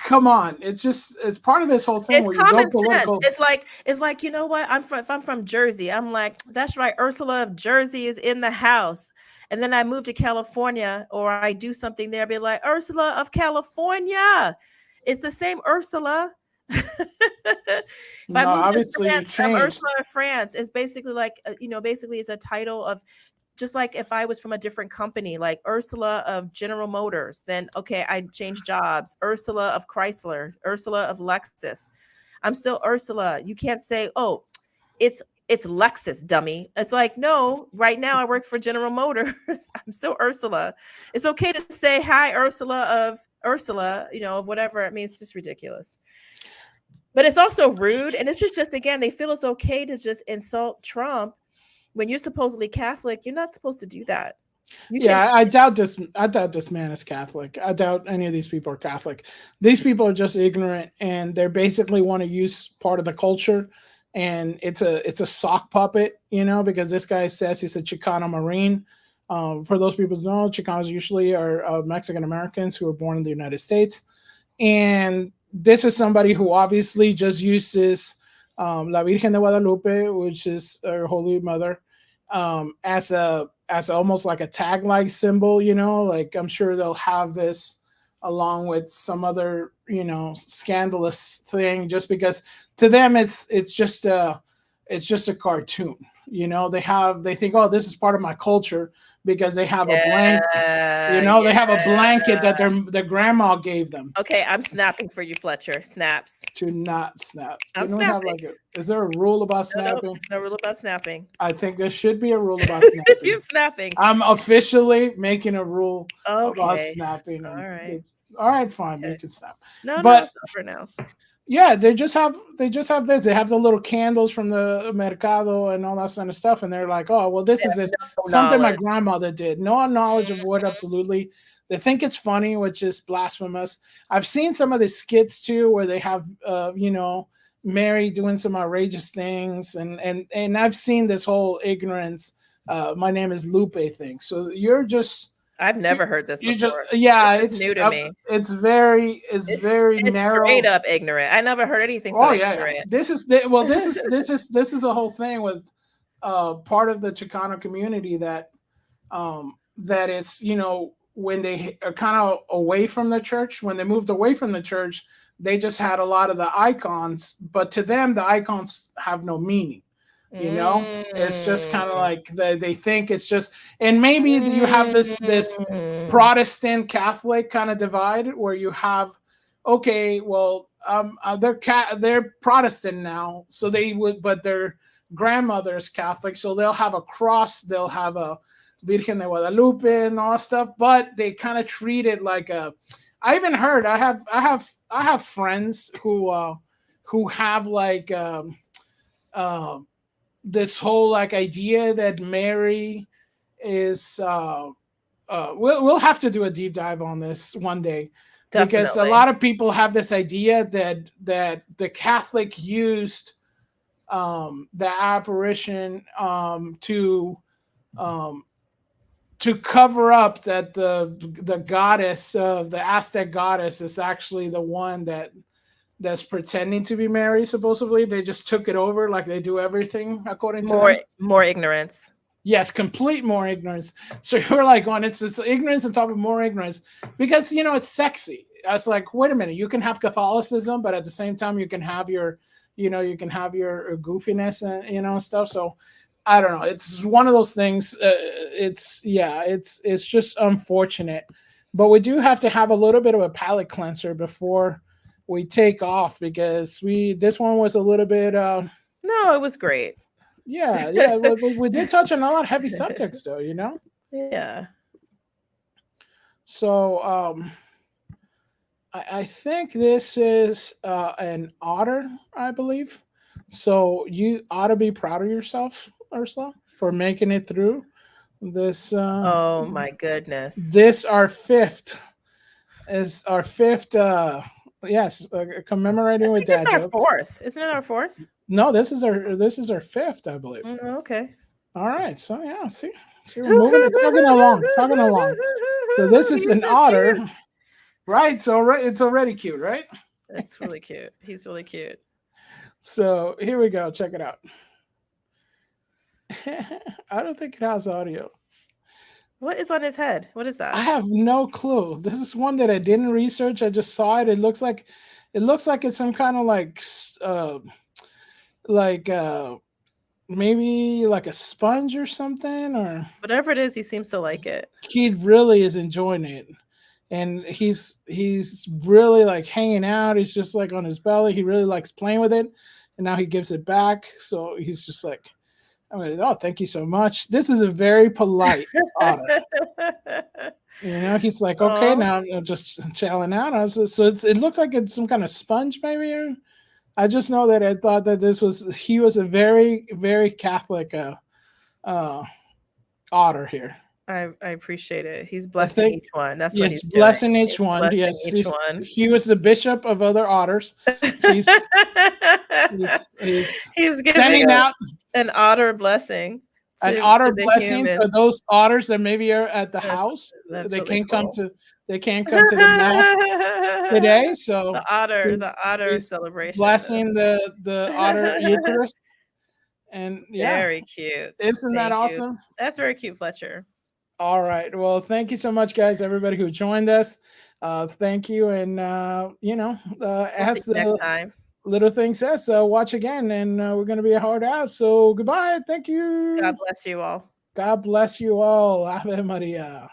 come on, it's part of this whole thing. It's where common you go political. sense. It's like, you know what? If I'm from Jersey, I'm like, that's right, Ursula of Jersey is in the house. And then I move to California, or I do something there, be like, Ursula of California. It's the same Ursula. No, obviously you changed. Ursula of France is basically like, basically it's a title of, just like if I was from a different company, like Ursula of General Motors, then okay, I changed jobs. Ursula of Chrysler, Ursula of Lexus. I'm still Ursula. You can't say, oh, it's Lexus, dummy. It's like, no, right now I work for General Motors. I'm still Ursula. It's okay to say, hi, Ursula, of whatever. I mean, it's just ridiculous. But it's also rude. And this is just, again, they feel it's okay to just insult Trump when you're supposedly Catholic. You're not supposed to do that. I doubt this man is Catholic. I doubt any of these people are Catholic. These people are just ignorant, and they basically want to use part of the culture. And it's a sock puppet, because this guy says he's a Chicano Marine. For those people who don't know, Chicanos usually are Mexican Americans who are born in the United States. And this is somebody who obviously just uses La Virgen de Guadalupe, which is our Holy Mother, as almost like a tag-like symbol, like I'm sure they'll have this along with some other, scandalous thing, just because to them it's just a cartoon. They think, oh, this is part of my culture, because they have a blanket. They have a blanket that their grandma gave them. Okay, I'm snapping for you, Fletcher. Snaps. To not snap. I'm snapping. Is there a rule about snapping? No, there's no rule about snapping. I think there should be a rule about snapping. You're snapping. I'm officially making a rule about Okay. snapping. All right. All right, fine. Okay. You can snap. No, but it's not for now. Yeah, they just have this. They have the little candles from the mercado and all that kind of stuff, and they're like, "Oh, well, this is something my grandmother did." No knowledge of what, absolutely. They think it's funny, which is blasphemous. I've seen some of the skits too, where they have, Mary doing some outrageous things, and I've seen this whole ignorance. My name is Lupe thing. So you're just. I've never heard this before. It's new to me. It's very narrow. Straight up ignorant. I never heard anything so ignorant. Yeah. This is a whole thing with part of the Chicano community that it's, when they are kind of away from the church, when they moved away from the church, they just had a lot of the icons, but to them the icons have no meaning. It's just kind of like they think it's just, and maybe you have this Protestant Catholic kind of divide where you have, okay, well, they're Protestant now, so they would, but their grandmother's Catholic, so they'll have a cross, they'll have a Virgen de Guadalupe and all that stuff, but they kind of treat it like I even heard, I have friends who have like this whole like idea that Mary is we'll have to do a deep dive on this one day, because a Definitely. lot of people have this idea that the Catholic used the apparition to cover up that the goddess of the Aztec goddess is actually the one that's pretending to be Mary. Supposedly, they just took it over like they do everything according to them. More ignorance. Yes, complete more ignorance. So you're like going, it's ignorance on top of more ignorance because it's sexy. I was like, wait a minute, you can have Catholicism, but at the same time you can have your goofiness and stuff. So I don't know. It's one of those things. It's just unfortunate, but we do have to have a little bit of a palate cleanser before we take off because this one was a little bit. No, it was great. Yeah. We did touch on a lot of heavy subjects, though. Yeah. So I think this is an otter, I believe. So you ought to be proud of yourself, Ursula, for making it through this. Oh my goodness! This our fifth. Yes, commemorating with dad jokes. Our fourth, isn't it? Our fourth? No, this is our fifth, I believe. Okay. All right. So yeah, see we're moving, talking along. So this is an otter, cute. Right? So it's already cute, right? That's really cute. He's really cute. So here we go. Check it out. I don't think it has audio. What is on his head? What is that? I have no clue. This is one that I didn't research. I just saw it. It looks like it's some kind of maybe like a sponge or something, or whatever it is. He seems to like it. He really is enjoying it, and he's really like hanging out. He's just like on his belly. He really likes playing with it, and now he gives it back. So he's just like, oh, thank you so much. This is a very polite otter. He's like, okay, now I'm just chilling out. So it looks like it's some kind of sponge, maybe. I just know that I thought that he was a very, very Catholic otter here. I appreciate it. He's blessing each one. That's what he's blessing doing. Each one. Yes, each one. He was the bishop of other otters. He's giving sending out an otter blessing. An otter blessing for those otters that maybe are at the house. They can't come to the mass today. So the otter celebration. Blessing the otter Eucharist. And very cute. Isn't that awesome? That's very cute, Fletcher. All right. Well, thank you so much, guys. Everybody who joined us. Thank you. And as the next time. Little thing says, watch again, and we're going to be hard out. So goodbye. Thank you. God bless you all. God bless you all. Ave Maria.